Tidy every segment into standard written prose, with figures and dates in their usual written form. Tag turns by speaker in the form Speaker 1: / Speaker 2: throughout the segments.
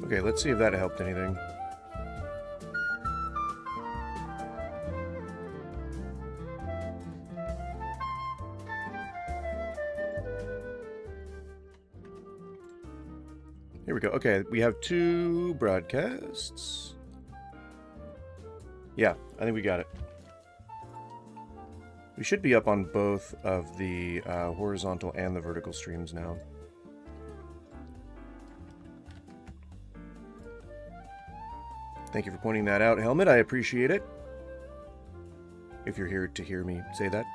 Speaker 1: Okay, let's see if that helped anything. Here we go. Okay, we have 2 broadcasts. Yeah, I think we got it. We should be up on both of the horizontal and the vertical streams now. Thank you for pointing that out, Helmet. I appreciate it. If you're here to hear me say that.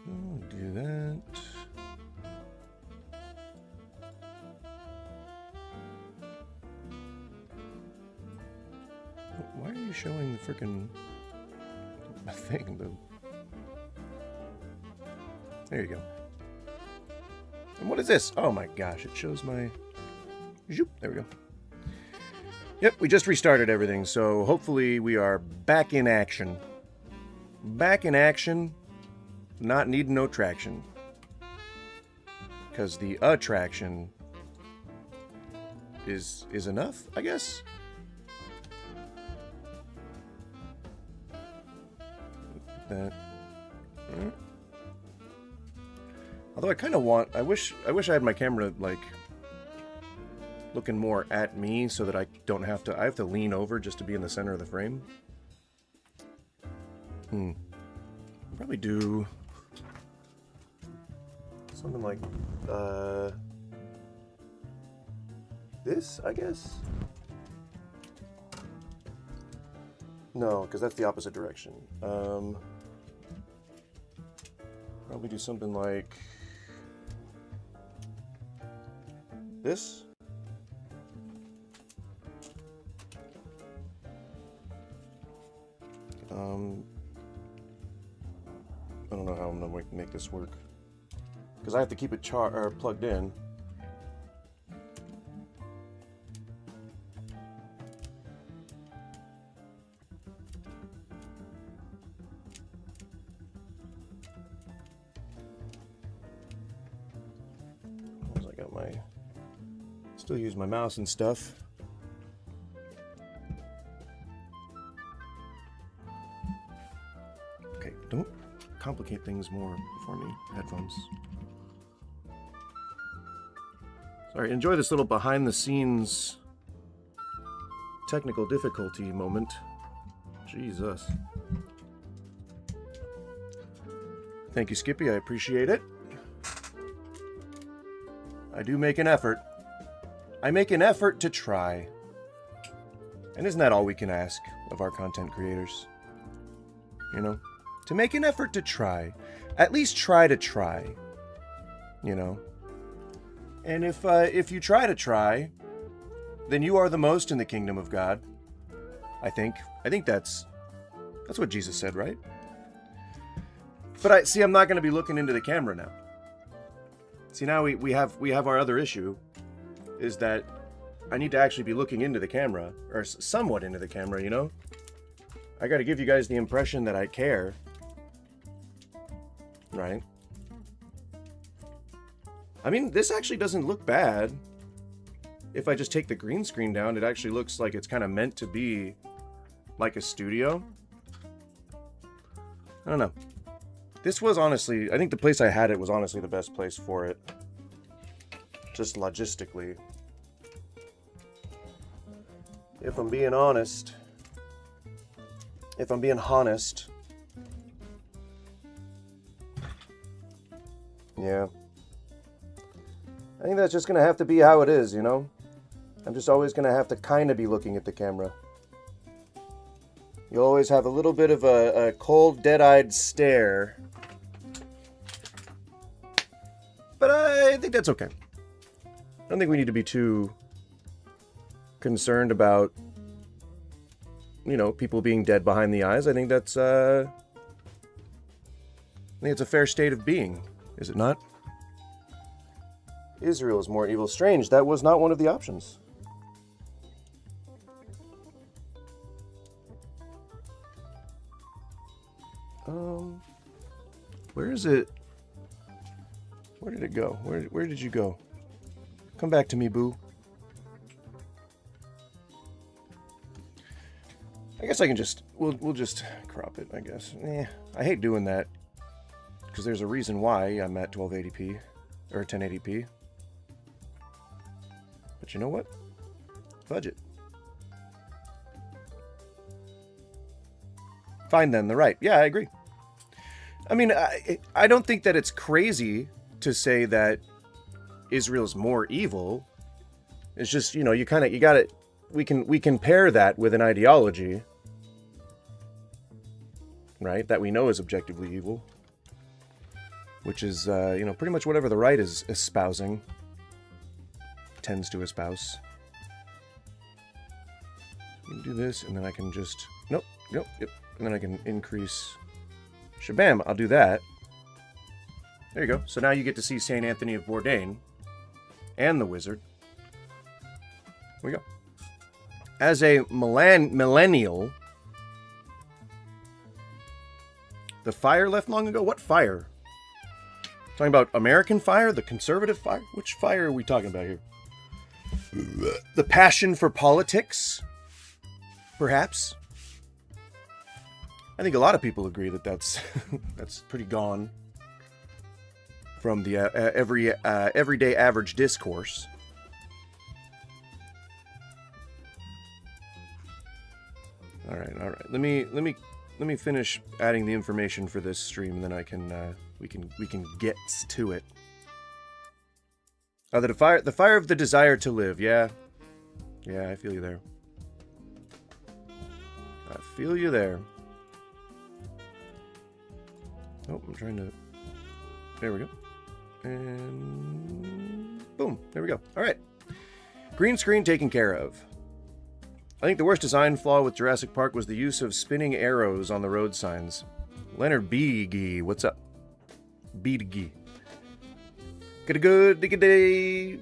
Speaker 1: I'll do that. Why are you showing the frickin' thing, though? There you go. And what is this? Oh my gosh, it shows my... Zoop, there we go. Yep, we just restarted everything, so hopefully we are back in action. Back in action, not needing no traction. Because the attraction is enough, I guess? That... Although I kind of want... I wish I had my camera, like, looking more at me so that I don't have to... I have to lean over just to be in the center of the frame. I'll probably do... something like... this, I guess? No, because that's the opposite direction. Probably do something like... this? I don't know how I'm gonna make this work. Because I have to keep it plugged in. I got my... still use my mouse and stuff. Okay, don't complicate things more for me, headphones. Sorry, enjoy this little behind-the-scenes technical difficulty moment. Jesus. Thank you, Skippy. I appreciate it. I do make an effort. I make an effort to try. And isn't that all we can ask of our content creators? You know? To make an effort to try. At least try to try. You know? And if you try to try, then you are the most in the kingdom of God. I think that's what Jesus said, right? But I'm not going to be looking into the camera now. See, now we have our other issue, is that I need to actually be looking into the camera, or somewhat into the camera, you know? I got to give you guys the impression that I care. Right? I mean, this actually doesn't look bad. If I just take the green screen down, it actually looks like it's kind of meant to be like a studio. I don't know. This was honestly, I think the place I had it was honestly the best place for it. Just logistically. If I'm being honest. If I'm being honest. Yeah. I think that's just going to have to be how it is, you know? I'm just always going to have to kind of be looking at the camera. You'll always have a little bit of a cold, dead-eyed stare. But I think that's okay. I don't think we need to be too concerned about, you know, people being dead behind the eyes. I think that's, I think it's a fair state of being, is it not? Israel is more evil. Strange, that was not one of the options. Where is it? Where did it go? Where did you go? Come back to me, boo. I guess I can just, we'll just crop it, I guess. I hate doing that, because there's a reason why I'm at 1280p, or 1080p. But you know what? Fudge it. Fine then, the right. Yeah, I agree. I mean, I don't think that it's crazy to say that Israel's more evil. It's just, you got it. We can pair that with an ideology, right, that we know is objectively evil, which is, pretty much whatever the right is espousing, tends to espouse. You can do this, and then I can just, yep, and then I can increase, shabam, I'll do that. There you go. So now you get to see St. Anthony of Bourdain and the wizard. Here we go. As a millennial, the fire left long ago? What fire? Talking about American fire? The conservative fire? Which fire are we talking about here? The passion for politics? Perhaps? I think a lot of people agree that that's pretty gone from the everyday average discourse. All right. Let me finish adding the information for this stream, and then I can we can get to it. Oh, the fire of the desire to live. Yeah, I feel you there. I feel you there. Oh, I'm trying to. There we go. And boom, there we go. All right. Green screen taken care of. I think the worst design flaw with Jurassic Park was the use of spinning arrows on the road signs. Leonard Beege, what's up? Beege. Get a good day.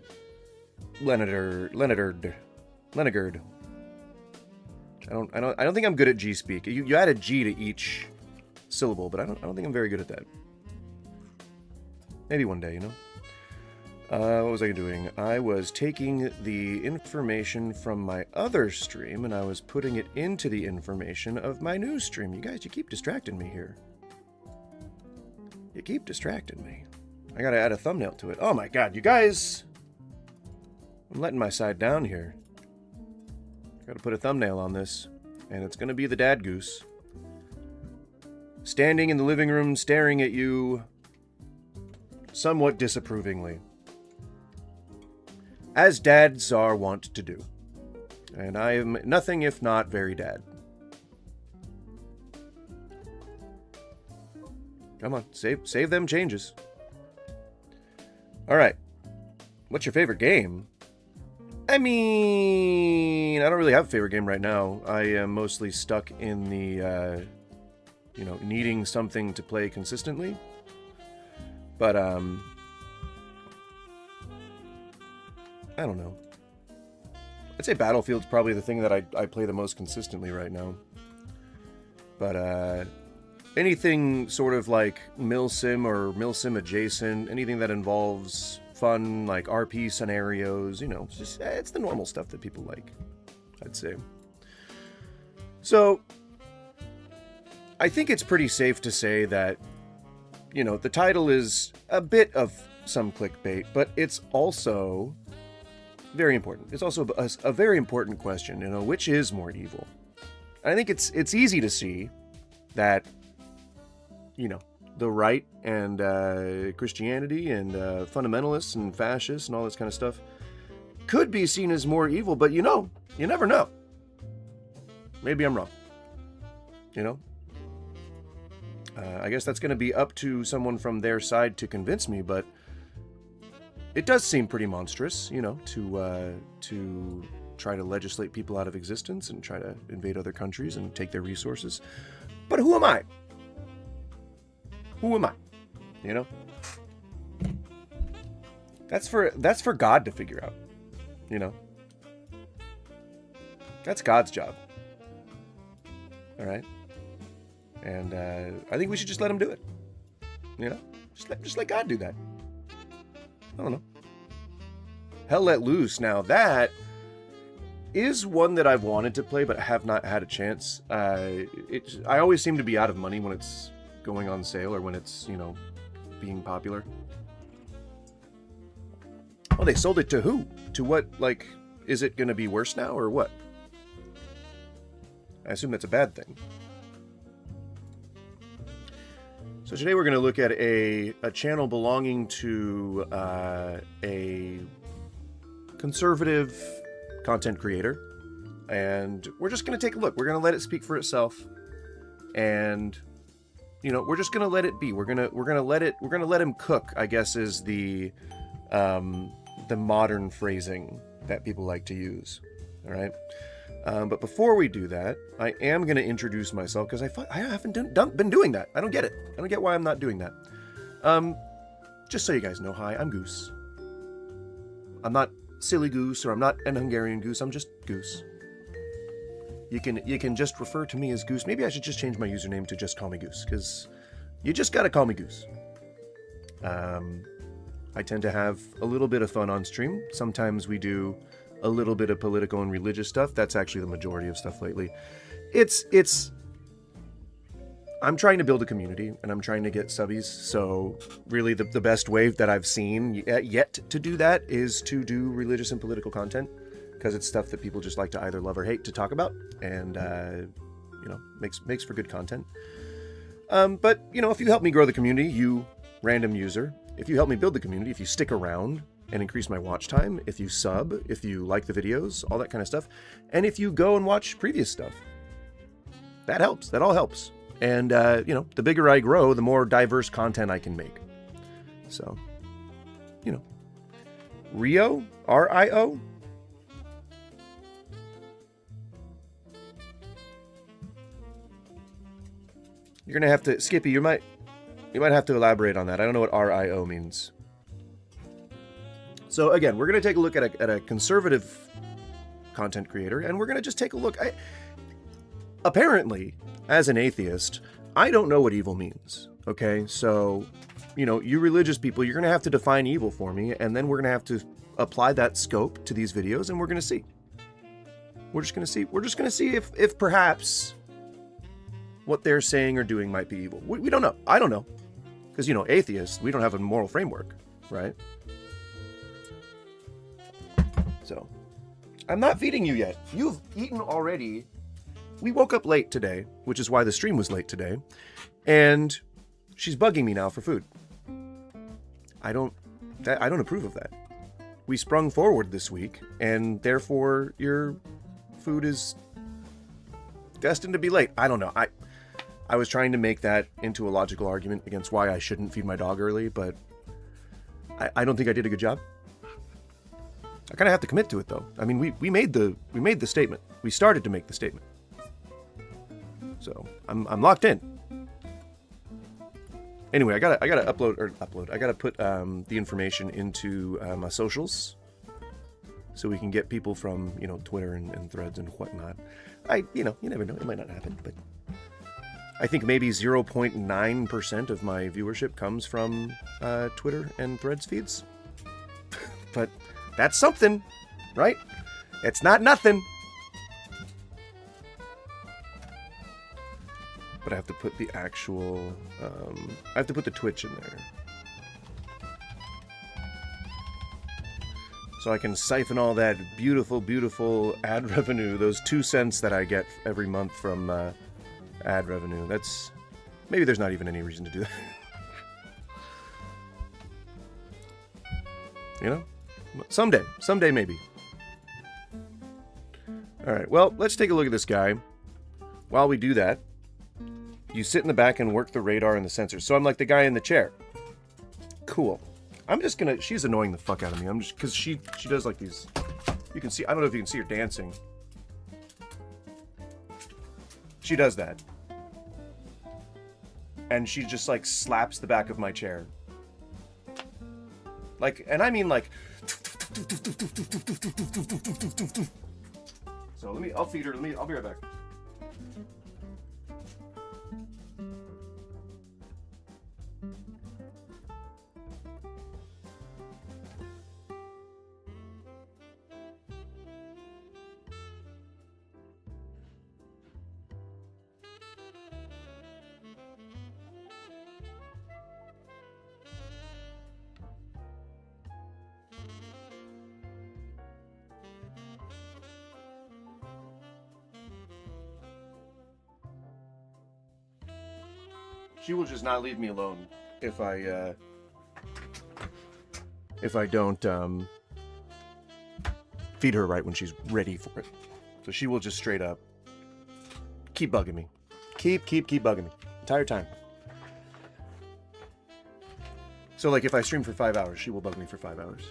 Speaker 1: Leonard. I don't think I'm good at G speak. You add a G to each syllable, but I don't think I'm very good at that. Maybe one day, you know. What was I doing? I was taking the information from my other stream and I was putting it into the information of my new stream. You guys, you keep distracting me here. You keep distracting me. I gotta add a thumbnail to it. Oh my god, you guys! I'm letting my side down here. Gotta put a thumbnail on this, and it's gonna be the dad goose. Standing in the living room, staring at you somewhat disapprovingly. As dads are wont to do. And I am nothing if not very dad. Come on, save them changes. Alright. What's your favorite game? I mean, I don't really have a favorite game right now. I am mostly stuck in the, needing something to play consistently. But, I don't know. I'd say Battlefield's probably the thing that I play the most consistently right now. But, anything sort of like milsim or milsim adjacent, anything that involves fun, like RP scenarios, it's the normal stuff that people like, I'd say. So, I think it's pretty safe to say that, the title is a bit of some clickbait, but it's also very important. It's also a very important question, which is more evil? I think it's easy to see that, the right and Christianity and fundamentalists and fascists and all this kind of stuff could be seen as more evil, but you never know. Maybe I'm wrong. I guess that's going to be up to someone from their side to convince me, but it does seem pretty monstrous, to try to legislate people out of existence and try to invade other countries and take their resources. But who am I? Who am I? That's for God to figure out. That's God's job. All right? And I think we should just let him do it. You know? Just let God do that. I don't know. Hell Let Loose. Now that is one that I've wanted to play, but have not had a chance. I always seem to be out of money when it's going on sale or when it's, you know, being popular. Oh, they sold it to who? To what, like, is it going to be worse now or what? I assume that's a bad thing. So today we're going to look at a channel belonging to a conservative content creator, and we're just going to take a look. We're going to let it speak for itself, and you know, we're just going to let it be. We're going to let him cook, I guess, is the modern phrasing that people like to use. All right. But before we do that, I am going to introduce myself because I haven't been doing that. I don't get it. I don't get why I'm not doing that. Just so you guys know, hi, I'm Goose. I'm not Silly Goose, or I'm not an Hungarian Goose. I'm just Goose. You can just refer to me as Goose. Maybe I should just change my username to just call me Goose, because you just gotta call me Goose. I tend to have a little bit of fun on stream. Sometimes we do a little bit of political and religious stuff. That's actually the majority of stuff lately. I'm trying to build a community, and I'm trying to get subbies, so really the best way that I've seen yet to do that is to do religious and political content, because it's stuff that people just like to either love or hate to talk about, and you know, makes for good content. But you know, if you help me grow the community, you random user, if you help me build the community, if you stick around and increase my watch time, if you sub, if you like the videos, all that kind of stuff, and if you go and watch previous stuff, that helps. That all helps. And, you know, the bigger I grow, the more diverse content I can make. So, you know. Rio? R-I-O? You're going to have to... Skippy, you might have to elaborate on that. I don't know what R-I-O means. So, again, we're going to take a look at a conservative content creator, and we're going to just take a look. Apparently, as an atheist, I don't know what evil means, okay? So, you know, you religious people, you're going to have to define evil for me, and then we're going to have to apply that scope to these videos, and we're going to see. We're just going to see. We're just going to see if perhaps what they're saying or doing might be evil. We don't know. I don't know. Because, you know, atheists, we don't have a moral framework, right? So, I'm not feeding you yet. You've eaten already. We woke up late today, which is why the stream was late today, and she's bugging me now for food. I don't approve of that. We sprung forward this week, and therefore your food is destined to be late. I don't know. I was trying to make that into a logical argument against why I shouldn't feed my dog early, but I don't think I did a good job. I kind of have to commit to it, though. I mean, we made the statement. We started to make the statement. So I'm locked in. Anyway, I gotta upload. I gotta put the information into my socials, so we can get people from, you know, Twitter and Threads and whatnot. You know, you never know. It might not happen, but I think maybe 0.9% of my viewership comes from Twitter and Threads feeds. But that's something, right? It's not nothing. But I have to put the actual, I have to put the Twitch in there. So I can siphon all that beautiful, beautiful ad revenue, those 2 cents that I get every month from ad revenue. That's, maybe there's not even any reason to do that. You know? Someday maybe. Alright, well, let's take a look at this guy. While we do that, you sit in the back and work the radar and the sensors. So I'm like the guy in the chair. Cool. I'm just gonna... She's annoying the fuck out of me. I'm just... Because she does like these... You can see... I don't know if you can see her dancing. She does that. And she just like slaps the back of my chair. Like... And I mean like... So I'll feed her. I'll be right back. She will just not leave me alone if I don't feed her right when she's ready for it. So she will just straight up keep bugging me. Keep bugging me. Entire time. So like if I stream for 5 hours, she will bug me for 5 hours.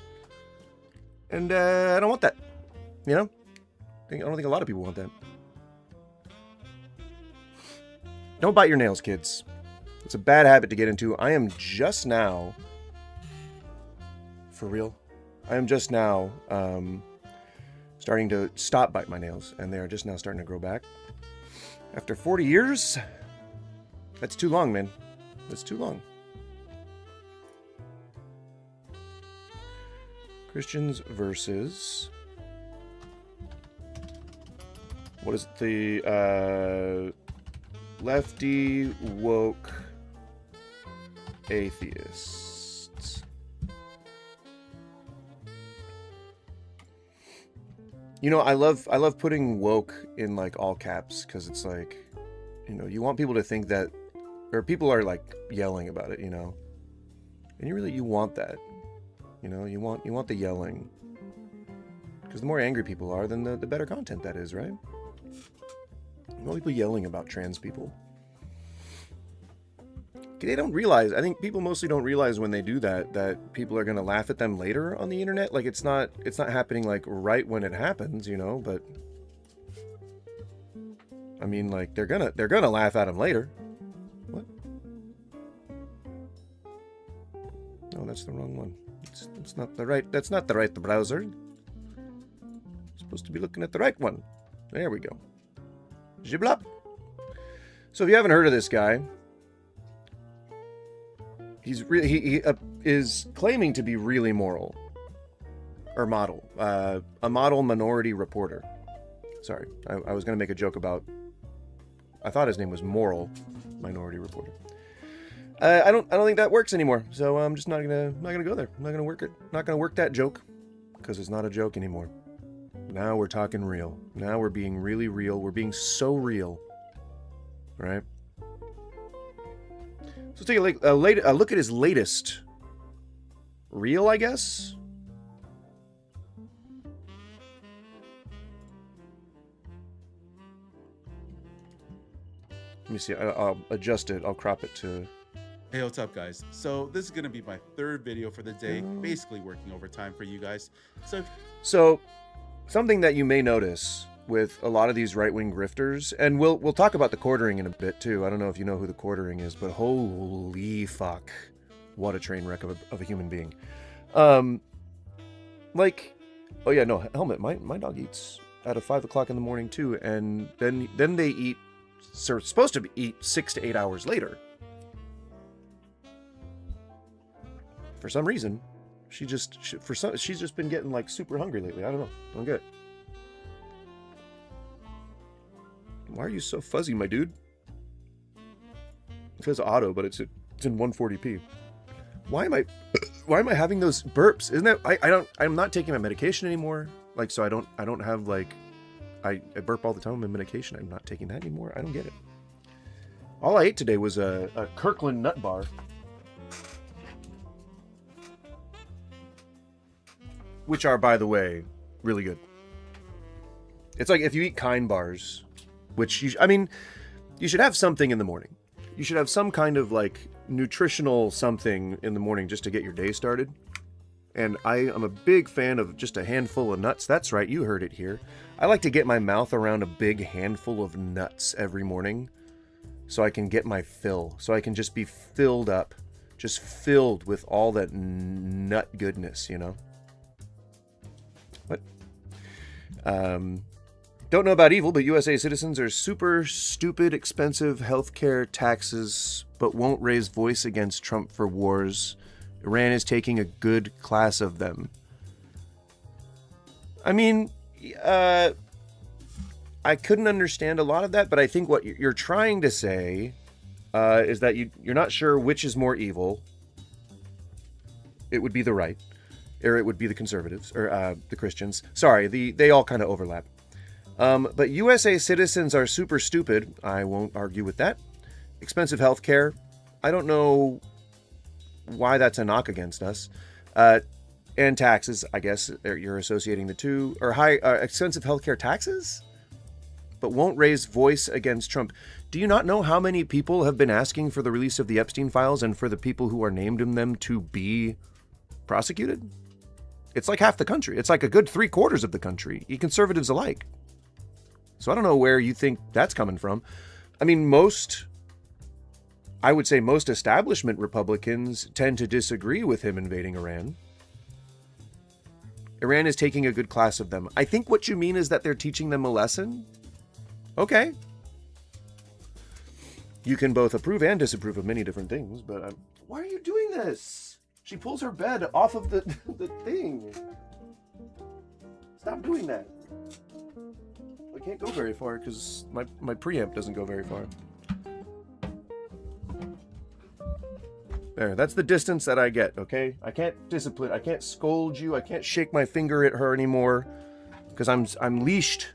Speaker 1: And I don't want that. You know? I don't think a lot of people want that. Don't bite your nails, kids. It's a bad habit to get into. I am just now... For real? I am just now starting to stop bite my nails. And they are just now starting to grow back. After 40 years? That's too long, man. That's too long. Christians versus... What is it? The Leftie woke atheists. You know, I love putting woke in like all caps because it's like, you know, you want people to think that, or people are like yelling about it, you know, and you want that, you know, you want the yelling, because the more angry people are, then the better content that is, right? You want people yelling about trans people. They don't realize, I think people mostly don't realize when they do that people are going to laugh at them later on the internet. Like it's not happening like right when it happens, you know, but I mean, like they're gonna laugh at them later. What? No, that's the wrong one. It's not the right, that's not the right browser. Supposed to be looking at the right one. There we go. Jiblop. So if you haven't heard of this guy, he is claiming to be really moral, or model, a model minority reporter. Sorry, I was going to make a joke about. I thought his name was Moral Minority Reporter. I don't think that works anymore. So I'm just not gonna go there. I'm not gonna work it. Not gonna work that joke because it's not a joke anymore. Now we're talking real. Now we're being really real. We're being so real, right? So let's take a look at his latest reel, I guess. Let me see. I'll adjust it. I'll crop it to...
Speaker 2: Hey, what's up, guys? So this is going to be my third video for the day, basically working overtime for you guys. So something that you may notice with a lot of these right-wing grifters, and we'll talk about the quartering in a bit too. I don't know if you know who the quartering is, but holy fuck, what a train wreck of a human being. Like, oh yeah, no, Helmet, my dog eats at 5 o'clock in the morning too, and then they eat. So it's supposed to eat 6 to 8 hours later. For some reason, she's just been getting like super hungry lately. I don't know. I don't get it. Why are you so fuzzy, my dude? It says auto, but it's in 140p. Why am I having those burps? Isn't that I'm not taking my medication anymore. Like, so I don't have like I burp all the time with medication. I'm not taking that anymore. I don't get it. All I ate today was a Kirkland nut bar. Which are, by the way, really good. It's like if you eat Kind bars, which you should have something in the morning. You should have some kind of like nutritional something in the morning just to get your day started. And I am a big fan of just a handful of nuts. That's right, you heard it here. I like to get my mouth around a big handful of nuts every morning so I can get my fill. So I can just be filled up, just filled with all that nut goodness, you know? What? Don't know about evil, but USA citizens are super stupid, expensive healthcare taxes, but won't raise voice against Trump for wars. Iran is taking a good class of them. I mean, I couldn't understand a lot of that, but I think what you're trying to say is that you're not sure which is more evil. It would be the right, or it would be the conservatives, or the Christians. Sorry, they all kind of overlap. But USA citizens are super stupid. I won't argue with that. Expensive healthcare. I don't know why that's a knock against us. And taxes, I guess you're associating the two, or high expensive healthcare taxes, but won't raise voice against Trump. Do you not know how many people have been asking for the release of the Epstein files and for the people who are named in them to be prosecuted? It's like half the country. It's like a good 3/4 of the country, conservatives alike. So I don't know where you think that's coming from. I mean, I would say most establishment Republicans tend to disagree with him invading Iran. Iran is taking a good class of them. I think what you mean is that they're teaching them a lesson. Okay. You can both approve and disapprove of many different things, but why are you doing this? She pulls her bed off of the thing. Stop doing that. I can't go very far because my preamp doesn't go very far. There, that's the distance that I get, okay? I can't discipline, I can't scold you, I can't shake my finger at her anymore because I'm leashed.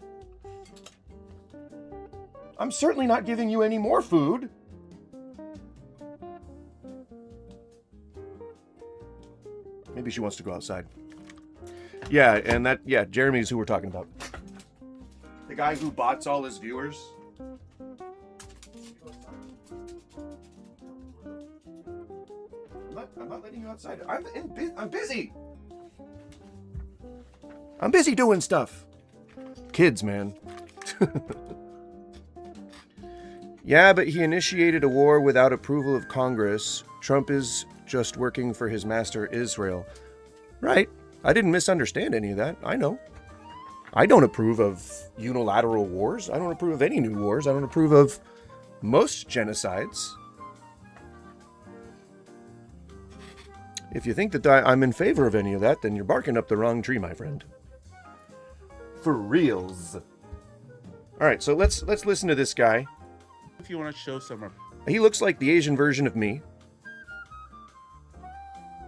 Speaker 2: I'm certainly not giving you any more food. Maybe she wants to go outside. Yeah, and Jeremy's who we're talking about. The guy who bots all his viewers. I'm not letting you outside. I'm busy. I'm busy doing stuff. Kids, man. Yeah, but he initiated a war without approval of Congress. Trump is just working for his master Israel. Right. I didn't misunderstand any of that. I know. I don't approve of unilateral wars. I don't approve of any new wars. I don't approve of most genocides. If you think that I'm in favor of any of that, then you're barking up the wrong tree, my friend. For reals. All right, so let's listen to this guy.
Speaker 3: If you want to show some,
Speaker 2: He looks like the Asian version of me.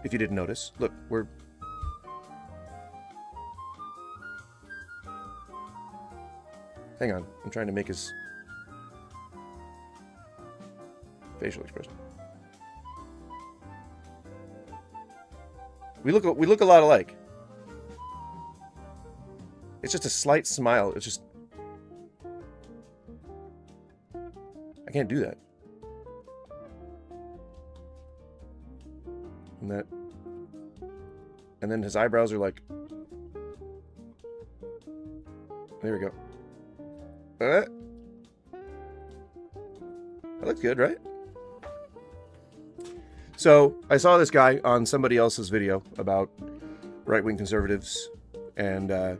Speaker 2: If you didn't notice, look, we're. Hang on, I'm trying to make his facial expression. We look a lot alike. It's just a slight smile. It's just I can't do that. And then his eyebrows are like. There we go. That looks good, right? So I saw this guy on somebody else's video about right-wing conservatives, and I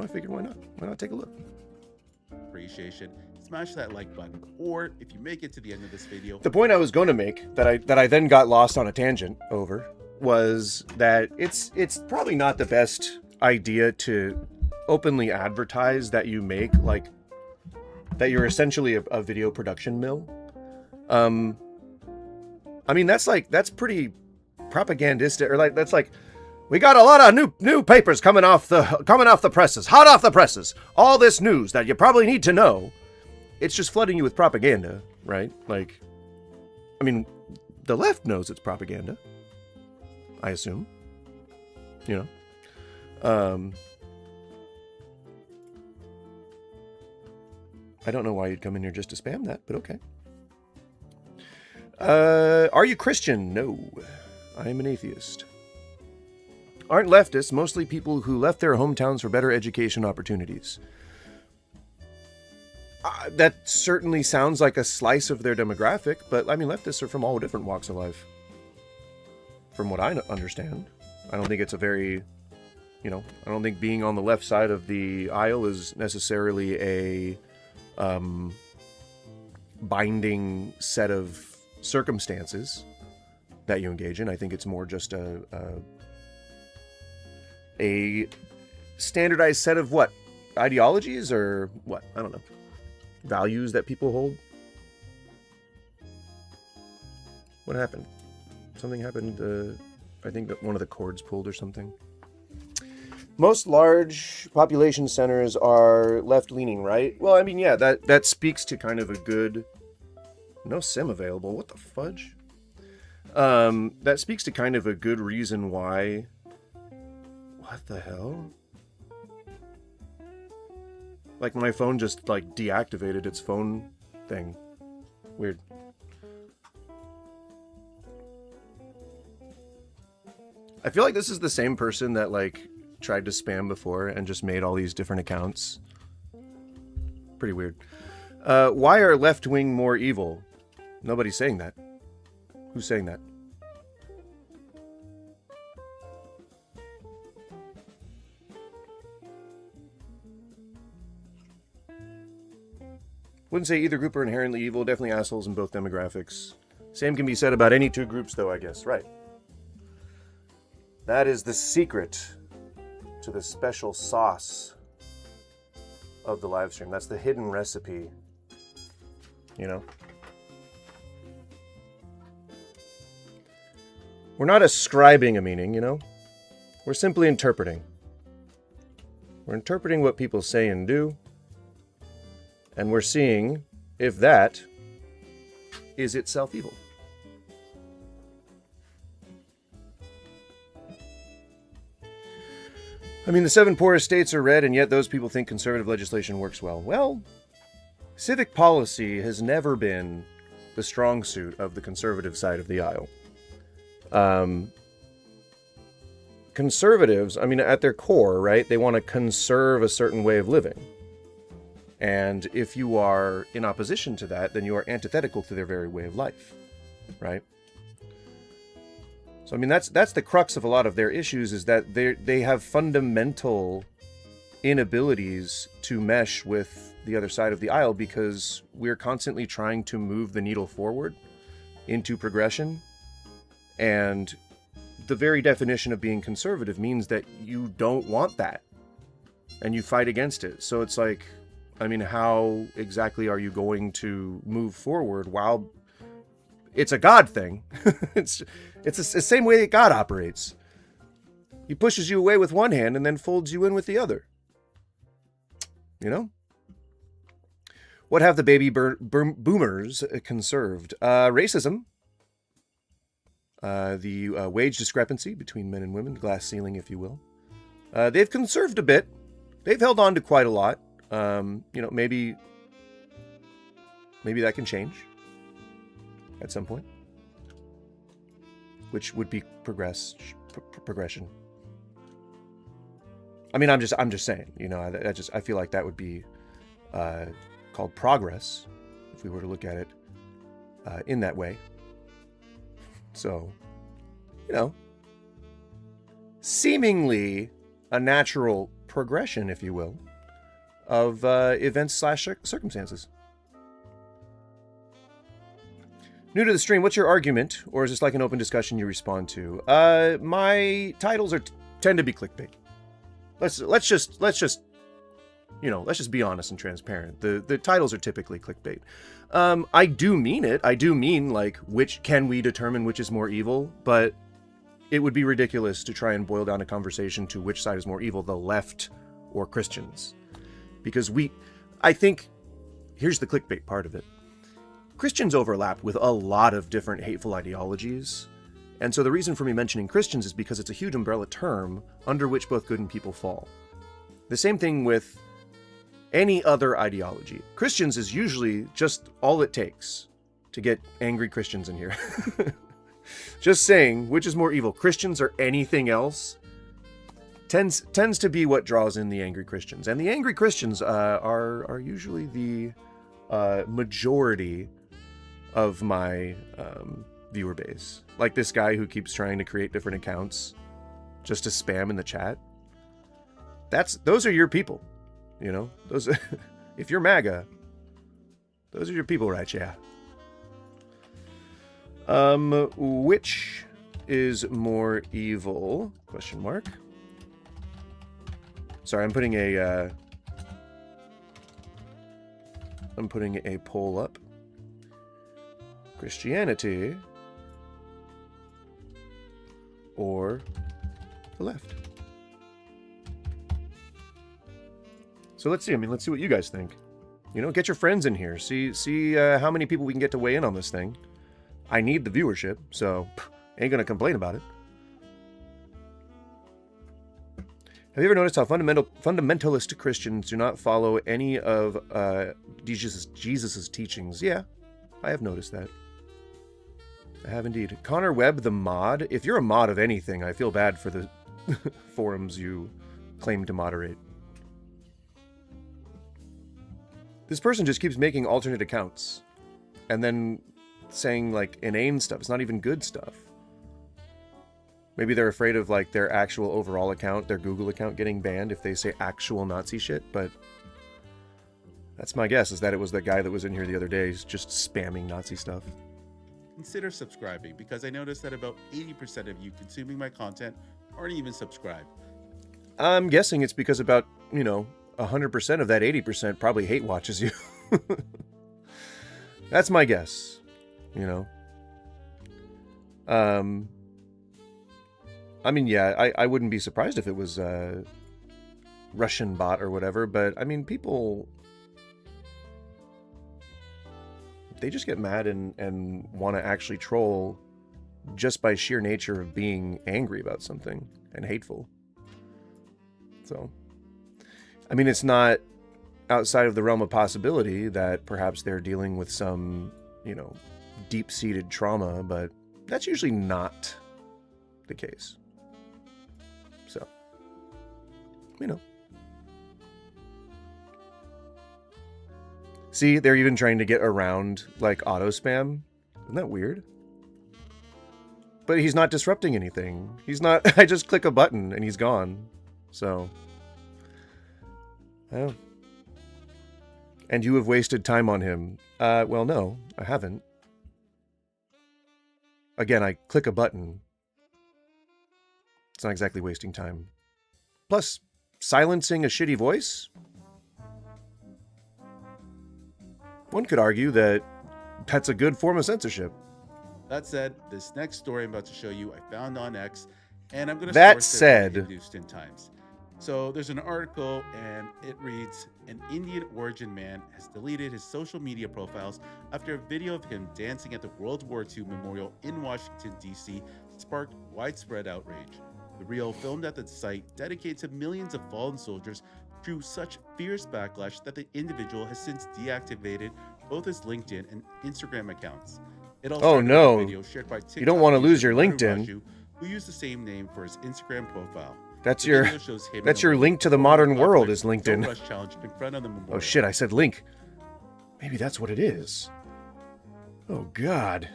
Speaker 2: figured why not? Why not take a look?
Speaker 3: appreciation, smash that like button. Or if you make it to the end of this video,
Speaker 2: the point I was going to make that I then got lost on a tangent over was that it's probably not the best idea to openly advertise that you make that you're essentially a video production mill. I mean, that's pretty propagandistic, or that's like, we got a lot of new papers coming off the presses, hot off the presses. All this news that you probably need to know. It's just flooding you with propaganda, right? Like, I mean, the left knows it's propaganda, I assume. You know, I don't know why you'd come in here just to spam that, but okay. Are you Christian? No, I am an atheist. Aren't leftists mostly people who left their hometowns for better education opportunities? That certainly sounds like a slice of their demographic, but I mean, leftists are from all different walks of life. From what I understand, I don't think it's a very, I don't think being on the left side of the aisle is necessarily a binding set of circumstances that you engage in. I think it's more just a standardized set of what? Ideologies or what? I don't know. Values that people hold? What happened? Something happened. I think that one of the cords pulled or something. Most large population centers are left-leaning, right? Well, I mean, yeah, that speaks to kind of a good No sim available. What the fudge? That speaks to kind of a good reason why... What the hell? Like, my phone just, like, deactivated its phone thing. Weird. I feel like this is the same person that, like, tried to spam before and just made all these different accounts. Pretty weird. Why are left-wing more evil? Nobody's saying that. Who's saying that? Wouldn't say either group are inherently evil. Definitely assholes in both demographics. Same can be said about any two groups, though, I guess. Right. That is the secret to the special sauce of the live stream. That's the hidden recipe. You know? We're not ascribing a meaning, you know? We're simply interpreting. We're interpreting what people say and do. And we're seeing if that is itself evil. I mean, the 7 poorest states are red, and yet those people think conservative legislation works well. Well, civic policy has never been the strong suit of the conservative side of the aisle. Conservatives, I mean, at their core, right, they want to conserve a certain way of living. And if you are in opposition to that, then you are antithetical to their very way of life, right? So, I mean, that's the crux of a lot of their issues, is that they have fundamental inabilities to mesh with the other side of the aisle, because we're constantly trying to move the needle forward into progression. And the very definition of being conservative means that you don't want that, and you fight against it. So it's like, I mean, how exactly are you going to move forward while it's a God thing? It's the same way that God operates. He pushes you away with one hand and then folds you in with the other. You know? What have the baby boomers conserved? Racism. The wage discrepancy between men and women. Glass ceiling, if you will. They've conserved a bit. They've held on to quite a lot. You know, maybe that can change at some point, which would be progression. I mean, I'm just saying, you know, I feel like that would be called progress if we were to look at it in that way. So, you know, seemingly a natural progression, if you will, of events/circumstances. New to the stream, what's your argument? Or is this like an open discussion you respond to? My titles tend to be clickbait. Let's just you know, let's just be honest and transparent. The titles are typically clickbait. I do mean it. I do mean, like, can we determine which is more evil? But it would be ridiculous to try and boil down a conversation to which side is more evil, the left or Christians. Because I think, here's the clickbait part of it. Christians overlap with a lot of different hateful ideologies. And so the reason for me mentioning Christians is because it's a huge umbrella term under which both good and people fall. The same thing with any other ideology. Christians is usually just all it takes to get angry Christians in here. Just saying, which is more evil, Christians or anything else, tends to be what draws in the angry Christians. And the angry Christians are usually the majority of my viewer base. Like this guy who keeps trying to create different accounts just to spam in the chat. Those are your people, you know? Those if you're MAGA, those are your people, right? Yeah. Which is more evil? Question mark. Sorry, I'm putting a poll up. Christianity or the left? So let's see. Let's see what you guys think. You know, get your friends in here. See how many people we can get to weigh in on this thing. I need the viewership, so ain't gonna complain about it. Have you ever noticed how fundamentalist Christians do not follow any of Jesus's teachings? Yeah, I have noticed that. I have indeed. Connor Webb, the mod. If you're a mod of anything, I feel bad for the forums you claim to moderate. This person just keeps making alternate accounts and then saying like inane stuff. It's not even good stuff. Maybe they're afraid of like their actual overall account, their Google account getting banned if they say actual Nazi shit, but that's my guess, is that it was that guy that was in here the other day just spamming Nazi stuff.
Speaker 3: Consider subscribing, because I noticed that about 80% of you consuming my content aren't even subscribed.
Speaker 2: I'm guessing it's because about, 100% of that 80% probably hate watches you. That's my guess, I mean, yeah, I wouldn't be surprised if it was a Russian bot or whatever, but I mean, people, they just get mad and want to actually troll just by sheer nature of being angry about something and hateful. So, I mean, it's not outside of the realm of possibility that perhaps they're dealing with some, deep-seated trauma, but that's usually not the case. So, See, they're even trying to get around, like, auto spam. Isn't that weird? But he's not disrupting anything. He's not... I just click a button and he's gone. So... I don't... And you have wasted time on him. Well, no, I haven't. Again, I click a button. It's not exactly wasting time. Plus, silencing a shitty voice? One could argue that that's a good form of censorship.
Speaker 3: That said, this next story I'm about to show you, I found on X, and I'm going to
Speaker 2: That
Speaker 3: source it
Speaker 2: said-
Speaker 3: from Houston Times. So there's an article, and it reads, an Indian origin man has deleted his social media profiles after a video of him dancing at the World War II Memorial in Washington, D.C. sparked widespread outrage. The reel, filmed at the site dedicated to millions of fallen soldiers, drew such fierce backlash that the individual has since deactivated both his LinkedIn and Instagram accounts. It all started with a video shared by TikTok
Speaker 2: You don't want to lose
Speaker 3: user
Speaker 2: your
Speaker 3: Manu
Speaker 2: LinkedIn.
Speaker 3: Raju, who used the same name for his Instagram profile.
Speaker 2: That's
Speaker 3: The
Speaker 2: your
Speaker 3: video shows him
Speaker 2: that's
Speaker 3: in a
Speaker 2: your link to the
Speaker 3: World
Speaker 2: modern
Speaker 3: War
Speaker 2: world
Speaker 3: conflict
Speaker 2: is LinkedIn.
Speaker 3: no rush challenge in front of the memorial.
Speaker 2: Oh shit, I said link. Maybe that's what it is. Oh god.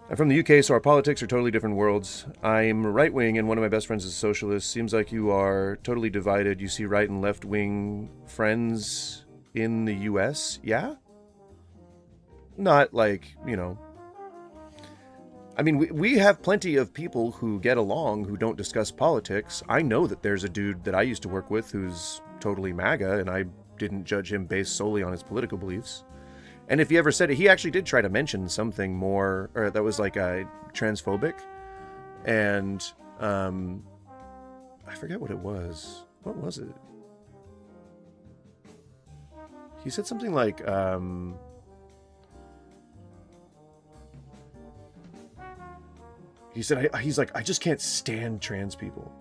Speaker 2: I'm from the UK, so our politics are totally different worlds. I'm right-wing and one of my best friends is a socialist. Seems like you are totally divided. You see right and left-wing friends in the US? Yeah? Not like, I mean, we have plenty of people who get along who don't discuss politics. I know that there's a dude that I used to work with who's totally MAGA, and I didn't judge him based solely on his political beliefs. And if he ever said it, he actually did try to mention something more, or that was like transphobic. And I forget what it was. What was it? He said something like, he's like, I just can't stand trans people.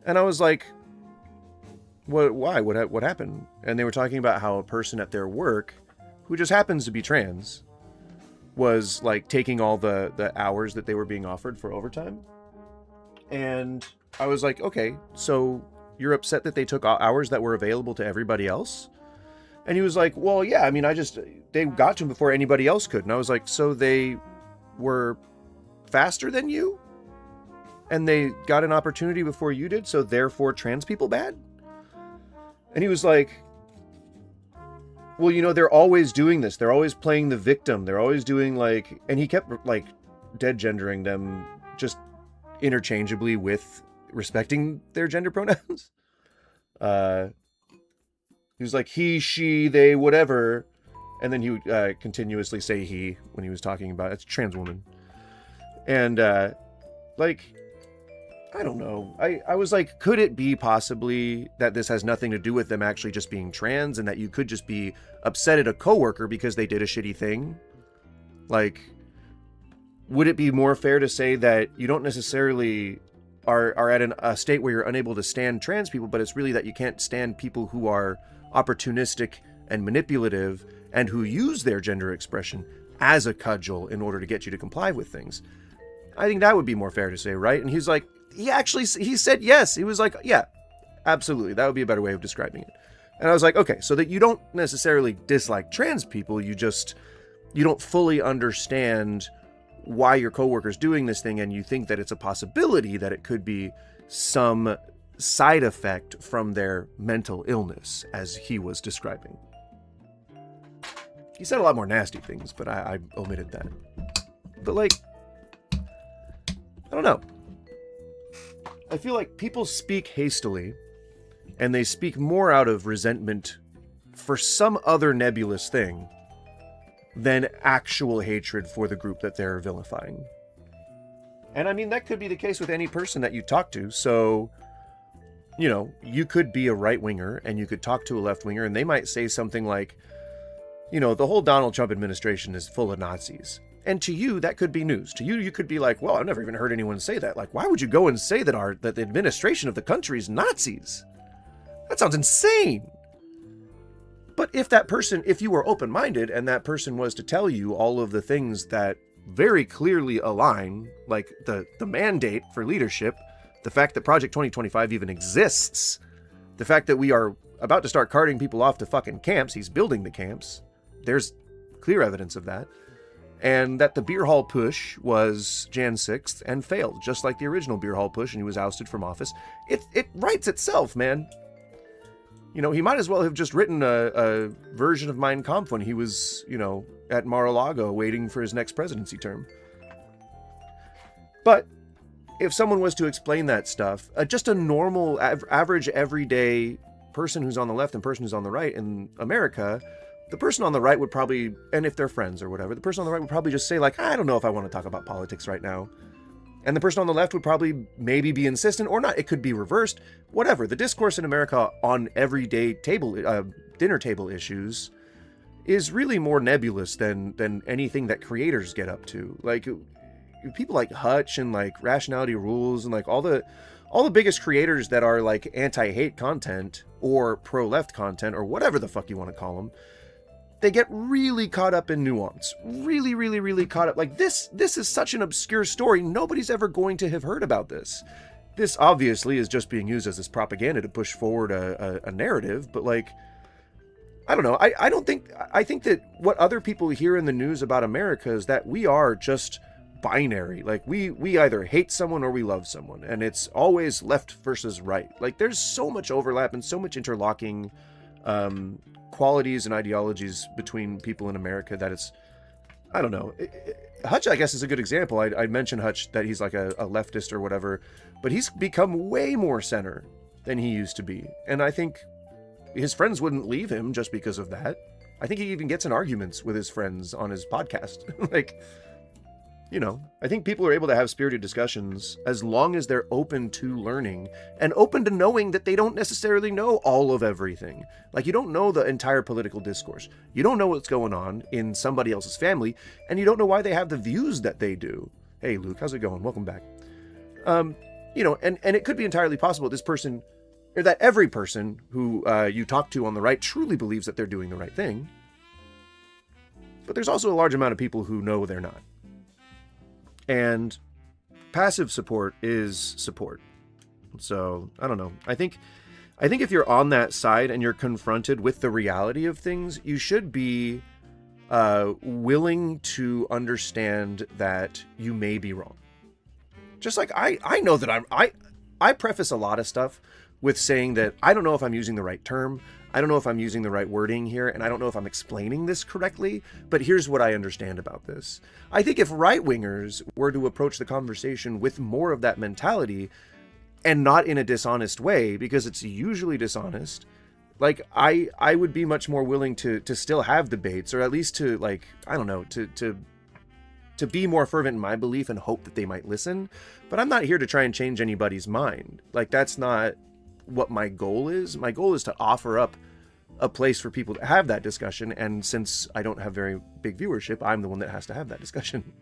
Speaker 2: And I was like, what, why? What happened? And they were talking about how a person at their work, who just happens to be trans, was like taking all the hours that they were being offered for overtime. And I was like, okay, so you're upset that they took hours that were available to everybody else? And he was like, well, yeah, I mean, they got to them before anybody else could. And I was like, so they were faster than you? And they got an opportunity before you did, so therefore trans people bad? And he was like, well, they're always doing this. They're always playing the victim. They're always doing like... And he kept like dead gendering them just interchangeably with respecting their gender pronouns. He was like, he, she, they, whatever. And then he would continuously say he when he was talking about it's a trans woman. And like, I don't know. I was like, could it be possibly that this has nothing to do with them actually just being trans, and that you could just be upset at a coworker because they did a shitty thing? Like, would it be more fair to say that you don't necessarily are at a state where you're unable to stand trans people, but it's really that you can't stand people who are opportunistic and manipulative and who use their gender expression as a cudgel in order to get you to comply with things? I think that would be more fair to say, right? And he's like, he said yes. He was like, yeah, absolutely. That would be a better way of describing it. And I was like, okay, so that you don't necessarily dislike trans people, you don't fully understand why your coworker's doing this thing, and you think that it's a possibility that it could be some side effect from their mental illness, as he was describing. He said a lot more nasty things, but I omitted that. But like, I don't know. I feel like people speak hastily, and they speak more out of resentment for some other nebulous thing than actual hatred for the group that they're vilifying. And I mean, that could be the case with any person that you talk to. So, you know, you could be a right-winger and you could talk to a left-winger, and they might say something like, you know, the whole Donald Trump administration is full of Nazis. And to you, that could be news. To you, you could be like, well, I've never even heard anyone say that. Like, why would you go and say that the administration of the country is Nazis? That sounds insane. But if you were open-minded and that person was to tell you all of the things that very clearly align, like the mandate for leadership, the fact that Project 2025 even exists, the fact that we are about to start carting people off to fucking camps, he's building the camps, there's clear evidence of that, and that the beer hall push was Jan 6th and failed, just like the original beer hall push, and he was ousted from office. It writes itself, man. You know, he might as well have just written a version of Mein Kampf when he was, you know, at Mar-a-Lago waiting for his next presidency term. But if someone was to explain that stuff, just a normal, average, everyday person who's on the left and person who's on the right in America, the person on the right would probably, and if they're friends or whatever, the person on the right would probably just say, like, I don't know if I want to talk about politics right now. And the person on the left would probably maybe be insistent or not. It could be reversed. Whatever. The discourse in America on everyday dinner table issues is really more nebulous than anything that creators get up to. Like, people like Hutch and like Rationality Rules and like all the biggest creators that are like anti-hate content or pro-left content or whatever the fuck you want to call them, they get really caught up in nuance. Really, really, really caught up. Like, this is such an obscure story. Nobody's ever going to have heard about this. This obviously is just being used as this propaganda to push forward a narrative, but like, I don't know. I think that what other people hear in the news about America is that we are just binary. Like, we either hate someone or we love someone, and it's always left versus right. Like, there's so much overlap and so much interlocking qualities and ideologies between people in America that it's, I don't know. Hutch, I guess, is a good example. I mentioned Hutch, that he's like a leftist or whatever, but he's become way more center than he used to be. And I think his friends wouldn't leave him just because of that. I think he even gets in arguments with his friends on his podcast. Like, you know, I think people are able to have spirited discussions as long as they're open to learning and open to knowing that they don't necessarily know all of everything. Like, you don't know the entire political discourse. You don't know what's going on in somebody else's family, and you don't know why they have the views that they do. Hey, Luke, how's it going? Welcome back. You know, and it could be entirely possible this person, or that every person who you talk to on the right truly believes that they're doing the right thing. But there's also a large amount of people who know they're not. And passive support is support. So, I don't know. I think if you're on that side and you're confronted with the reality of things, you should be willing to understand that you may be wrong. Just like I know that I preface a lot of stuff with saying that I don't know if I'm using the right term. I don't know if I'm using the right wording here, and I don't know if I'm explaining this correctly, but here's what I understand about this. I think if right-wingers were to approach the conversation with more of that mentality, and not in a dishonest way, because it's usually dishonest, like, I would be much more willing to still have debates, or at least to, like, I don't know, to to be more fervent in my belief and hope that they might listen. But I'm not here to try and change anybody's mind. Like, that's not what my goal is. My goal is to offer up a place for people to have that discussion. And since I don't have very big viewership, I'm the one that has to have that discussion,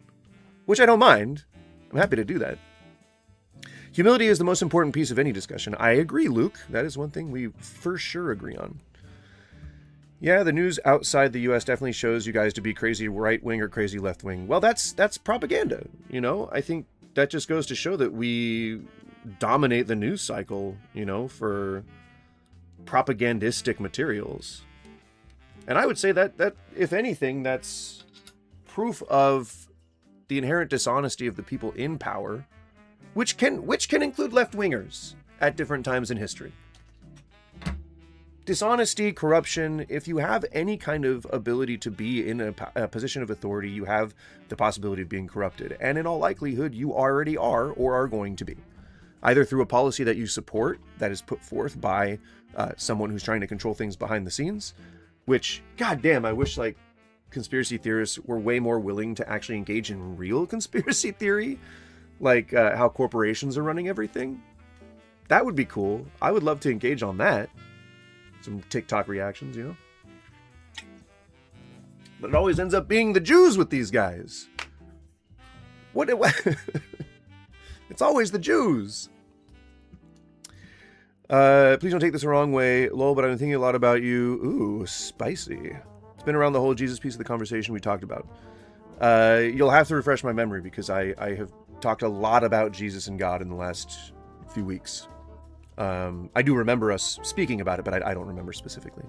Speaker 2: which I don't mind. I'm happy to do that. Humility is the most important piece of any discussion. I agree, Luke. That is one thing we for sure agree on. Yeah, the news outside the U.S. definitely shows you guys to be crazy right-wing or crazy left-wing. Well, that's propaganda, you know? I think that just goes to show that we dominate the news cycle, you know, for propagandistic materials. And I would say that if anything, that's proof of the inherent dishonesty of the people in power, which can include left-wingers at different times in history. Dishonesty, corruption, if you have any kind of ability to be in a position of authority, you have the possibility of being corrupted. And in all likelihood, you already are or are going to be. Either through a policy that you support, that is put forth by someone who's trying to control things behind the scenes, which, goddamn, I wish, like, conspiracy theorists were way more willing to actually engage in real conspiracy theory, like how corporations are running everything. That would be cool. I would love to engage on that. Some TikTok reactions, you know? But it always ends up being the Jews with these guys. What? It's always the Jews. Please don't take this the wrong way, lol, but I've been thinking a lot about you. Ooh, spicy. It's been around the whole Jesus piece of the conversation we talked about. You'll have to refresh my memory because I have talked a lot about Jesus and God in the last few weeks. I do remember us speaking about it, but I don't remember specifically.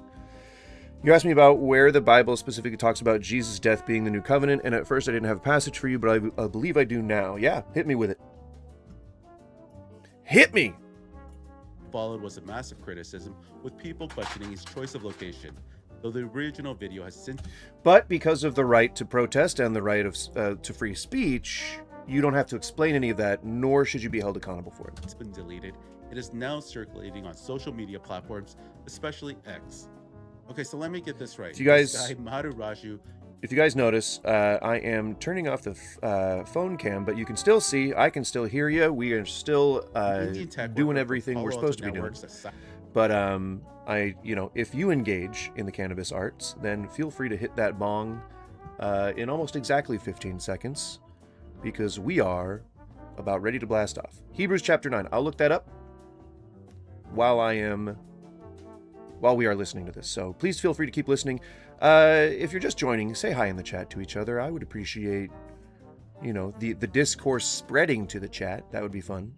Speaker 2: You asked me about where the Bible specifically talks about Jesus' death being the new covenant, and at first I didn't have a passage for you, but I believe I do now. Yeah, hit me with it. Hit me!
Speaker 3: Followed was a massive criticism, with people questioning his choice of location, though the original video has since...
Speaker 2: But because of the right to protest and the right of to free speech, you don't have to explain any of that, nor should you be held accountable for it.
Speaker 3: It's been deleted. It is now circulating on social media platforms, especially X. Okay, so let me get this right.
Speaker 2: If you guys,
Speaker 3: this guy, Madhu Raju,
Speaker 2: if you guys notice, I am turning off the phone cam, but you can still see, I can still hear you. We are still doing everything we're supposed to be doing. But if you engage in the cannabis arts, then feel free to hit that bong in almost exactly 15 seconds, because we are about ready to blast off. Hebrews chapter 9. I'll look that up while we are listening to this. So please feel free to keep listening. If you're just joining, say hi in the chat to each other. I would appreciate, the discourse spreading to the chat. That would be fun.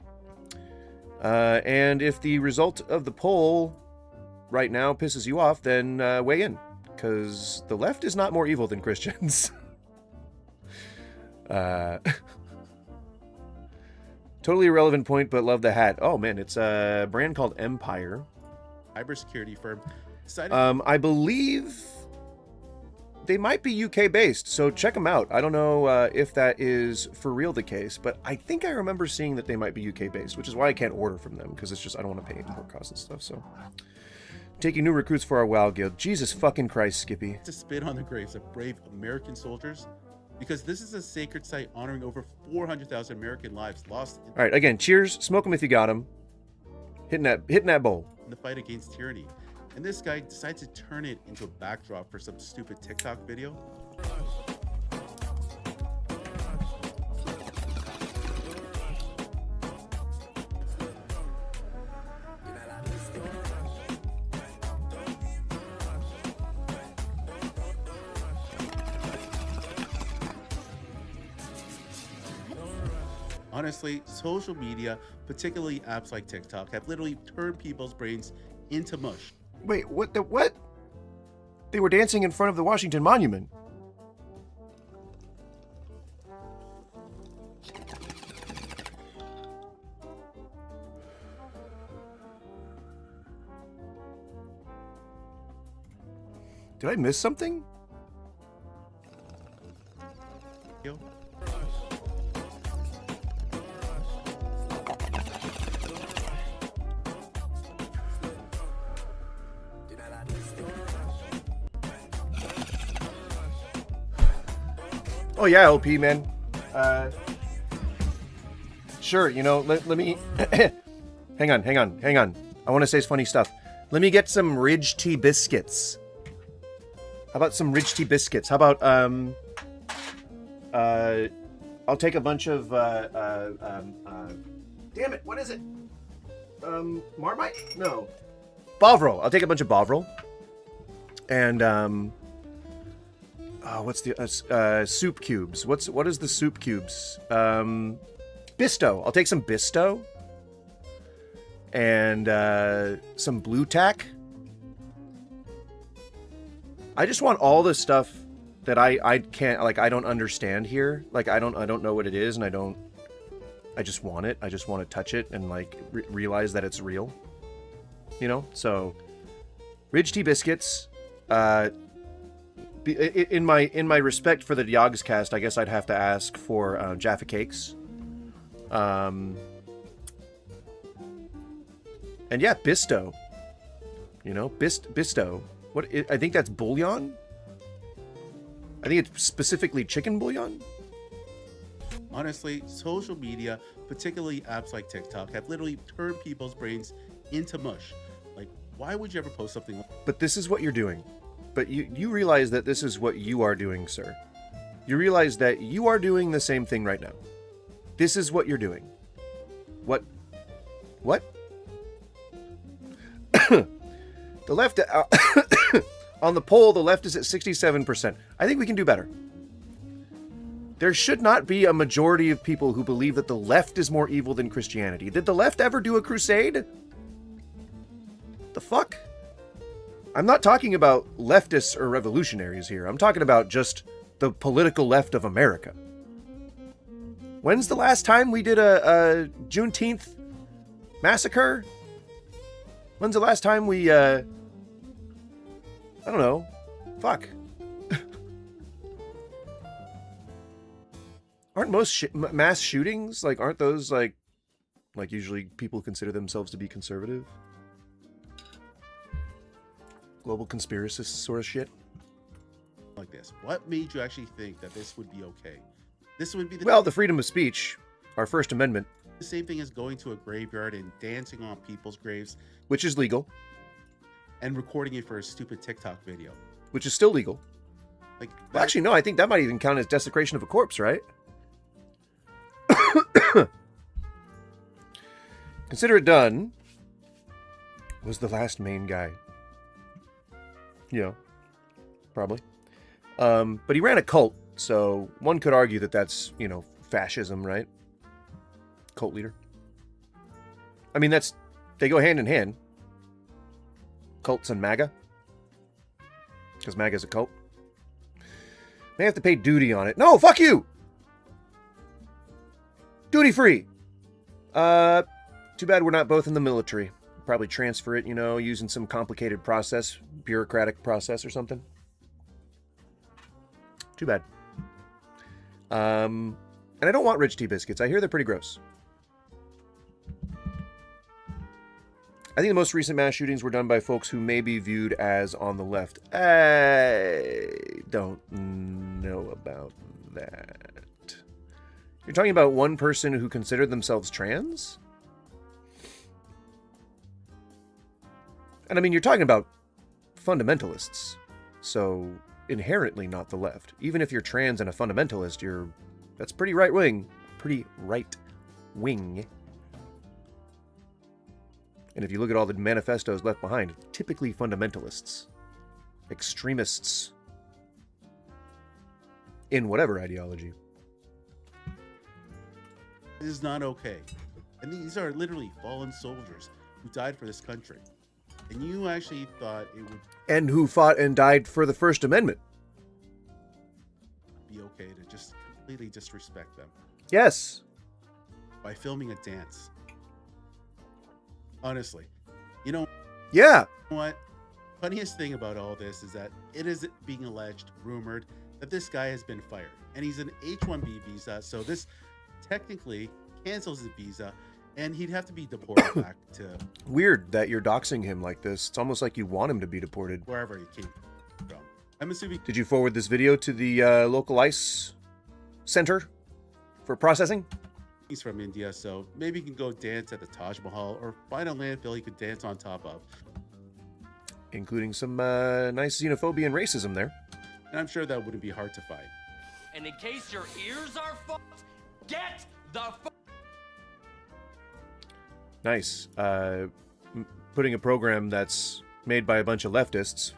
Speaker 2: And if the result of the poll right now pisses you off, then weigh in, because the left is not more evil than Christians. Totally irrelevant point, but love the hat. Oh man, it's a brand called Empire.
Speaker 3: Cybersecurity firm decided...
Speaker 2: I believe they might be UK based, so check them out. I don't know if that is for real the case, but I think I remember seeing that they might be UK based, which is why I can't order from them, because it's just I don't want to pay import costs and stuff. So taking new recruits for our WoW guild. Jesus fucking Christ, Skippy.
Speaker 3: To spit on the graves of brave American soldiers, because this is a sacred site honoring over 400,000 American lives lost.
Speaker 2: All right, again, cheers. Smoke them if you got them. Hitting that bowl.
Speaker 3: In the fight against tyranny. And this guy decides to turn it into a backdrop for some stupid TikTok video. Honestly, social media, particularly apps like TikTok, have literally turned people's brains into mush.
Speaker 2: Wait, what? They were dancing in front of the Washington Monument. Did I miss something?
Speaker 3: Yo.
Speaker 2: Oh yeah, LP, man. Sure, you know, let me... hang on. I want to say funny stuff. Let me get some Ridge Tea biscuits. How about some Ridge Tea biscuits? How about, I'll take a bunch of, damn it, what is it? Marmite? No. Bovril. I'll take a bunch of Bovril. And, what's the, soup cubes. What is the soup cubes? Bisto. I'll take some Bisto. And, some Blue Tack. I just want all the stuff that I can't, like, I don't understand here. Like, I don't know what it is, and I just want it. I just want to touch it and, like, realize that it's real. You know? So, Ridge Tea biscuits. In my respect for the Yogs cast, I guess I'd have to ask for Jaffa cakes. And yeah, Bisto. You know, Bisto. I think that's bouillon. I think it's specifically chicken bouillon.
Speaker 3: Honestly, social media, particularly apps like TikTok, have literally turned people's brains into mush. Like, why would you ever post something like...
Speaker 2: But this is what you're doing. But you realize that this is what you are doing, sir. You realize that you are doing the same thing right now. This is what you're doing. What? The left... on the poll, the left is at 67%. I think we can do better. There should not be a majority of people who believe that the left is more evil than Christianity. Did the left ever do a crusade? The fuck? I'm not talking about leftists or revolutionaries here. I'm talking about just the political left of America. When's the last time we did a Juneteenth massacre? When's the last time we, I don't know. Fuck. Aren't most mass shootings, like, aren't those, like usually people consider themselves to be conservative? Global conspiracist sort of shit?
Speaker 3: Like this? What made you actually think that this would be okay? This would be
Speaker 2: the freedom of speech, our First Amendment.
Speaker 3: The same thing as going to a graveyard and dancing on people's graves.
Speaker 2: Which is legal.
Speaker 3: And recording it for a stupid TikTok video.
Speaker 2: Which is still legal.
Speaker 3: Like,
Speaker 2: well, actually, no, I think that might even count as desecration of a corpse, right? Consider It Done was the last main guy. Yeah, probably. But he ran a cult, so one could argue that that's, you know, fascism, right? Cult leader. I mean, they go hand in hand. Cults and MAGA. Because MAGA's a cult. They have to pay duty on it. No, fuck you! Duty free. Too bad we're not both in the military. Probably transfer it, you know, using some complicated process, bureaucratic process or something. Too bad. And I don't want Ridge Tea biscuits. I hear they're pretty gross. I think the most recent mass shootings were done by folks who may be viewed as on the left. I don't know about that. You're talking about one person who considered themselves trans? And I mean, you're talking about fundamentalists. So, inherently not the left. Even if you're trans and a fundamentalist, that's pretty right-wing. Pretty right-wing. And if you look at all the manifestos left behind, typically fundamentalists. Extremists. In whatever ideology.
Speaker 3: This is not okay. And these are literally fallen soldiers who died for this country. And you actually thought it would...
Speaker 2: And who fought and died for the First Amendment.
Speaker 3: ...be okay to just completely disrespect them.
Speaker 2: Yes.
Speaker 3: By filming a dance. Honestly. You know...
Speaker 2: Yeah.
Speaker 3: What? Funniest thing about all this is that it is being alleged, rumored, that this guy has been fired. And he's an H-1B visa, so this technically cancels his visa, and he'd have to be deported back to...
Speaker 2: Weird that you're doxing him like this. It's almost like you want him to be deported.
Speaker 3: Wherever he came from. I'm assuming...
Speaker 2: Did you forward this video to the local ICE center? for processing.
Speaker 3: He's from India, so maybe he can go dance at the Taj Mahal or find a landfill he could dance on top of.
Speaker 2: Including some nice xenophobia and racism there.
Speaker 3: And I'm sure that wouldn't be hard to find.
Speaker 4: And in case your ears are fucked, get the fuck.
Speaker 2: Nice. Putting a program that's made by a bunch of leftists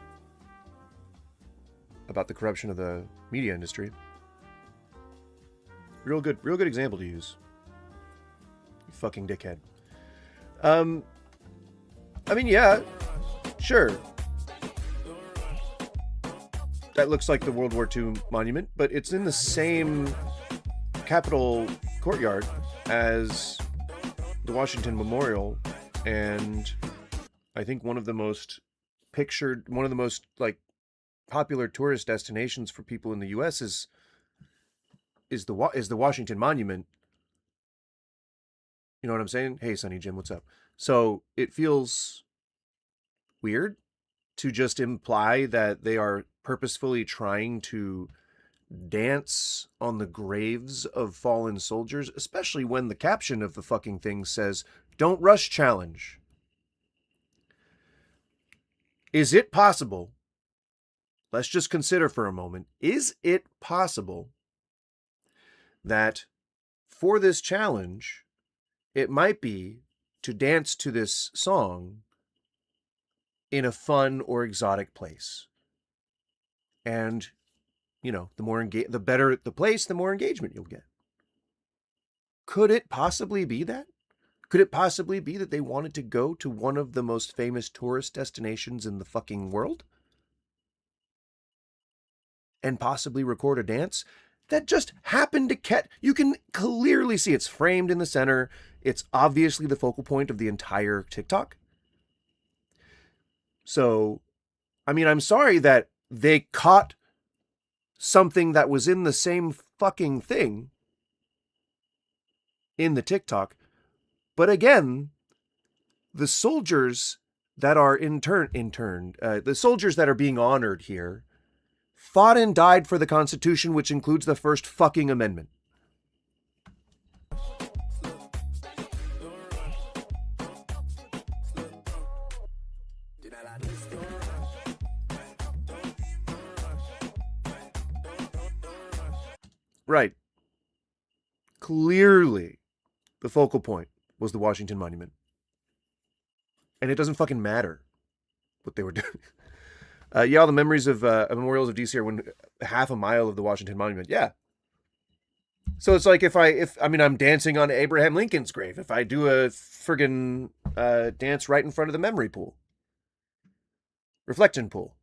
Speaker 2: about the corruption of the media industry. Real good example to use. You fucking dickhead. I mean, yeah, sure. That looks like the World War II monument, but it's in the same Capitol courtyard as the Washington Memorial, and I think one of the most like popular tourist destinations for people in the U.S. is the Washington Monument. You know what I'm saying? Hey, Sonny Jim, what's up? So it feels weird to just imply that they are purposefully trying to dance on the graves of fallen soldiers, especially when the caption of the fucking thing says, "Don't rush challenge." Is it possible? Let's just consider for a moment. Is it possible that for this challenge, it might be to dance to this song in a fun or exotic place? And, you know, the better the place, the more engagement you'll get. Could it possibly be that? Could it possibly be that they wanted to go to one of the most famous tourist destinations in the fucking world? And possibly record a dance that just happened to catch... You can clearly see it's framed in the center. It's obviously the focal point of the entire TikTok. So, I mean, I'm sorry that they caught something that was in the same fucking thing in the TikTok. But again, the soldiers that are the soldiers that are being honored here fought and died for the Constitution, which includes the First fucking Amendment. Right. Clearly, the focal point was the Washington Monument. And it doesn't fucking matter what they were doing. Yeah, all the memories of memorials of DC are when half a mile of the Washington Monument. Yeah. So it's like if I'm dancing on Abraham Lincoln's grave, if I do a friggin' dance right in front of the memory pool, reflection pool,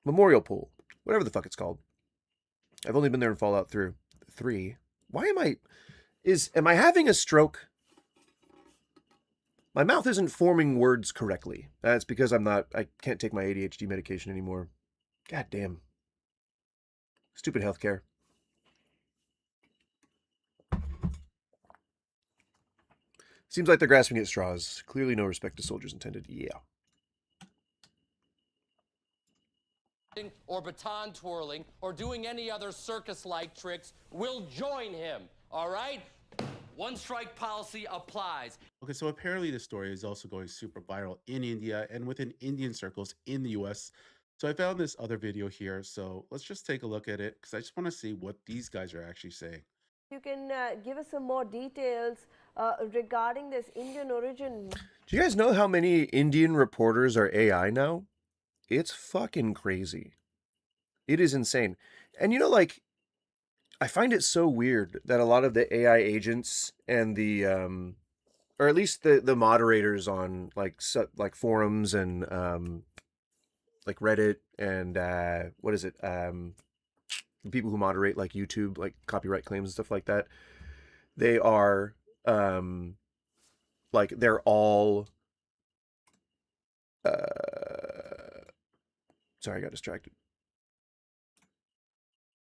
Speaker 2: memorial pool, whatever the fuck it's called. I've only been there in Fallout 3. Why am I having a stroke? My mouth isn't forming words correctly. That's because I can't take my ADHD medication anymore. God damn. Stupid healthcare. Seems like they're grasping at straws. Clearly no respect to soldiers intended. Yeah.
Speaker 4: Or baton twirling or doing any other circus-like tricks will join him, all right? One strike policy applies.
Speaker 3: Okay, so apparently the story is also going super viral in India and within Indian circles in the US. So I found this other video here, so let's just take a look at it because I just want to see what these guys are actually saying.
Speaker 5: You can give us some more details regarding this Indian origin.
Speaker 2: Do you guys know how many Indian reporters are AI now? It's fucking crazy. It is insane. And you know, like, I find it so weird that a lot of the AI agents and the, or at least the moderators on like forums and like Reddit and what is it? People who moderate like YouTube, like copyright claims and stuff like that. They are like they're all. Sorry, I got distracted.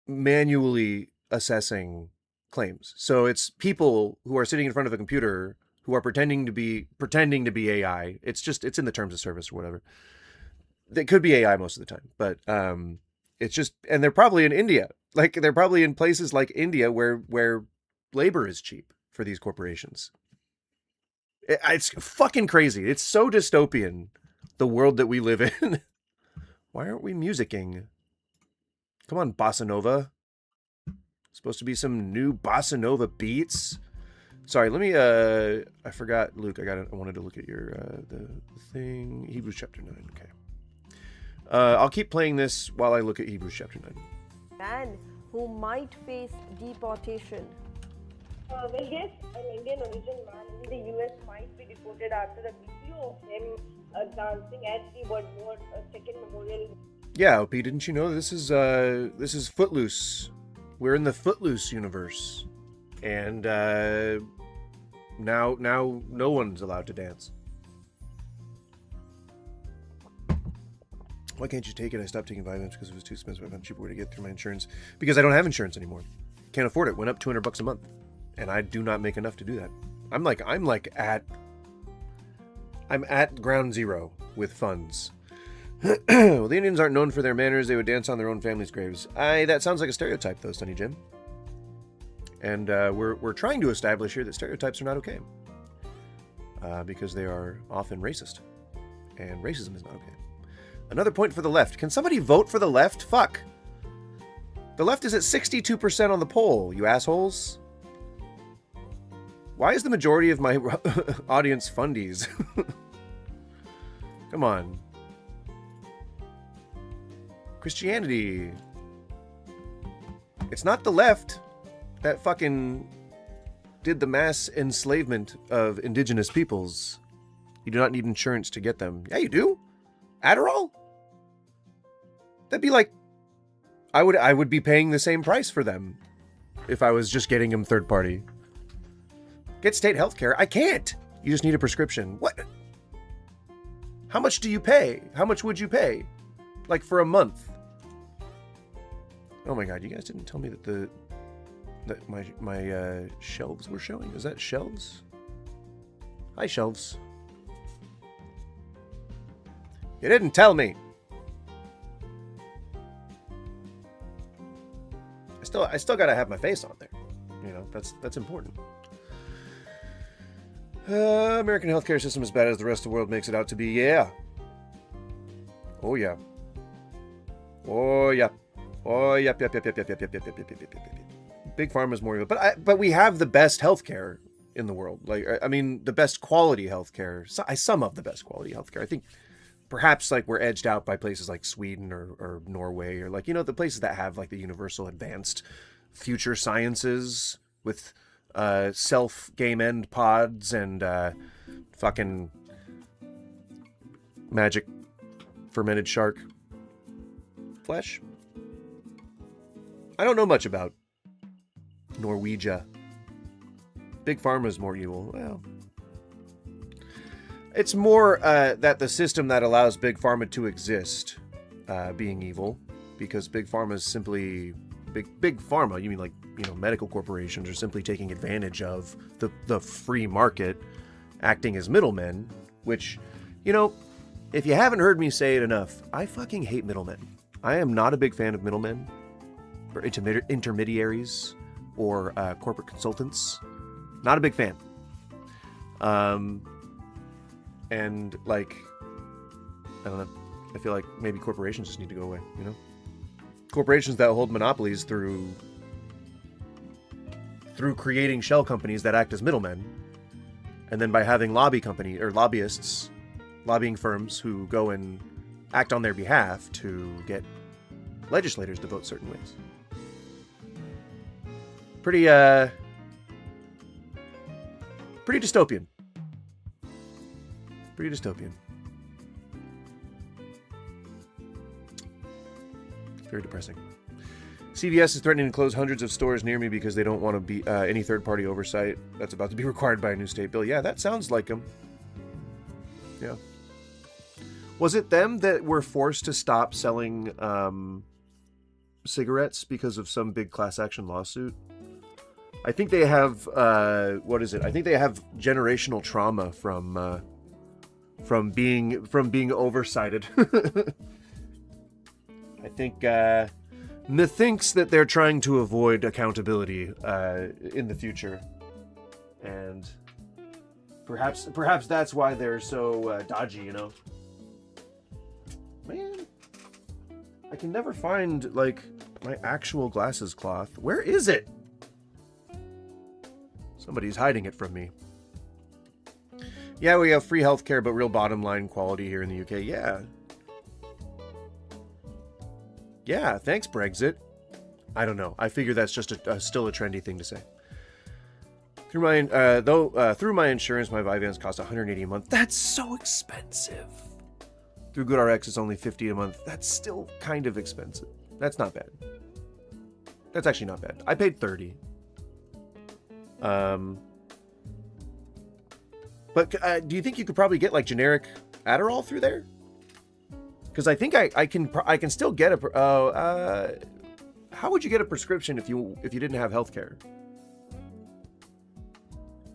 Speaker 2: Manually assessing claims. So it's people who are sitting in front of a computer who are pretending to be AI. It's in the terms of service or whatever. They could be AI most of the time, but It's just, and they're probably in India. Like, they're probably in places like India where labor is cheap for these corporations. It's fucking crazy. It's so dystopian, the world that we live in. Why aren't we musicking? Come on, bossa nova. Supposed to be some new bossa nova beats. Sorry, let me, I forgot, Luke, I wanted to look at your, the thing, Hebrews chapter 9, okay. I'll keep playing this while I look at Hebrews chapter 9.
Speaker 5: Man who might face deportation.
Speaker 6: Well, yes, an Indian origin man in the US might be deported after a video of him dancing at the World Second Memorial.
Speaker 2: Yeah, OP, didn't you know this is Footloose? We're in the Footloose universe. And, now no one's allowed to dance. Why can't you take it? I stopped taking vitamins because it was too expensive. I found a cheaper way to get through my insurance. Because I don't have insurance anymore. Can't afford it. Went up $200 a month. And I do not make enough to do that. I'm at ground zero with funds. Well, the Indians aren't known for their manners. They would dance on their own family's graves. That sounds like a stereotype, though, Sonny Jim. And we're trying to establish here that stereotypes are not okay. Because they are often racist. And racism is not okay. Another point for the left. Can somebody vote for the left? Fuck. The left is at 62% on the poll, you assholes. Why is the majority of my audience fundies? Come on. Christianity. It's not the left that fucking did the mass enslavement of indigenous peoples. You do not need insurance to get them. Yeah, you do. Adderall? That'd be like, I would be paying the same price for them if I was just getting them third party. Get state health care. I can't. You just need a prescription. What? How much do you pay? How much would you pay? Like for a month? Oh my god, you guys didn't tell me that my shelves were showing. Is that shelves? Hi, shelves. You didn't tell me. I still gotta have my face on there. You know, that's important. American healthcare system is bad as the rest of the world makes it out to be. Yeah. Oh yeah. Oh yeah. Oh yep. Big Pharma's more evil, but we have the best healthcare in the world. Like, I mean, the best quality healthcare. Some of the best quality healthcare. I think perhaps like we're edged out by places like Sweden or Norway or like, you know, the places that have like the universal advanced future sciences with self game end pods and fucking magic fermented shark flesh. I don't know much about Norwegia. Big Pharma is more evil. Well, it's more that the system that allows Big Pharma to exist being evil, because Big Pharma is simply big pharma. You mean like, you know, medical corporations are simply taking advantage of the free market, acting as middlemen. Which, you know, if you haven't heard me say it enough, I fucking hate middlemen. I am not a big fan of middlemen or intermediaries or corporate consultants. Not a big fan. And like, I don't know. I feel like maybe corporations just need to go away, you know? Corporations that hold monopolies through creating shell companies that act as middlemen. And then by having lobbyists, lobbying firms who go and act on their behalf to get legislators to vote certain ways. Pretty dystopian. Pretty dystopian. Very depressing. CVS is threatening to close hundreds of stores near me because they don't want to be any third-party oversight. That's about to be required by a new state bill. Yeah, that sounds like them. Yeah. Was it them that were forced to stop selling cigarettes because of some big class action lawsuit? I think they have what is it? I think they have generational trauma from being oversighted. I think methinks that they're trying to avoid accountability in the future, and perhaps that's why they're so dodgy. You know, man, I can never find like my actual glasses cloth. Where is it? Somebody's hiding it from me. Yeah, we have free healthcare, but real bottom line quality here in the UK. Yeah. Yeah, thanks, Brexit. I don't know. I figure that's just still a trendy thing to say. Through my insurance, my Vyvanse cost $180 a month. That's so expensive. Through GoodRx, it's only $50 a month. That's still kind of expensive. That's not bad. That's actually not bad. I paid $30. But do you think you could probably get like generic Adderall through there? Because I think I can still get a. How would you get a prescription if you didn't have healthcare?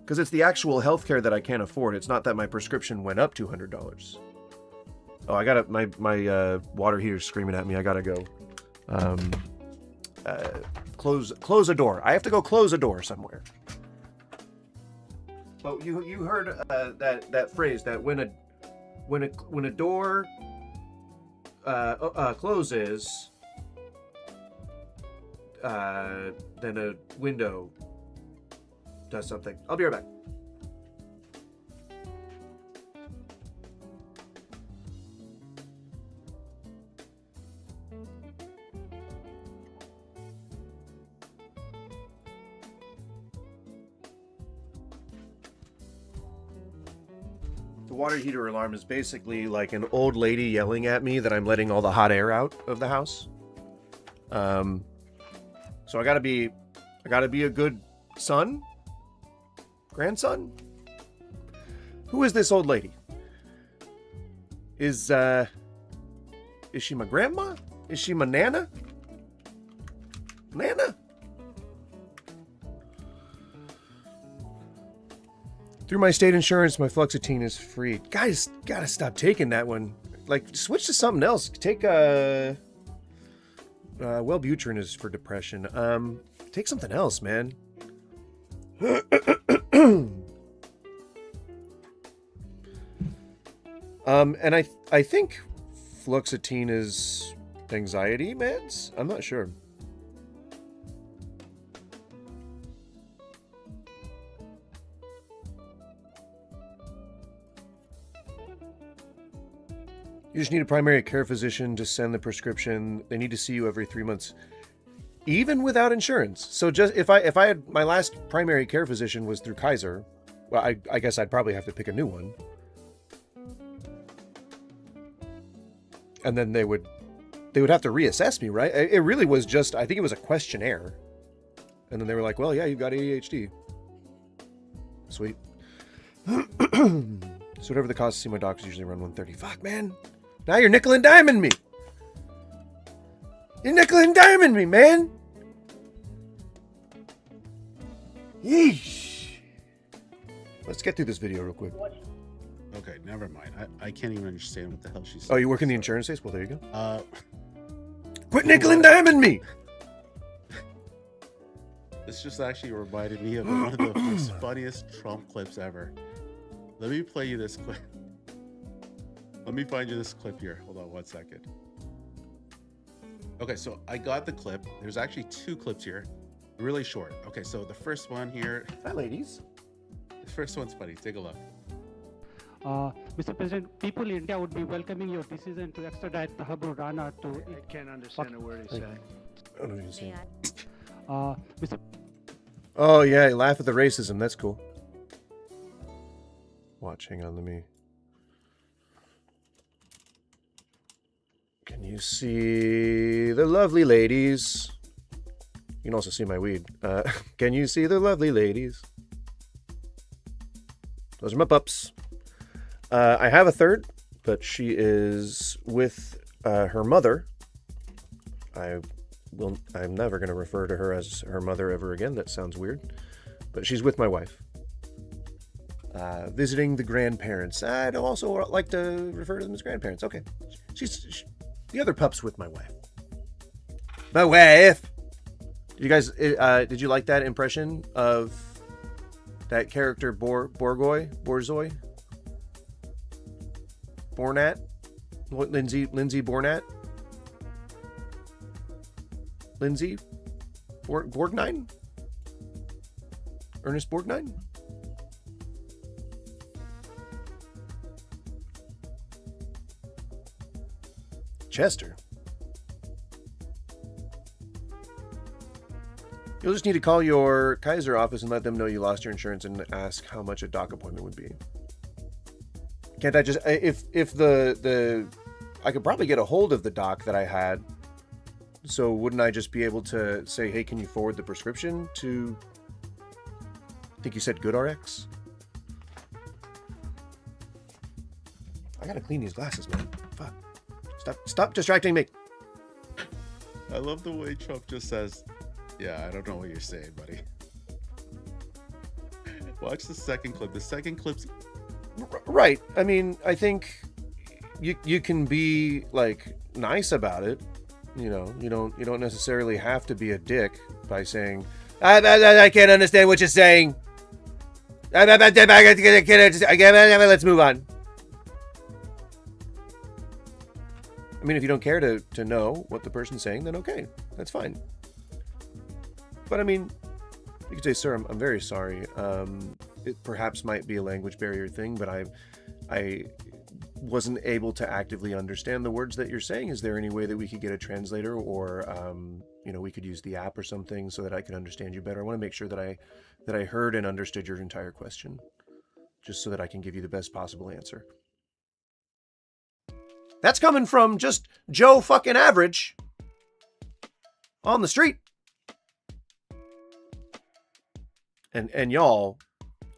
Speaker 2: Because it's the actual healthcare that I can't afford. It's not that my prescription went up $200. Oh, I got my water heater's screaming at me. I gotta go. Close a door. I have to go close a door somewhere. But you heard that phrase that when a door closes, then a window does something. I'll be right back. The water heater alarm is basically like an old lady yelling at me that I'm letting all the hot air out of the house. So I gotta be a good son, grandson. Who is this old lady? Is she my grandma? Is she my nana? Nana? Through my state insurance, my fluoxetine is free. Guys, gotta stop taking that one. Like, switch to something else. Take Wellbutrin is for depression. Take something else, man. And I think fluoxetine is anxiety meds. I'm not sure. You just need a primary care physician to send the prescription. They need to see you every 3 months, even without insurance. So just if I had my last primary care physician was through Kaiser, well, I guess I'd probably have to pick a new one. And then they would have to reassess me, right? It really was just, I think it was a questionnaire. And then they were like, well, yeah, you've got ADHD. Sweet. So whatever the cost to see my doctors usually around $130. Fuck, man. Now you're nickel and diming me. You're nickel and diming me, man. Yeesh. Let's get through this video real quick.
Speaker 3: Okay, never mind. I can't even understand what the hell she's saying.
Speaker 2: Oh, you work in the insurance space? Well, there you go.
Speaker 3: Quit
Speaker 2: nickel and diming me.
Speaker 3: This just actually reminded me of one of the most funniest Trump clips ever. Let me play you this clip. Let me find you this clip here. Hold on one second. Okay, so I got the clip. There's actually two clips here. Really short. Okay, so the first one here.
Speaker 2: Hi, ladies.
Speaker 3: The first one's funny. Take a look.
Speaker 7: Mr. President, people in India would be welcoming your decision to extradite Mahabur Rana to...
Speaker 8: I can't understand a word he's saying.
Speaker 2: I don't know what you're saying.
Speaker 7: Mr.
Speaker 2: Oh, yeah, laugh at the racism. That's cool. Watch, hang on, let me... Can you see the lovely ladies? You can also see my weed. Can you see the lovely ladies? Those are my pups. I have a third, but she is with her mother. I'm never going to refer to her as her mother ever again. That sounds weird. But she's with my wife. Visiting the grandparents. I'd also like to refer to them as grandparents. Okay. The other pup's with my wife. My wife. Did you guys, did you like that impression of that character Borzoi? Bornat? Lindsay Bornat? Lindsay? Borgnine? Ernest Borgnine? Chester. You'll just need to call your Kaiser office and let them know you lost your insurance and ask how much a doc appointment would be. Can't I just, if I could probably get a hold of the doc that I had, so wouldn't I just be able to say, hey, can you forward the prescription to, I think you said GoodRx? I gotta clean these glasses, man. Fuck. Stop distracting me.
Speaker 3: I love the way Trump just says, yeah, I don't know what you're saying, buddy. Watch the second clip. The second clip's
Speaker 2: right. I mean, I think you can be like nice about it. You know, you don't necessarily have to be a dick by saying, I can't understand what you're saying. Let's move on. I mean, if you don't care to know what the person's saying, then okay, that's fine. But I mean, you could say, sir, I'm very sorry. It perhaps might be a language barrier thing, but I wasn't able to actively understand the words that you're saying. Is there any way that we could get a translator, or we could use the app or something so that I can understand you better? I want to make sure that I heard and understood your entire question, just so that I can give you the best possible answer. That's coming from just Joe fucking average on the street. And y'all,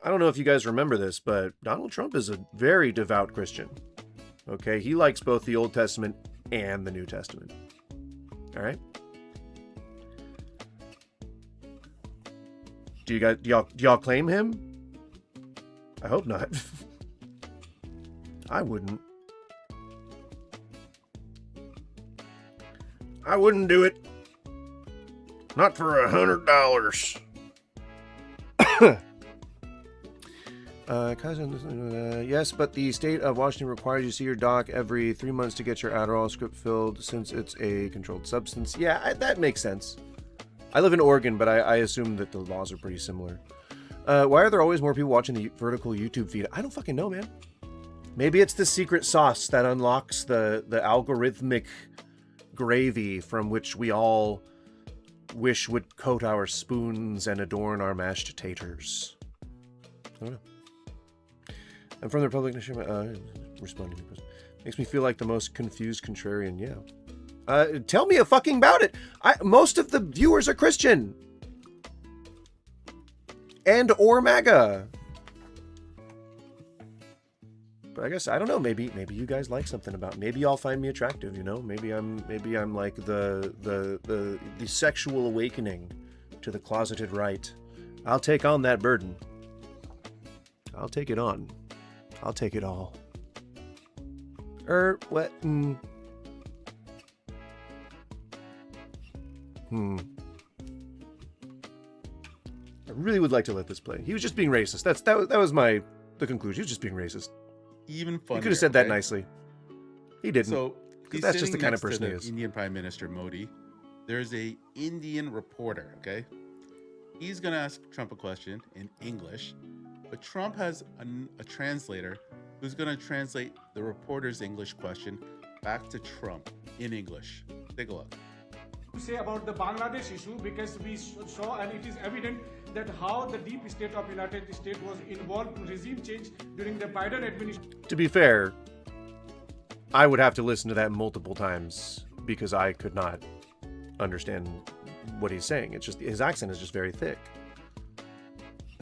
Speaker 2: I don't know if you guys remember this, but Donald Trump is a very devout Christian. Okay, he likes both the Old Testament and the New Testament. All right. Do y'all claim him? I hope not. I wouldn't. I wouldn't do it. Not for $100. Yes, but the state of Washington requires you to see your doc every 3 months to get your Adderall script filled since it's a controlled substance. Yeah, that makes sense. I live in Oregon, but I assume that the laws are pretty similar. Why are there always more people watching the vertical YouTube feed? I don't fucking know, man. Maybe it's the secret sauce that unlocks the algorithmic gravy from which we all wish would coat our spoons and adorn our mashed taters. I don't know. I'm from the Republic responding to this. Makes me feel like the most confused contrarian. Yeah. Tell me a fucking about it. Most of the viewers are Christian. And or MAGA. But I guess, I don't know, maybe you guys like something about me. Maybe y'all find me attractive, you know? Maybe I'm like the sexual awakening to the closeted right. I'll take on that burden. I'll take it on. I'll take it all. What? I really would like to let this play. He was just being racist. That was the conclusion. He was just being racist.
Speaker 3: Even funnier.
Speaker 2: He could have said that
Speaker 3: okay?
Speaker 2: nicely. He didn't.
Speaker 3: So
Speaker 2: that's just the kind of person he is.
Speaker 3: Indian Prime Minister Modi. There's a Indian reporter. Okay, he's gonna ask Trump a question in English, but Trump has a translator who's gonna translate the reporter's English question back to Trump in English. Take a look.
Speaker 9: Say about the Bangladesh issue, because we saw and it is evident that how the deep state of United States was involved in regime change during the Biden administration.
Speaker 2: To be fair, I would have to listen to that multiple times because I could not understand what he's saying. It's just his accent is just very thick.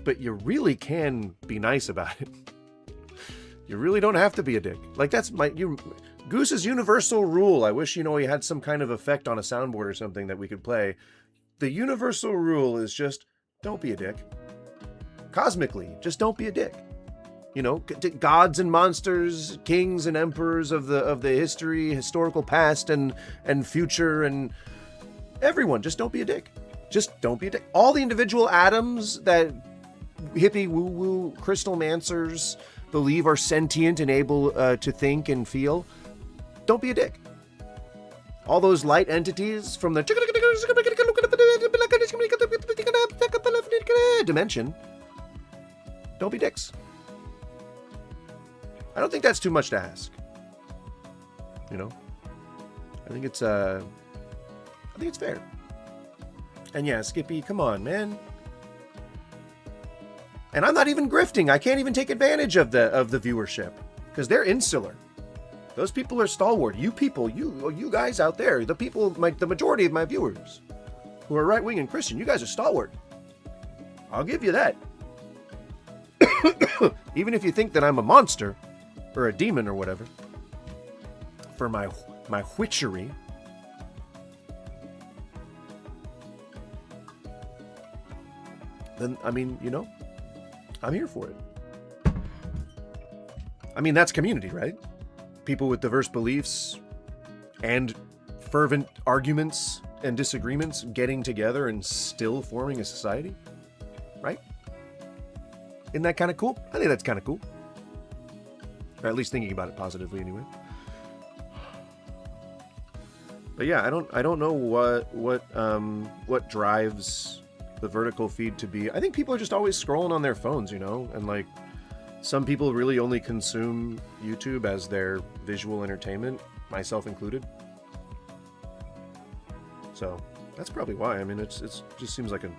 Speaker 2: But you really can be nice about it. You really don't have to be a dick. Like that's Goose's universal rule. I wish, he had some kind of effect on a soundboard or something that we could play. The universal rule is just don't be a dick. Cosmically, just don't be a dick. Gods and monsters, kings and emperors of the historical past and future and Everyone, just don't be a dick. Just don't be a dick. All the individual atoms that hippie woo-woo crystal mancers believe are sentient and able to think and feel, don't be a dick. All those light entities from the dimension, don't be dicks. I don't think that's too much to ask. You know? I think it's fair. And yeah, Skippy, come on, man. And I'm not even grifting. I can't even take advantage of the viewership because they're insular. Those people are stalwart. You people, you guys out there, the people, the majority of my viewers who are right wing and Christian, you guys are stalwart. I'll give you that. Even if you think that I'm a monster or a demon or whatever for my witchery. Then, I mean, you know, I'm here for it. I mean, that's community, right? People with diverse beliefs and fervent arguments and disagreements getting together and still forming a society, right? Isn't that kind of cool? I think that's kind of cool. Or at least thinking about it positively anyway. But yeah, I don't know what drives the vertical feed to be. I think people are just always scrolling on their phones, you know, and like some people really only consume YouTube as their visual entertainment, myself included. So that's probably why. I mean, it's just seems like a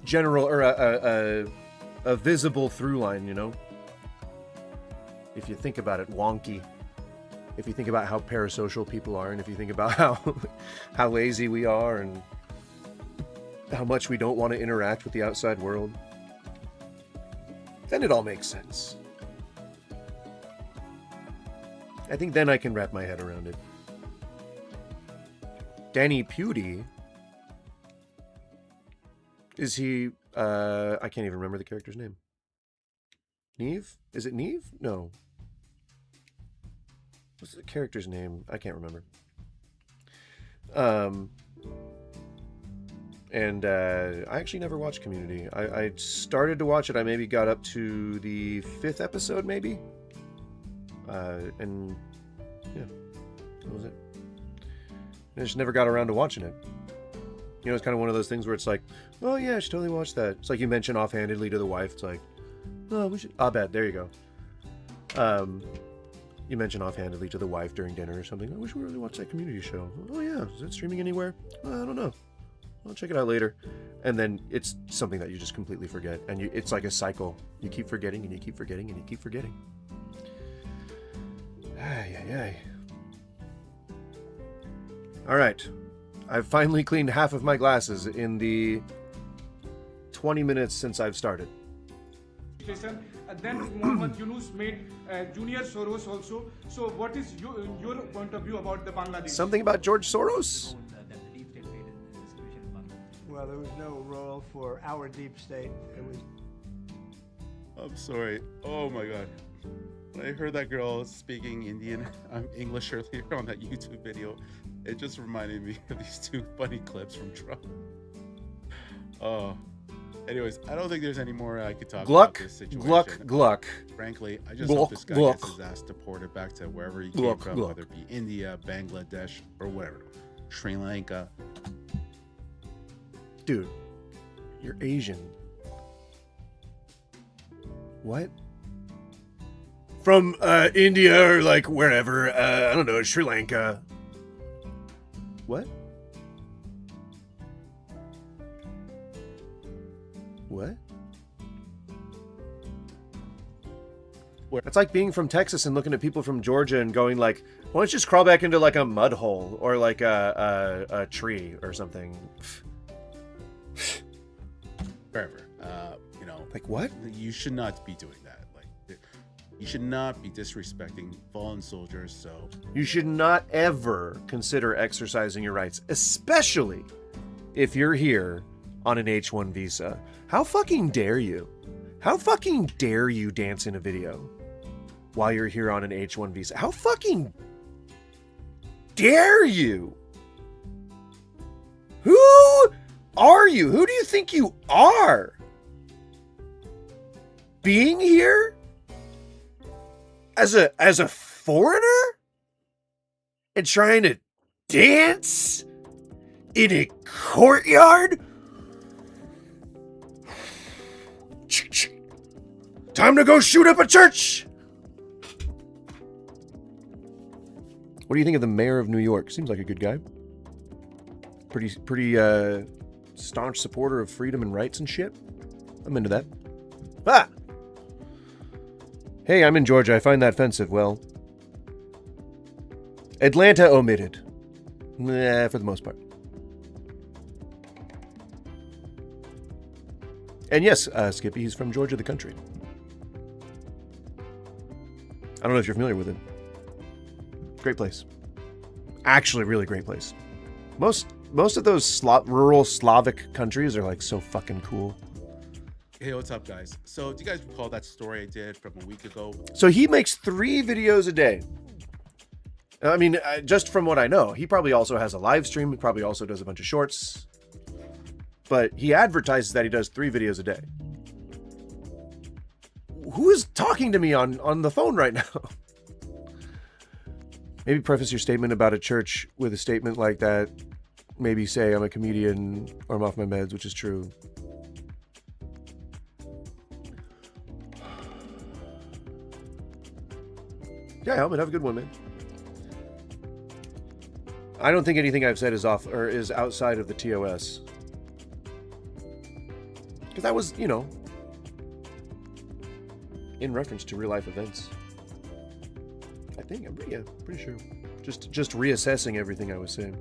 Speaker 2: general or a visible through line, you know. If you think about it, wonky. If you think about how parasocial people are, and if you think about how lazy we are, and how much we don't want to interact with the outside world, then it all makes sense. I think then I can wrap my head around it. Danny Pewdie, is he, I can't even remember the character's name. Neve? Is it Neve? No. What's the character's name? I can't remember. And I actually never watched Community. I started to watch it. I maybe got up to the 5th episode, maybe. And yeah, that was it. I just never got around to watching it. You know, it's kind of one of those things where it's like, oh yeah, I should totally watch that. It's like you mention offhandedly to the wife. It's like, oh, we should. Abed, there you go. You mention offhandedly to the wife during dinner or something. I wish we really watched that Community show. Oh yeah, is it streaming anywhere? I don't know. I'll check it out later. And then it's something that you just completely forget. And it's like a cycle. You keep forgetting and you keep forgetting and you keep forgetting. Ay, ay, ay. All right. I've finally cleaned half of my glasses in the 20 minutes since I've started.
Speaker 9: And then Muhammad Yunus made Junior Soros also. So what is your point of view about the Bangladesh?
Speaker 2: Something about George Soros?
Speaker 8: Well, there was no role for our deep state. It was.
Speaker 3: I'm sorry. Oh my God. When I heard that girl speaking English earlier on that YouTube video, it just reminded me of these two funny clips from Trump. Oh. Anyways, I don't think there's any more I could talk about this situation.
Speaker 2: Gluck.
Speaker 3: Frankly, I just hope this guy gets his ass deported back to wherever he came from, whether it be India, Bangladesh, or whatever. Sri Lanka.
Speaker 2: Dude, you're Asian. What? From India or like wherever, I don't know, Sri Lanka. What? What? It's like being from Texas and looking at people from Georgia and going like, why don't you just crawl back into like a mud hole or like a tree or something?
Speaker 3: Wherever. You know.
Speaker 2: Like what?
Speaker 3: You should not be doing that. Like, you should not be disrespecting fallen soldiers, so.
Speaker 2: You should not ever consider exercising your rights, especially if you're here on an H-1 visa. How fucking dare you? How fucking dare you dance in a video while you're here on an H-1 visa? How fucking dare you? Who are you? Who do you think you are? Being here as a foreigner and trying to dance in a courtyard? Time to go shoot up a church. What do you think of the mayor of New York? Seems like a good guy. Pretty staunch supporter of freedom and rights and shit. I'm into that. Ah! Hey, I'm in Georgia. I find that offensive. Well, Atlanta omitted. Nah, for the most part. And yes, Skippy, he's from Georgia, the country. I don't know if you're familiar with it. Great place. Actually, really great place. Most of those rural Slavic countries are like so fucking cool.
Speaker 3: Hey, what's up, guys? So, do you guys recall that story I did from a week ago?
Speaker 2: So he makes 3 videos a day. I mean, just from what I know, he probably also has a live stream. He probably also does a bunch of shorts. But he advertises that he does 3 videos a day. Who is talking to me on the phone right now? Maybe preface your statement about a church with a statement like that. Maybe say I'm a comedian or I'm off my meds, which is true. Yeah, Helmet, have a good one, man. I don't think anything I've said is off or is outside of the TOS. Because that was, you know, in reference to real life events. I think I'm pretty sure. Just reassessing everything I was saying.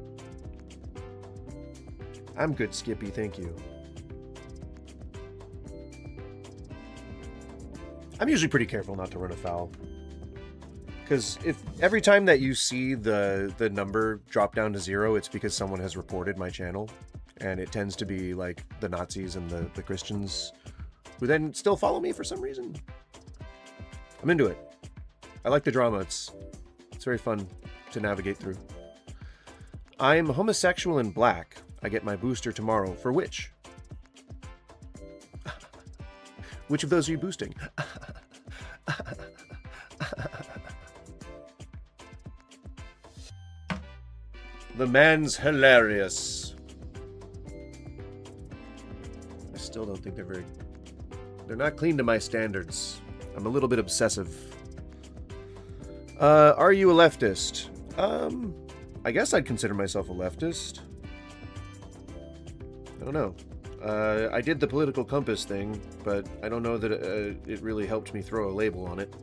Speaker 2: I'm good, Skippy. Thank you. I'm usually pretty careful not to run afoul. Because if every time that you see the number drop down to 0, it's because someone has reported my channel. And it tends to be like the Nazis and the Christians who then still follow me for some reason. I'm into it. I like the drama. It's very fun to navigate through. I'm homosexual and black. I get my booster tomorrow. For which? Which of those are you boosting? The man's hilarious. I still don't think they're not clean to my standards. I'm a little bit obsessive. Are you a leftist? I guess I'd consider myself a leftist. I don't know. I did the political compass thing, but I don't know that it really helped me throw a label on it.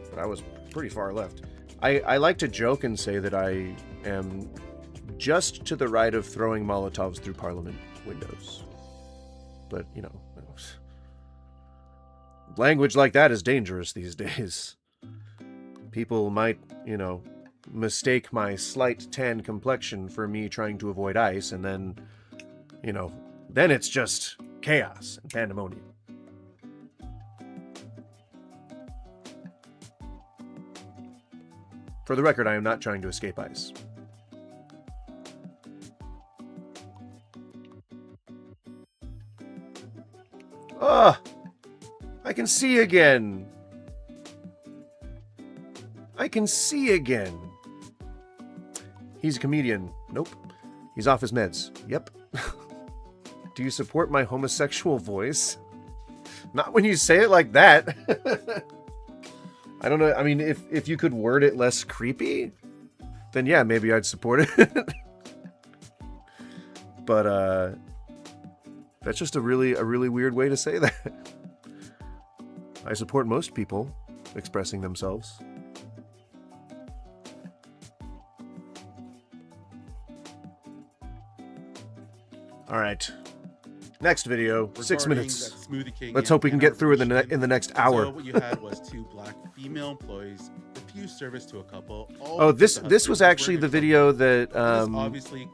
Speaker 2: But I was pretty far left. I like to joke and say that I am just to the right of throwing Molotovs through Parliament windows. But, you know, language like that is dangerous these days. People might, you know, mistake my slight tan complexion for me trying to avoid ice, and then, you know, then it's just chaos and pandemonium. For the record, I am not trying to escape ice. Ah! I can see again! I can see again! He's a comedian. Nope. He's off his meds. Yep. Do you support my homosexual voice? Not when you say it like that. I don't know. I mean, if you could word it less creepy, then yeah, maybe I'd support it. But that's just a really weird way to say that. I support most people expressing themselves. All right. Next video, 6 minutes. Let's hope we can get through in the next hour.
Speaker 3: So what you had was 2 black female employees refuse service to a couple.
Speaker 2: Oh, this was actually the video that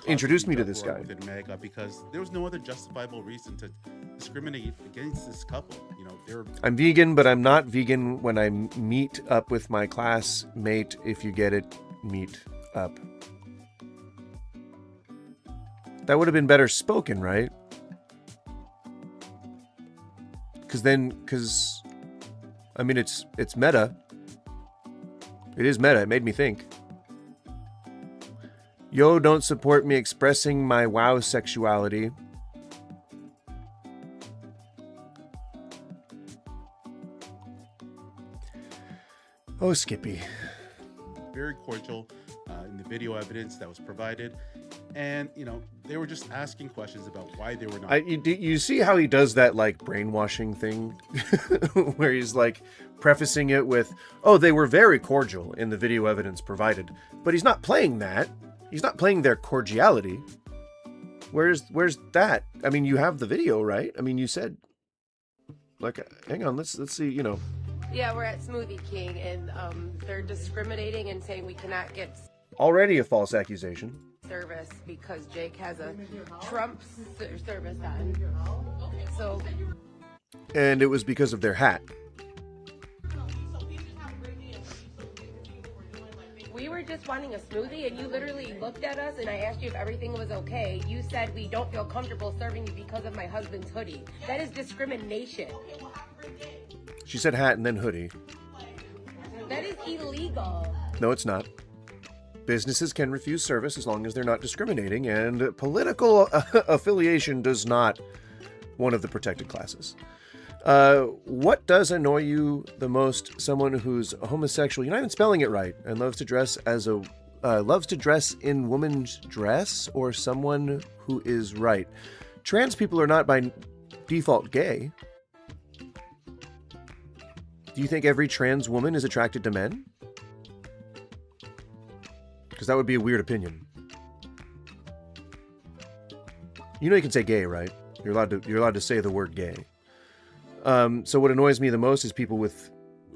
Speaker 2: introduced me to this guy.
Speaker 3: Mega because there was no other justifiable reason to discriminate against this couple. You know,
Speaker 2: I'm vegan, but I'm not vegan when I meet up with my classmate. If you get it, meet up. That would have been better spoken, right? Because I mean, it's meta. It is meta. It made me think. Yo, don't support me expressing my wow sexuality. Oh, Skippy.
Speaker 3: Very cordial in the video evidence that was provided. And, you know, they were just asking questions about why they were not.
Speaker 2: You see how he does that, like, brainwashing thing? Where he's, like, prefacing it with, oh, they were very cordial in the video evidence provided. But he's not playing that. He's not playing their cordiality. Where's that? I mean, you have the video, right? I mean, you said, like, hang on, let's see, you know.
Speaker 10: Yeah, we're at Smoothie King, and they're discriminating and saying we cannot get
Speaker 2: Already a false accusation.
Speaker 10: service because Jake has a Trump service on. So,
Speaker 2: And it was because of their hat.
Speaker 10: we were just wanting a smoothie, and you literally looked at us, and I asked you if everything was okay. You said we don't feel comfortable serving you because of my husband's hoodie. That is discrimination.
Speaker 2: She said hat and then hoodie.
Speaker 10: That is illegal.
Speaker 2: No, it's not. Businesses can refuse service as long as they're not discriminating, and political affiliation does not one of the protected classes. What does annoy you the most? Someone who's homosexual, you're not even spelling it right, and loves to dress in woman's dress, or someone who is right. Trans people are not by default gay. Do you think every trans woman is attracted to men? Because that would be a weird opinion. You know you can say gay, right? You're allowed to say the word gay. So what annoys me the most is people with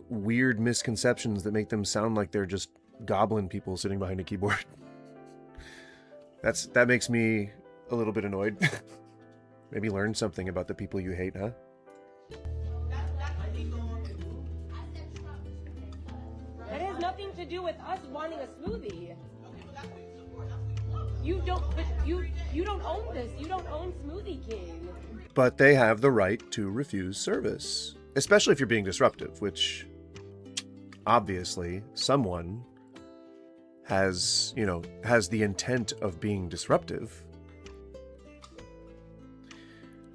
Speaker 2: weird misconceptions that make them sound like they're just goblin people sitting behind a keyboard. That makes me a little bit annoyed. Maybe learn something about the people you hate, huh?
Speaker 10: That has nothing to do with us wanting a smoothie. You don't own this. You don't own Smoothie King.
Speaker 2: But they have the right to refuse service, especially if you're being disruptive, which obviously someone has the intent of being disruptive.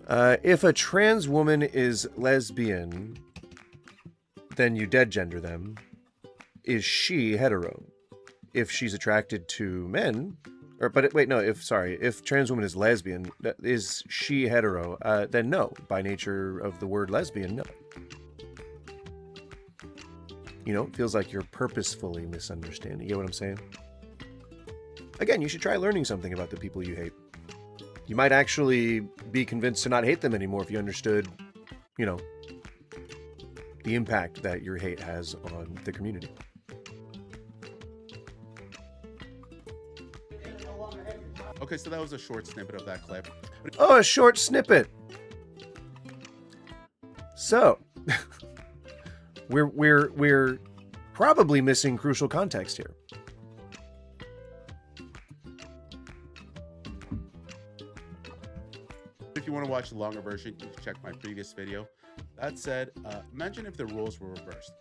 Speaker 2: If a trans woman is lesbian, then you dead gender them. Is she hetero? If she's attracted to men, if trans woman is lesbian, is she hetero? Then no. By nature of the word lesbian, no. You know, it feels like you're purposefully misunderstanding. You get what I'm saying? Again, you should try learning something about the people you hate. You might actually be convinced to not hate them anymore if you understood, you know, the impact that your hate has on the community.
Speaker 3: Okay, so that was a short snippet of that clip.
Speaker 2: Oh, a short snippet. So, we're probably missing crucial context here.
Speaker 3: If you want to watch the longer version, you can check my previous video. That said, imagine if the roles were reversed.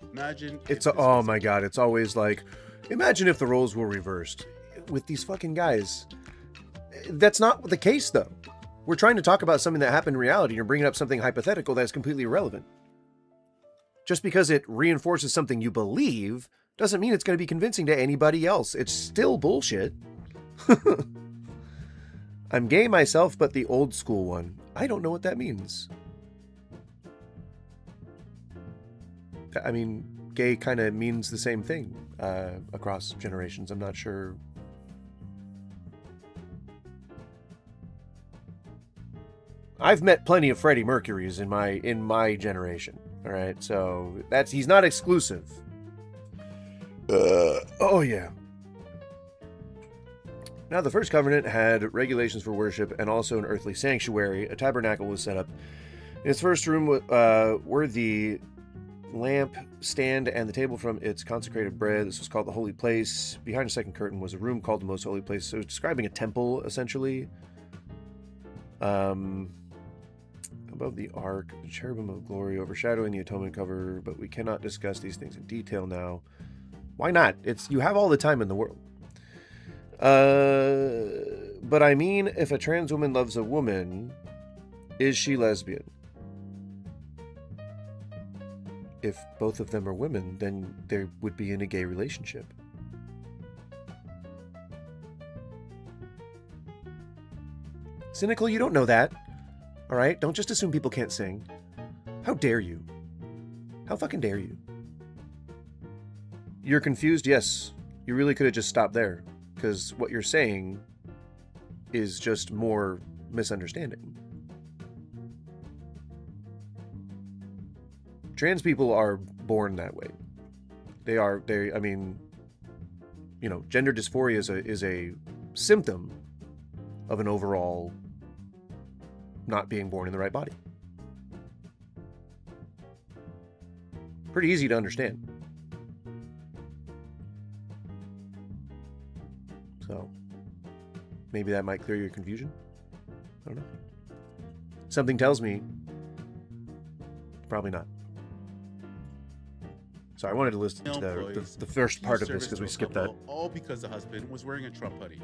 Speaker 2: Oh my god, it's always like, imagine if the roles were reversed with these fucking guys. That's not the case, though. We're trying to talk about something that happened in reality, and you're bringing up something hypothetical that's completely irrelevant. Just because it reinforces something you believe doesn't mean it's going to be convincing to anybody else. It's still bullshit. I'm gay myself, but the old school one. I don't know what that means. I mean, gay kind of means the same thing across generations. I'm not sure. I've met plenty of Freddie Mercurys in my generation. All right, so he's not exclusive. Oh yeah. Now the first covenant had regulations for worship and also an earthly sanctuary. A tabernacle was set up. In its first room were the lamp stand and the table from its consecrated bread. This was called the holy place. Behind a second curtain was a room called the most holy place. So it's describing a temple, essentially. Above the ark, the cherubim of glory overshadowing the atonement cover, but we cannot discuss these things in detail now. Why not? You have all the time in the world. But I mean, if a trans woman loves a woman, is she lesbian? If both of them are women, then they would be in a gay relationship. Cynical, you don't know that. All right? Don't just assume people can't sing. How dare you? How fucking dare you? You're confused? Yes. You really could have just stopped there. Because what you're saying is just more misunderstanding. Trans people are born that way. I mean, you know, gender dysphoria is a symptom of an overall not being born in the right body. Pretty easy to understand. So, maybe that might clear your confusion? I don't know. Something tells me probably not. So I wanted to listen to the first part of this because we skipped that.
Speaker 3: All because the husband was wearing a Trump hoodie.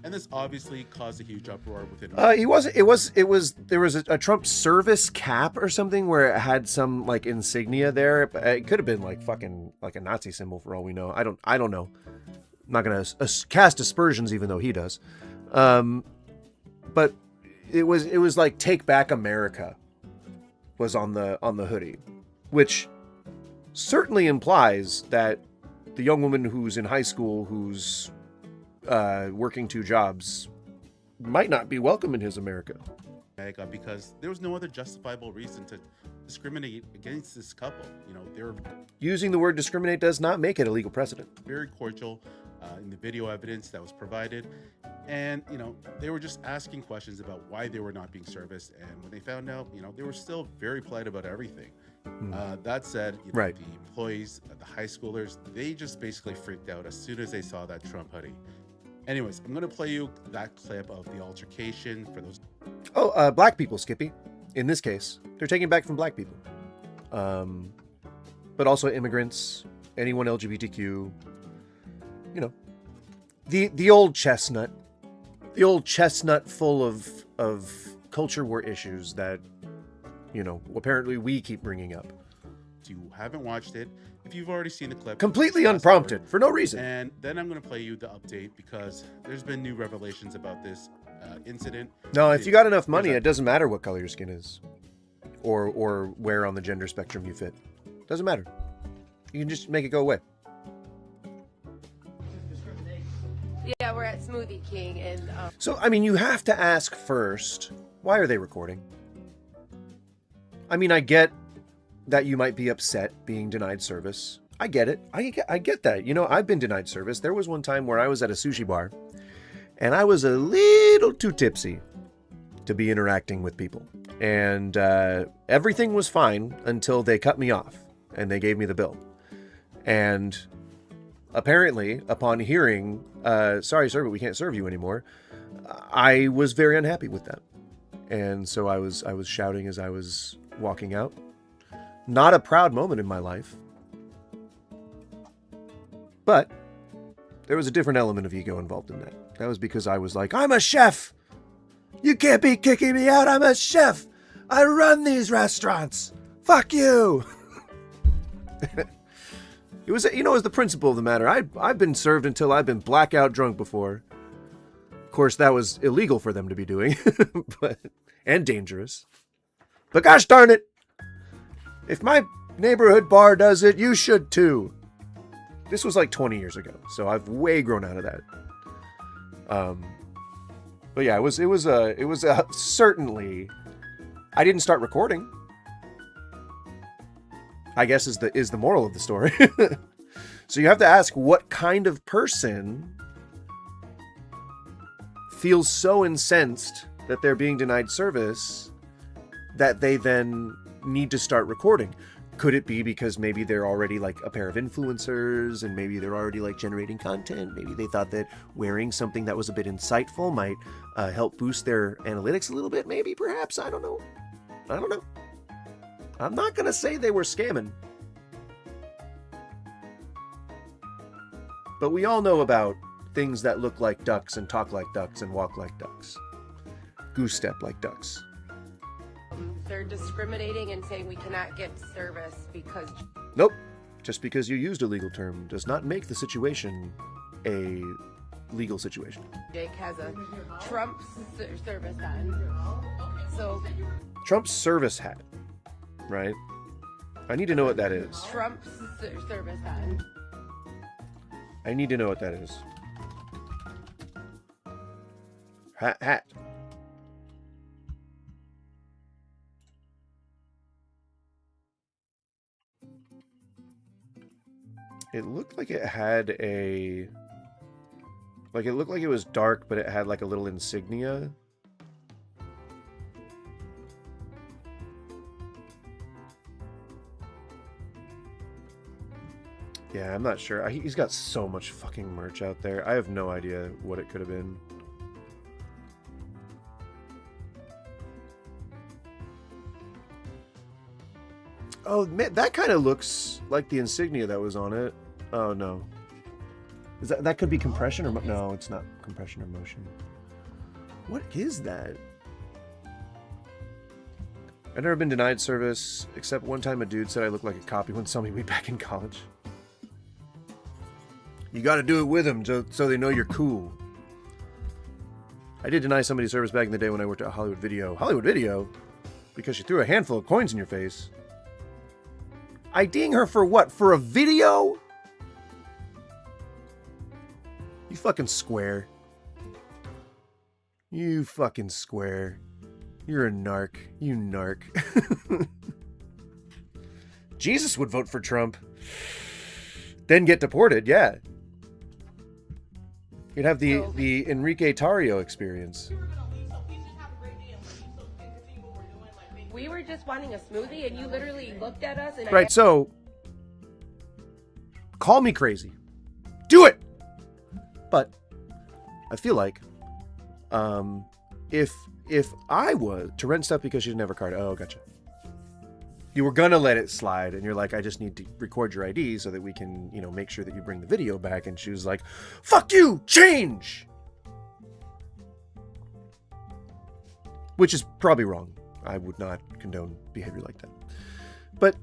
Speaker 3: And this obviously caused a huge uproar within.
Speaker 2: There was a Trump service cap or something where it had some like insignia there. It could have been like fucking like a Nazi symbol for all we know. I don't know. I'm not gonna cast aspersions, even though he does. But it was like "Take Back America" was on the hoodie, which certainly implies that the young woman who's in high school who's working two jobs might not be welcome in his America.
Speaker 3: Because there was no other justifiable reason to discriminate against this couple. You know, they were
Speaker 2: using the word discriminate does not make it a legal precedent.
Speaker 3: Very cordial in the video evidence that was provided, and you know, they were just asking questions about why they were not being serviced. And when they found out, you know, they were still very polite about everything. That said, you know,
Speaker 2: right.
Speaker 3: The employees, the high schoolers, they just basically freaked out as soon as they saw that Trump hoodie. Anyways, I'm going to play you that clip of the altercation for those.
Speaker 2: Oh, black people, Skippy. In this case, they're taking it back from black people. But also immigrants, anyone LGBTQ. You know, the old chestnut. The old chestnut full of culture war issues that, you know, apparently we keep bringing up.
Speaker 3: If you haven't watched it, if you've already seen the clip,
Speaker 2: completely unprompted for no reason.
Speaker 3: And then I'm going to play you the update because there's been new revelations about this incident.
Speaker 2: No, if you got enough money, it doesn't matter what color your skin is, or where on the gender spectrum you fit. Doesn't matter. You can just make it go away.
Speaker 10: Yeah, we're at Smoothie King, and
Speaker 2: so I mean, you have to ask first, why are they recording? I mean, I get that you might be upset being denied service. I get it. I get that. You know, I've been denied service. There was one time where I was at a sushi bar and I was a little too tipsy to be interacting with people. And everything was fine until they cut me off and they gave me the bill. And apparently, upon hearing, sorry, sir, but we can't serve you anymore, I was very unhappy with that. And so I was shouting as I was walking out. Not a proud moment in my life. But there was a different element of ego involved in that. That was because I was like, I'm a chef. You can't be kicking me out. I'm a chef. I run these restaurants. Fuck you. It was, you know, it was the principle of the matter. I've been served until I've been blackout drunk before. Of course, that was illegal for them to be doing, and dangerous. But gosh darn it. If my neighborhood bar does it, you should too. This was like 20 years ago, so I've way grown out of that. But yeah, it was certainly. I didn't start recording. I guess is the moral of the story. So you have to ask what kind of person feels so incensed that they're being denied service that they then need to start recording. Could it be because maybe they're already like a pair of influencers and maybe they're already like generating content? Maybe they thought that wearing something that was a bit insightful might help boost their analytics a little bit. Maybe, perhaps. I don't know. I'm not going to say they were scamming. But we all know about things that look like ducks and talk like ducks and walk like ducks. Goose step like ducks.
Speaker 10: They're discriminating and saying we cannot get service because...
Speaker 2: Nope. Just because you used a legal term does not make the situation a legal situation.
Speaker 10: Jake has a Trump service on. So...
Speaker 2: Trump's service hat, right? I need to know what that is.
Speaker 10: Trump's service on.
Speaker 2: I need to know what that is. Hat. It looked like it had a... Like, it looked like it was dark, but it had, like, a little insignia. Yeah, I'm not sure. He's got so much fucking merch out there. I have no idea what it could have been. Oh, man, that kind of looks like the insignia that was on it. Oh, no. Is that could be compression or... No, it's not compression or motion. What is that? I've never been denied service, except one time a dude said I looked like a copy when somebody me back in college. You gotta do it with them so they know you're cool. I did deny somebody service back in the day when I worked at Hollywood Video. Hollywood Video? Because she threw a handful of coins in your face. IDing her for what? For a video? You fucking square. You fucking square. You're a narc. You narc. Jesus would vote for Trump. Then get deported, yeah. You'd have the Enrique Tarrio experience.
Speaker 10: We were just wanting a smoothie and you literally looked at us and...
Speaker 2: Right, so... Call me crazy. Do it! But I feel like... If I was to rent stuff because you didn't have a card... Oh, gotcha. You were gonna let it slide, and you're like, I just need to record your ID so that we can, you know, make sure that you bring the video back. And she was like, fuck you! Change! Which is probably wrong. I would not condone behavior like that. But,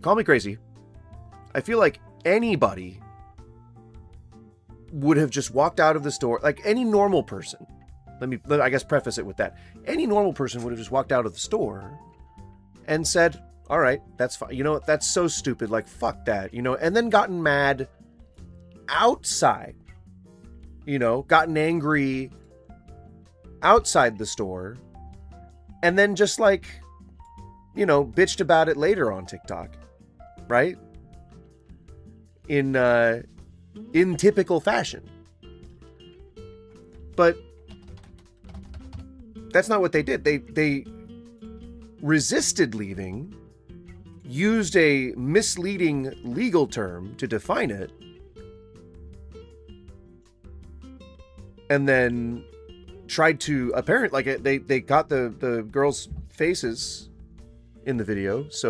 Speaker 2: call me crazy. I feel like anybody would have just walked out of the store, like any normal person. I guess preface it with that. Any normal person would have just walked out of the store and said, all right, that's fine. You know what? That's so stupid. Like, fuck that, you know, and then gotten mad outside, you know, gotten angry outside the store, and then just like, you know, bitched about it later on TikTok, right? In typical fashion. But that's not what they did. They resisted leaving, used a misleading legal term to define it, and then tried to they got the girls' faces in the video, so,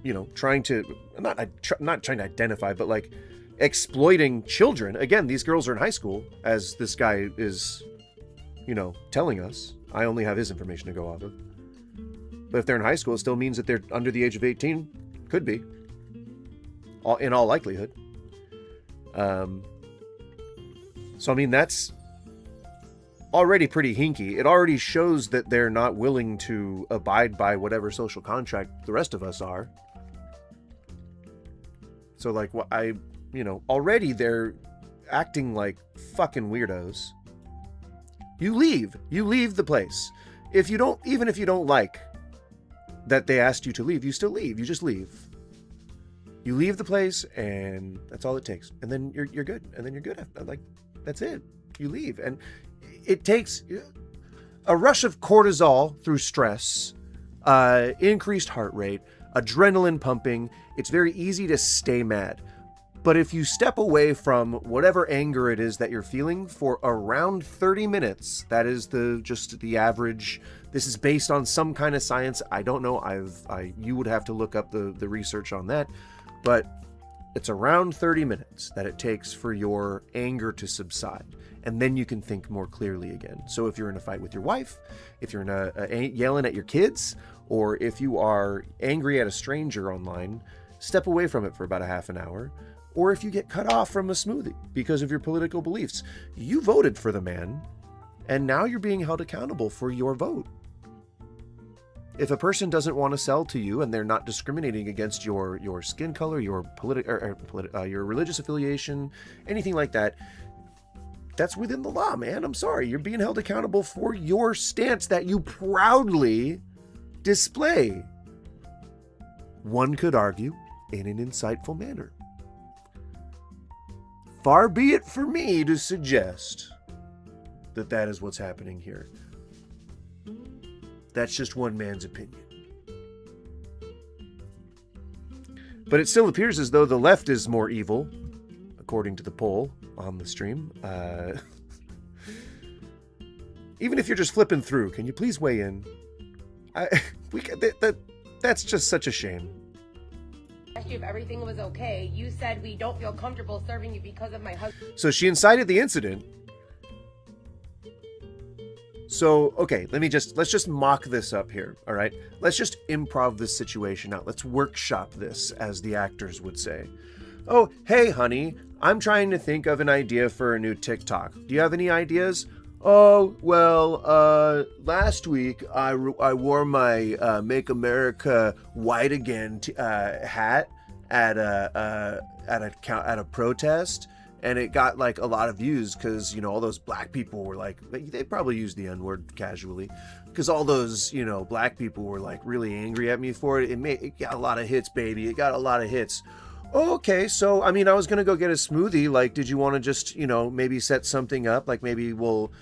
Speaker 2: you know, trying to not trying to identify, but like exploiting children. Again, these girls are in high school, as this guy is, you know, telling us. I only have his information to go off of. But if they're in high school, it still means that they're under the age of 18. Could be. In all likelihood. So, I mean, that's already pretty hinky. It already shows that they're not willing to abide by whatever social contract the rest of us are. So, like, already they're acting like fucking weirdos. You leave the place. Even if you don't like that they asked you to leave, you still leave. You just leave. You leave the place, and that's all it takes. And then you're good. And then you're good. Like, that's it. You leave. And it takes a rush of cortisol through stress, increased heart rate, adrenaline pumping. It's very easy to stay mad. But if you step away from whatever anger it is that you're feeling for around 30 minutes, that is just the average. This is based on some kind of science. I don't know. You would have to look up the research on that. But it's around 30 minutes that it takes for your anger to subside. And then you can think more clearly again. So if you're in a fight with your wife, if you're yelling at your kids, or if you are angry at a stranger online, step away from it for about a half an hour. Or if you get cut off from a smoothie because of your political beliefs, you voted for the man, and now you're being held accountable for your vote. If a person doesn't want to sell to you and they're not discriminating against your skin color, your religious affiliation, anything like that, that's within the law, man. I'm sorry. You're being held accountable for your stance that you proudly display. One could argue in an insightful manner. Far be it for me to suggest that that is what's happening here. That's just one man's opinion. But it still appears as though the left is more evil, according to the poll on the stream. Even if you're just flipping through, can you please weigh in? That's just such a shame.
Speaker 10: I asked you if everything was okay. You said we don't feel comfortable serving you because of my husband.
Speaker 2: So she incited the incident. So, okay, let's just mock this up here, all right? Let's just improv this situation out. Let's workshop this, as the actors would say. Oh, hey, honey, I'm trying to think of an idea for a new TikTok. Do you have any ideas? Oh, well, last week I wore my Make America White Again hat at a protest. And it got like a lot of views because, you know, all those black people were like, they probably used the N-word casually because all those, you know, black people were like really angry at me for it. It got a lot of hits, baby. It got a lot of hits. Oh, okay. So, I mean, I was going to go get a smoothie. Like, did you want to just, you know, maybe set something up? Like maybe we'll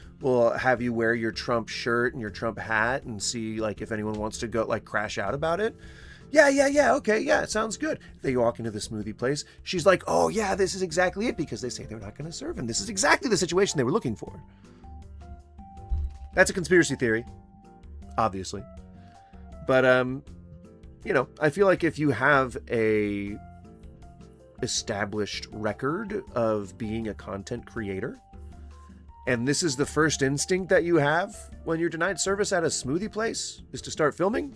Speaker 2: have you wear your Trump shirt and your Trump hat and see like if anyone wants to go like crash out about it. Yeah, okay, yeah, it sounds good. They walk into the smoothie place. She's like, oh yeah, this is exactly it because they say they're not going to serve him. This is exactly the situation they were looking for. That's a conspiracy theory, obviously. But, you know, I feel like if you have a established record of being a content creator, and this is the first instinct that you have when you're denied service at a smoothie place, is to start filming,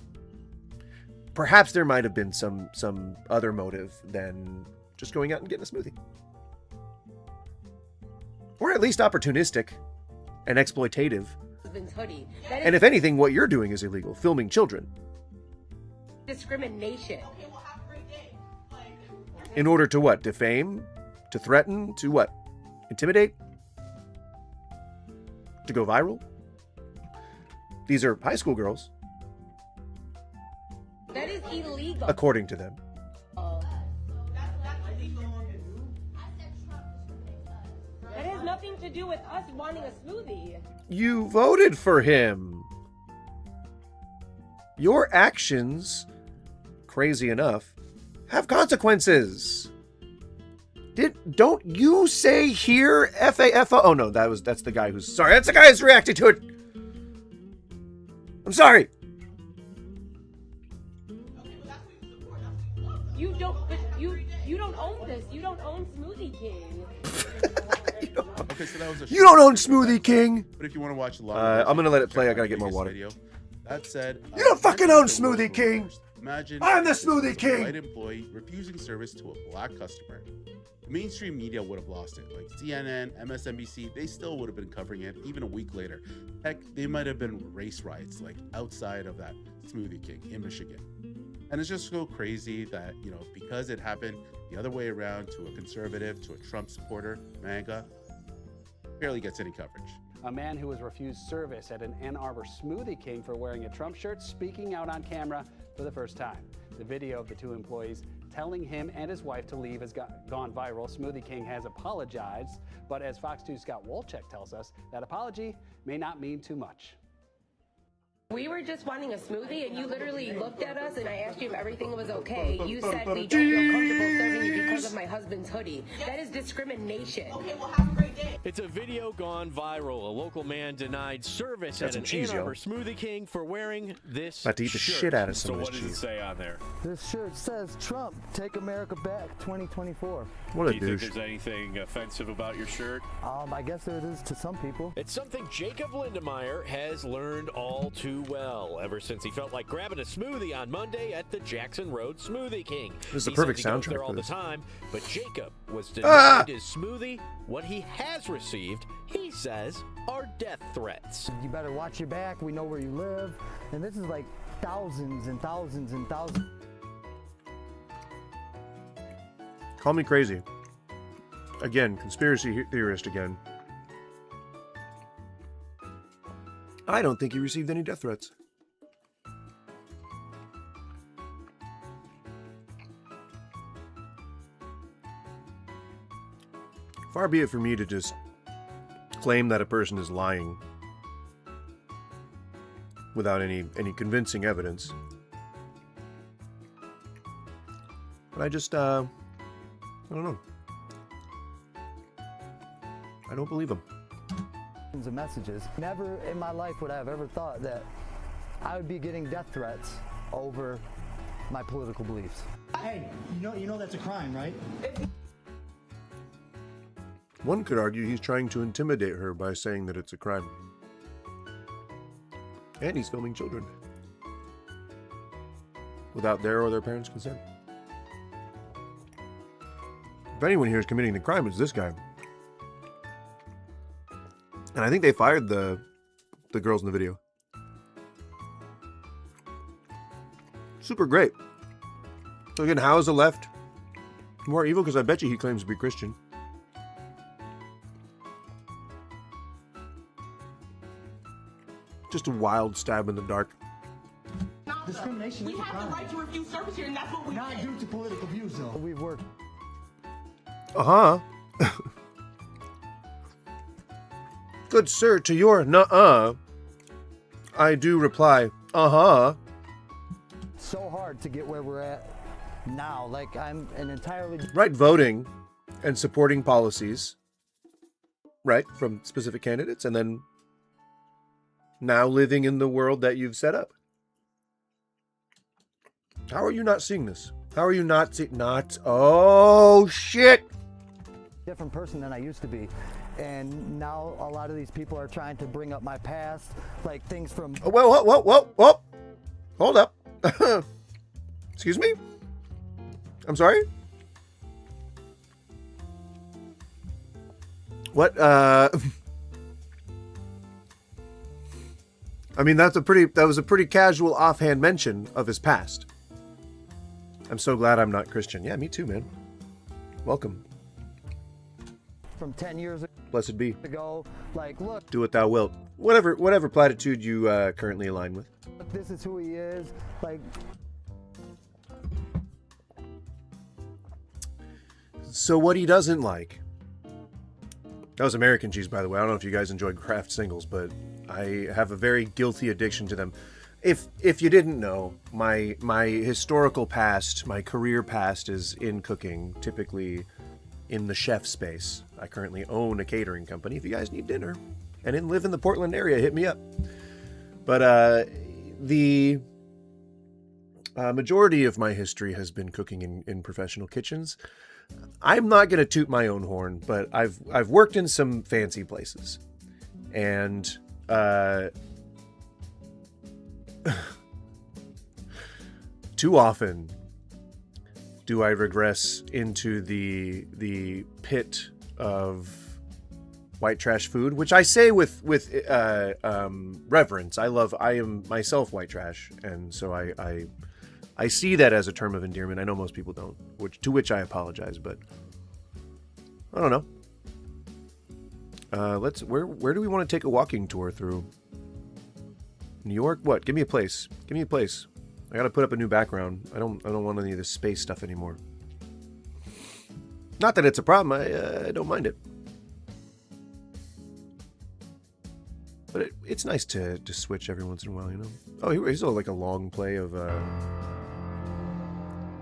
Speaker 2: perhaps there might have been some other motive than just going out and getting a smoothie. Or at least opportunistic and exploitative. And if anything, what you're doing is illegal, filming children.
Speaker 10: Discrimination.
Speaker 2: In order to what? Defame? To threaten? To what? Intimidate? To go viral? These are high school girls.
Speaker 10: That is illegal.
Speaker 2: According to them.
Speaker 10: That has nothing to do with us wanting a smoothie.
Speaker 2: You voted for him. Your actions, crazy enough, have consequences. Don't you say here FAFO? Oh no, that's the guy who's sorry. That's the guy who's reacting to it. I'm sorry.
Speaker 10: You don't own this. You don't own Smoothie King.
Speaker 3: Okay, so that was a
Speaker 2: You don't own Smoothie King.
Speaker 3: But if you want to watch a lot,
Speaker 2: I'm gonna let it play. I gotta get more water.
Speaker 3: Video. That said,
Speaker 2: You don't fucking own Smoothie King.
Speaker 3: Imagine
Speaker 2: I'm the Smoothie King.
Speaker 3: A white employee refusing service to a black customer. The mainstream media would have lost it. Like CNN, MSNBC, they still would have been covering it even a week later. Heck, they might have been race riots like outside of that Smoothie King in Michigan. And it's just so crazy that, you know, because it happened the other way around to a conservative, to a Trump supporter, MAGA, barely gets any coverage.
Speaker 11: A man who was refused service at an Ann Arbor Smoothie King for wearing a Trump shirt speaking out on camera for the first time. The video of the two employees telling him and his wife to leave has gone viral. Smoothie King has apologized, but as Fox 2's Scott Wolchek tells us, that apology may not mean too much.
Speaker 10: We were just wanting a smoothie, and you literally looked at us, and I asked you if everything was okay. You said we don't feel comfortable serving you because of my husband's hoodie. That is discrimination. Okay, well, have a great day.
Speaker 12: It's a video gone viral. A local man denied service at an Ann Arbor Smoothie King for wearing this
Speaker 2: About to eat the
Speaker 12: shirt.
Speaker 2: shit out of some
Speaker 12: So
Speaker 2: of this
Speaker 12: what does it
Speaker 2: cheese.
Speaker 12: say on there?
Speaker 13: This shirt says, Trump, take America back 2024.
Speaker 2: What a
Speaker 12: Do you think
Speaker 2: douche.
Speaker 12: there's anything offensive about your shirt?
Speaker 13: I guess there it is to some people.
Speaker 12: It's something Jacob Lindemeyer has learned all too well ever since he felt like grabbing a smoothie on Monday at the Jackson Road Smoothie King.
Speaker 2: This is the
Speaker 12: He
Speaker 2: perfect
Speaker 12: says he goes
Speaker 2: soundtrack
Speaker 12: there
Speaker 2: for
Speaker 12: all the
Speaker 2: this.
Speaker 12: time, but Jacob was denied his smoothie. What he has received, he says, are death threats.
Speaker 13: You better watch your back. We know where you live. And this is like thousands and thousands and thousands.
Speaker 2: Call me crazy. Again, conspiracy theorist again. I don't think he received any death threats. Far be it for me to just claim that a person is lying without any convincing evidence. But I just, I don't know. I don't believe him.
Speaker 13: Of messages. Never in my life would I have ever thought that I would be getting death threats over my political beliefs.
Speaker 14: Hey, you know that's a crime, right?
Speaker 2: One could argue he's trying to intimidate her by saying that it's a crime. And he's filming children. Without their or their parents' consent. If anyone here is committing the crime, it's this guy. And I think they fired the girls in the video. Super great. So again, how is the left more evil? Because I bet you he claims to be Christian. Just a wild stab in the dark.
Speaker 14: Discrimination is a crime. We have the right to refuse service here, and that's what we Not due to political views, though.
Speaker 13: We've worked.
Speaker 2: Uh-huh. Good sir, to your nuh-uh, I do reply, uh-huh.
Speaker 13: So hard to get where we're at now. Like, I'm an entirely...
Speaker 2: Right, voting and supporting policies, right, from specific candidates, and then now living in the world that you've set up. How are you not seeing this? How are you not seeing... Oh, shit!
Speaker 13: Different person than I used to be. And now a lot of these people are trying to bring up my past, like things from...
Speaker 2: Oh, whoa. Hold up. Excuse me? I'm sorry? What, I mean, that was a pretty casual offhand mention of his past. I'm so glad I'm not Christian. Yeah, me too, man. Welcome.
Speaker 13: From 10 years
Speaker 2: Blessed be.
Speaker 13: ago, like, look.
Speaker 2: Do what thou wilt. Whatever platitude you currently align with.
Speaker 13: This is who he is. Like.
Speaker 2: So what he doesn't like. That was American cheese, by the way. I don't know if you guys enjoy Kraft singles, but I have a very guilty addiction to them. If you didn't know, my historical past, my career past is in cooking, typically in the chef space. I currently own a catering company. If you guys need dinner and live in the Portland area, hit me up. But the majority of my history has been cooking in professional kitchens. I'm not going to toot my own horn, but I've worked in some fancy places. And too often do I regress into the pit of white trash food, which I say with reverence. I am myself white trash, and so I see that as a term of endearment. I know most people don't, to which I apologize, but I don't know. Where do we want to take a walking tour through? New York? What? Give me a place. Give me a place. I gotta put up a new background. I don't want any of this space stuff anymore. Not that it's a problem. I don't mind it. But it's it's nice to switch every once in a while, you know? Oh, here's like a long play of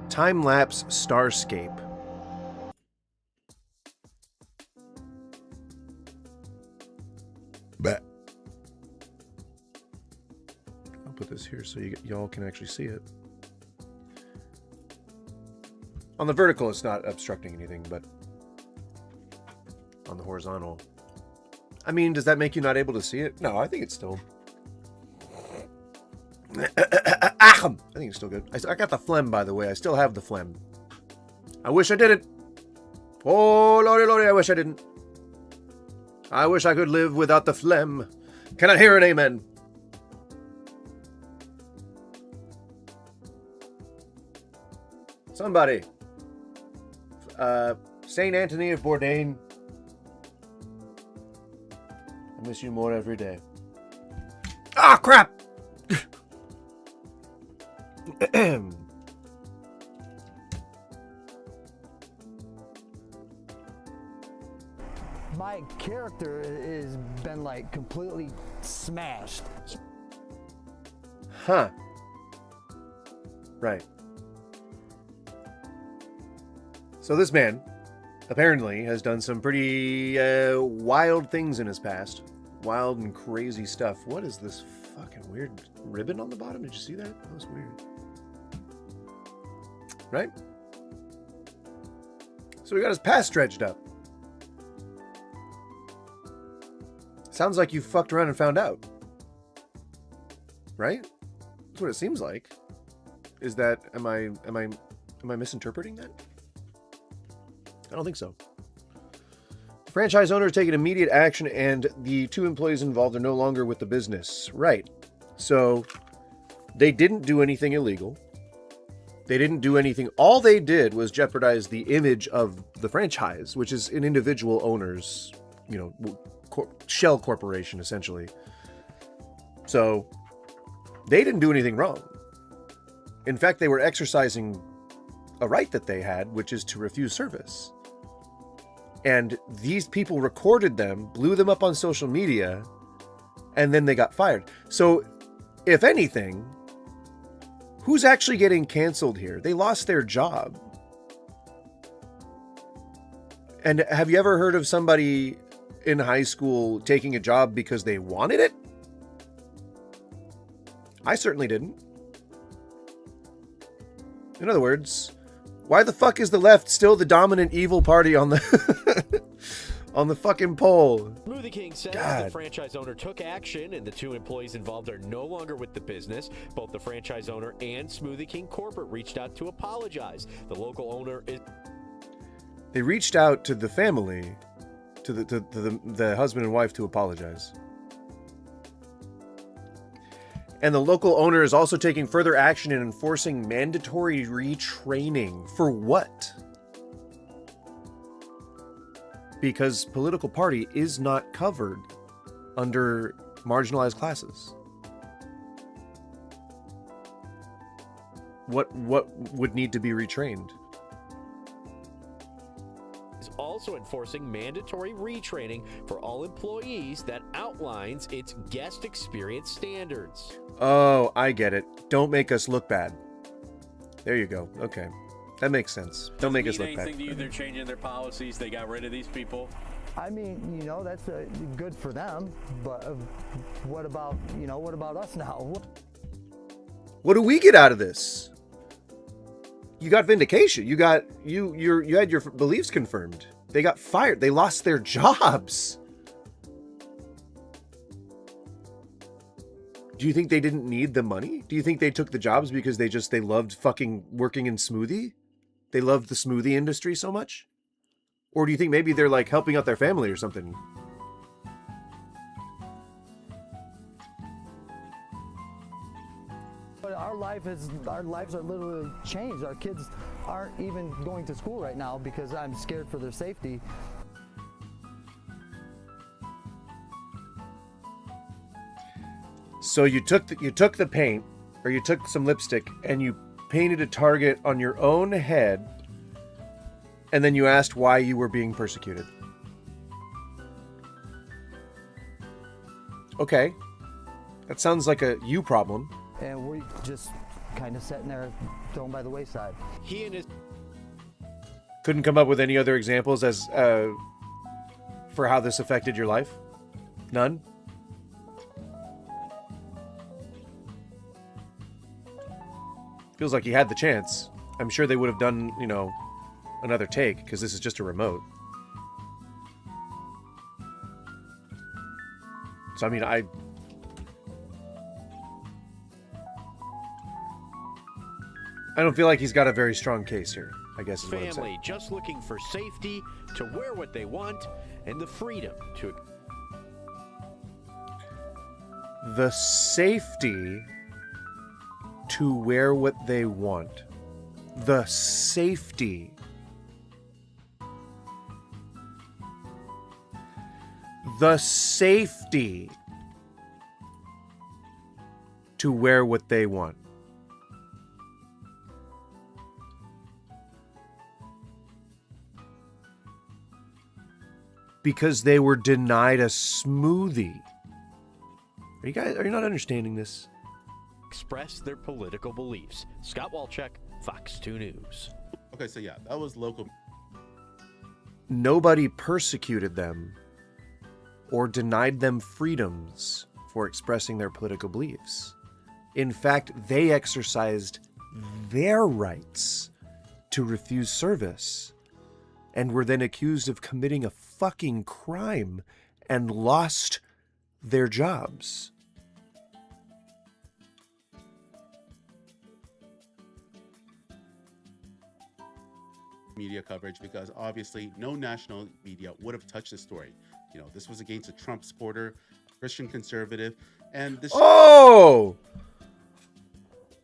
Speaker 2: time-lapse Starscape. Bah. I'll put this here so y'all can actually see it. On the vertical, it's not obstructing anything, but on the horizontal. I mean, does that make you not able to see it? No, I think it's still... I think it's still good. I got the phlegm, by the way. I still have the phlegm. I wish I didn't. Oh, lordy, lordy, I wish I didn't. I wish I could live without the phlegm. Can I hear an amen? Somebody. Saint Anthony of Bourdain. I miss you more every day. Ah, crap!
Speaker 13: My character has been like completely smashed.
Speaker 2: Huh. Right. So this man apparently has done some pretty wild things in his past. Wild and crazy stuff. What is this fucking weird ribbon on the bottom? Did you see that? That was weird. Right? So he got his past dredged up. Sounds like you fucked around and found out. Right? That's what it seems like. Is that am I misinterpreting that? I don't think so. The franchise owner is taking immediate action and the 2 employees involved are no longer with the business. Right. So they didn't do anything illegal. They didn't do anything. All they did was jeopardize the image of the franchise, which is an individual owner's, you know, shell corporation, essentially. So they didn't do anything wrong. In fact, they were exercising a right that they had, which is to refuse service. And these people recorded them, blew them up on social media, and then they got fired. So, if anything, who's actually getting canceled here? They lost their job. And have you ever heard of somebody in high school taking a job because they wanted it? I certainly didn't. In other words, why the fuck is the left still the dominant evil party on the on the fucking poll?
Speaker 12: Smoothie King says the franchise owner took action and the 2 employees involved are no longer with the business. Both the franchise owner and Smoothie King corporate reached out to apologize. The local owner is...
Speaker 2: They reached out to the family, to the husband and wife to apologize. And the local owner is also taking further action in enforcing mandatory retraining. For what? Because political party is not covered under marginalized classes. What would need to be retrained?
Speaker 12: is also enforcing mandatory retraining for all employees that outlines its guest experience standards.
Speaker 2: Oh, I get it. Don't make us look bad. There you go. Okay. That makes sense. Don't make us look bad.
Speaker 15: Anything to you? They're changing their policies. They got rid of these people.
Speaker 13: I mean, you know, that's good for them, but what about, you know, what about us now?
Speaker 2: What do we get out of this? You got vindication. You got you had your beliefs confirmed. They got fired. They lost their jobs. Do you think they didn't need the money? Do you think they took the jobs because they loved fucking working in smoothie? They loved the smoothie industry so much? Or do you think maybe they're like helping out their family or something?
Speaker 13: But our lives are literally changed. Our kids aren't even going to school right now because I'm scared for their safety.
Speaker 2: So you took the paint, or you took some lipstick, and you painted a target on your own head, and then you asked why you were being persecuted. Okay. That sounds like a you problem.
Speaker 13: And we're just kind of sitting there thrown by the wayside.
Speaker 12: He and his
Speaker 2: Couldn't come up with any other examples as for how this affected your life? None? Feels like he had the chance. I'm sure they would have done, you know, another take, because this is just a remote. So, I mean, I don't feel like he's got a very strong case here, I guess is what I'm saying.
Speaker 12: family just looking for safety, to wear what they want, and the freedom to...
Speaker 2: The safety to wear what they want. The safety. The safety to wear what they want. Because they were denied a smoothie. Are you not understanding this?
Speaker 12: express their political beliefs. Scott Walchek, Fox 2 News.
Speaker 3: Okay, so yeah, that was local.
Speaker 2: Nobody persecuted them or denied them freedoms for expressing their political beliefs. In fact, they exercised their rights to refuse service and were then accused of committing a fucking crime and lost their jobs.
Speaker 3: Media coverage, because obviously no national media would have touched this story. You know, this was against a Trump supporter, Christian conservative, and this.
Speaker 2: Oh!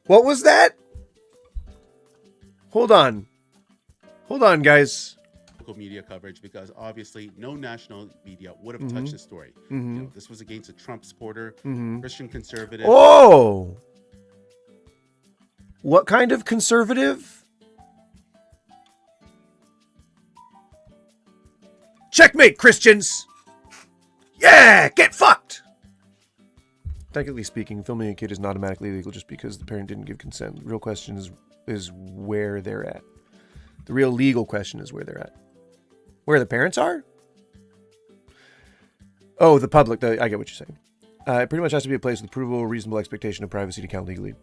Speaker 2: What was that? Hold on. Hold on, guys.
Speaker 3: Local media coverage, because obviously no national media would have touched this story. You know, this was against a Trump supporter, Christian conservative.
Speaker 2: Oh! What kind of conservative? Checkmate, Christians! Yeah! Get fucked! Technically speaking, filming a kid is not automatically illegal just because the parent didn't give consent. The real question is where they're at. The real legal question is where they're at. Where the parents are? Oh, the public. I get what you're saying. It pretty much has to be a place with provable, reasonable expectation of privacy to count legally.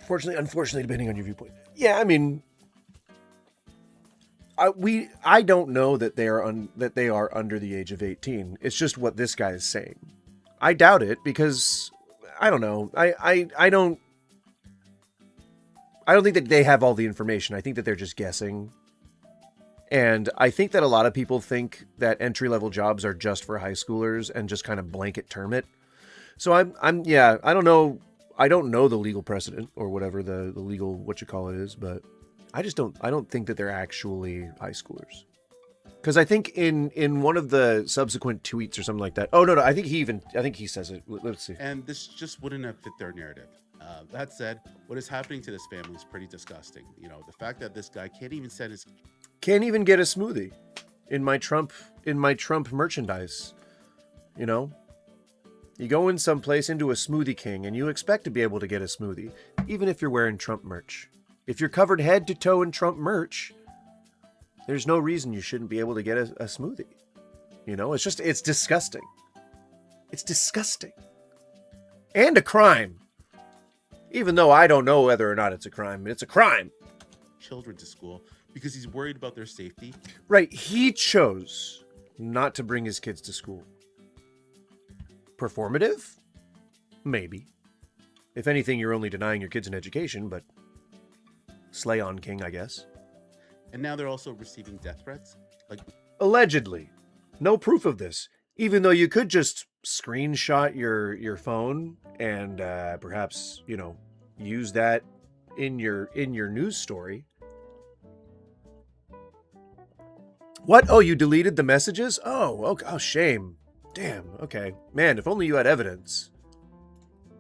Speaker 2: Unfortunately, depending on your viewpoint. Yeah, I mean, I don't know that they are under the age of 18. It's just what this guy is saying. I doubt it because I don't know. I don't think that they have all the information. I think that they're just guessing. And I think that a lot of people think that entry-level jobs are just for high schoolers and just kind of blanket term it. So I don't know. I don't know the legal precedent or whatever the legal is, but I don't think that they're actually high schoolers. Because I think in one of the subsequent tweets or something like that. Oh no, I think he says it. Let's see.
Speaker 3: And this just wouldn't have fit their narrative. That said, what is happening to this family is pretty disgusting. You know, the fact that this guy can't even
Speaker 2: get a smoothie in my Trump merchandise. You know, you go in someplace into a Smoothie King and you expect to be able to get a smoothie, even if you're wearing Trump merch. If you're covered head to toe in Trump merch, there's no reason you shouldn't be able to get a smoothie. You know, it's disgusting. It's disgusting. And a crime. Even though I don't know whether or not it's a crime, it's a crime.
Speaker 3: children to school because he's worried about their safety.
Speaker 2: Right. He chose not to bring his kids to school. Performative? Maybe. If anything, you're only denying your kids an education, but slay on king, I guess.
Speaker 3: And now they're also receiving death threats?
Speaker 2: Allegedly. No proof of this. Even though you could just screenshot your phone and perhaps, use that in your news story. What? Oh, you deleted the messages? Oh, okay. Oh, shame. Damn. Okay. Man, if only you had evidence.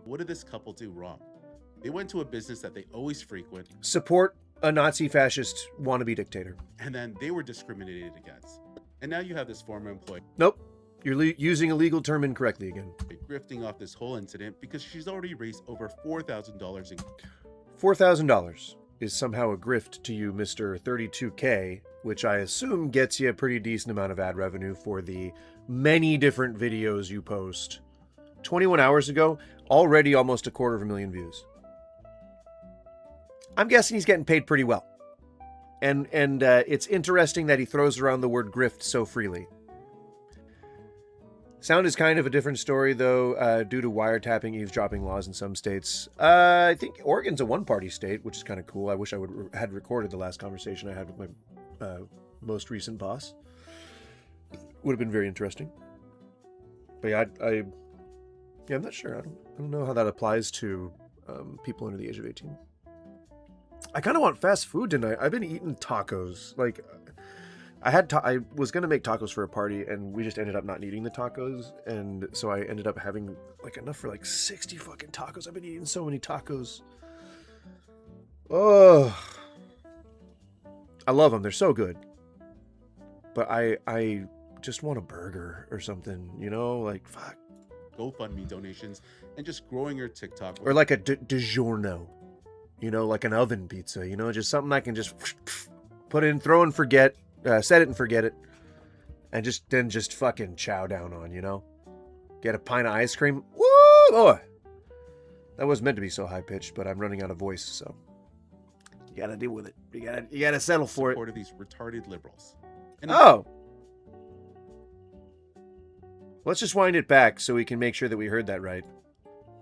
Speaker 3: What did this couple do wrong? They went to a business that they always frequent.
Speaker 2: Support a Nazi fascist wannabe dictator.
Speaker 3: And then they were discriminated against. And now you have this former employee.
Speaker 2: Nope. You're using a legal term incorrectly again.
Speaker 3: Grifting off this whole incident because she's already raised over $4,000 in.
Speaker 2: $4,000 is somehow a grift to you, Mr. 32K, which I assume gets you a pretty decent amount of ad revenue for the many different videos you post. 21 hours ago, already almost 250,000 views. I'm guessing he's getting paid pretty well. And it's interesting that he throws around the word grift so freely. Sound is kind of a different story, though, due to wiretapping, eavesdropping laws in some states. I think Oregon's a one-party state, which is kind of cool. I wish I had recorded the last conversation I had with my most recent boss. Would have been very interesting. But yeah, I'm not sure. I don't know how that applies to people under the age of 18. I kind of want fast food tonight. I've been eating tacos. Like, I was going to make tacos for a party, and we just ended up not needing the tacos, and so I ended up having, like, enough for, like, 60 fucking tacos. I've been eating so many tacos. Oh. I love them. They're so good. But I just want a burger or something, you know? Like, fuck.
Speaker 3: GoFundMe donations and just growing your TikTok.
Speaker 2: Or like a DiGiorno. You know, like an oven pizza, you know? Just something I can just put in, throw and forget. Set it and forget it, and just fucking chow down on, you know? Get a pint of ice cream. Woo, boy! That wasn't meant to be so high-pitched, but I'm running out of voice, so you gotta deal with it. You gotta settle for it.
Speaker 3: Support of these retarded liberals. And
Speaker 2: Let's just wind it back so we can make sure that we heard that right.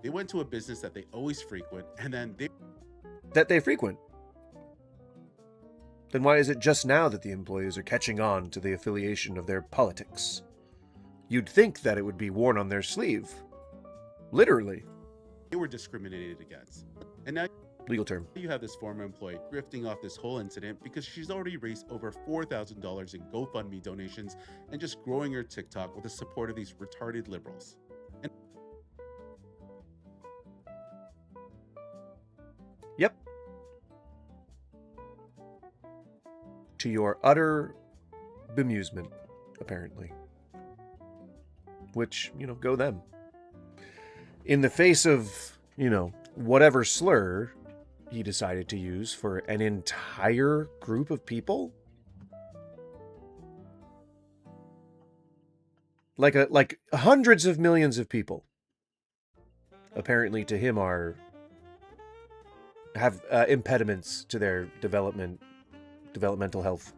Speaker 3: They went to a business that they always frequent, and then
Speaker 2: they frequent. Then why is it just now that the employees are catching on to the affiliation of their politics? You'd think that it would be worn on their sleeve. Literally.
Speaker 3: They were discriminated against. And now
Speaker 2: legal term.
Speaker 3: You have this former employee grifting off this whole incident because she's already raised over $4,000 in GoFundMe donations and just growing her TikTok with the support of these retarded liberals. And
Speaker 2: yep. To your utter bemusement, apparently. Which, you know, go them. In the face of, you know, whatever slur he decided to use for an entire group of people. Like hundreds of millions of people. Apparently to him have impediments to their developmental health.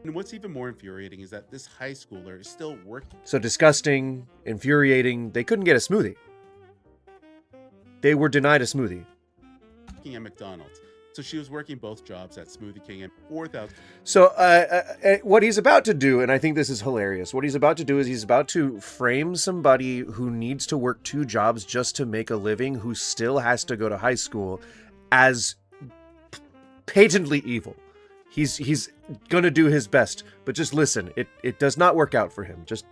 Speaker 3: And what's even more infuriating is that this high schooler is still working.
Speaker 2: So disgusting, infuriating. They couldn't get a smoothie. They were denied a smoothie.
Speaker 3: Working at McDonald's. So she was working both jobs at Smoothie King and 4,000.
Speaker 2: So what he's about to do, and I think this is hilarious, what he's about to do is he's about to frame somebody who needs to work two jobs just to make a living, who still has to go to high school, as patently evil. He's gonna do his best, but just listen, it does not work out for him. Just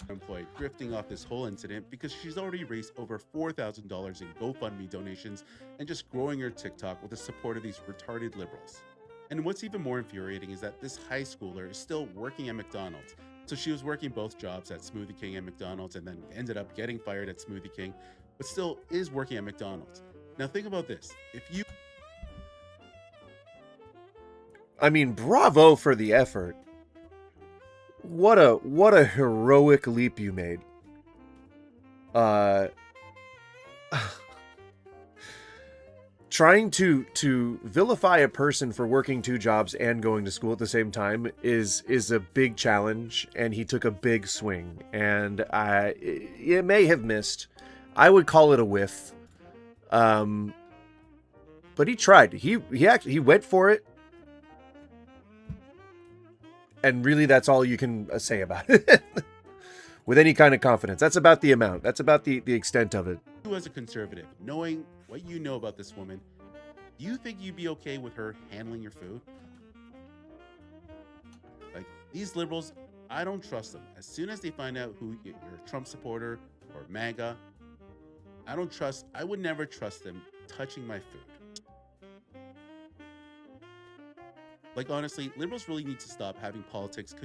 Speaker 3: employee grifting off this whole incident because she's already raised over $4,000 in GoFundMe donations and just growing her TikTok with the support of these retarded liberals. And what's even more infuriating is that this high schooler is still working at McDonald's. So she was working both jobs at Smoothie King and McDonald's and then ended up getting fired at Smoothie King, but still is working at McDonald's. Now think about this.
Speaker 2: I mean, bravo for the effort. What a heroic leap you made. Trying to vilify a person for working two jobs and going to school at the same time is a big challenge, and he took a big swing, and it may have missed. I would call it a whiff. But he tried. He went for it. And really, that's all you can say about it. With any kind of confidence. That's about the amount. That's about the extent of it.
Speaker 3: You as a conservative, knowing what you know about this woman, do you think you'd be okay with her handling your food? Like, these liberals, I don't trust them. As soon as they find out who you're a Trump supporter or MAGA, I would never trust them touching my food. Like, honestly, liberals really need to stop having politics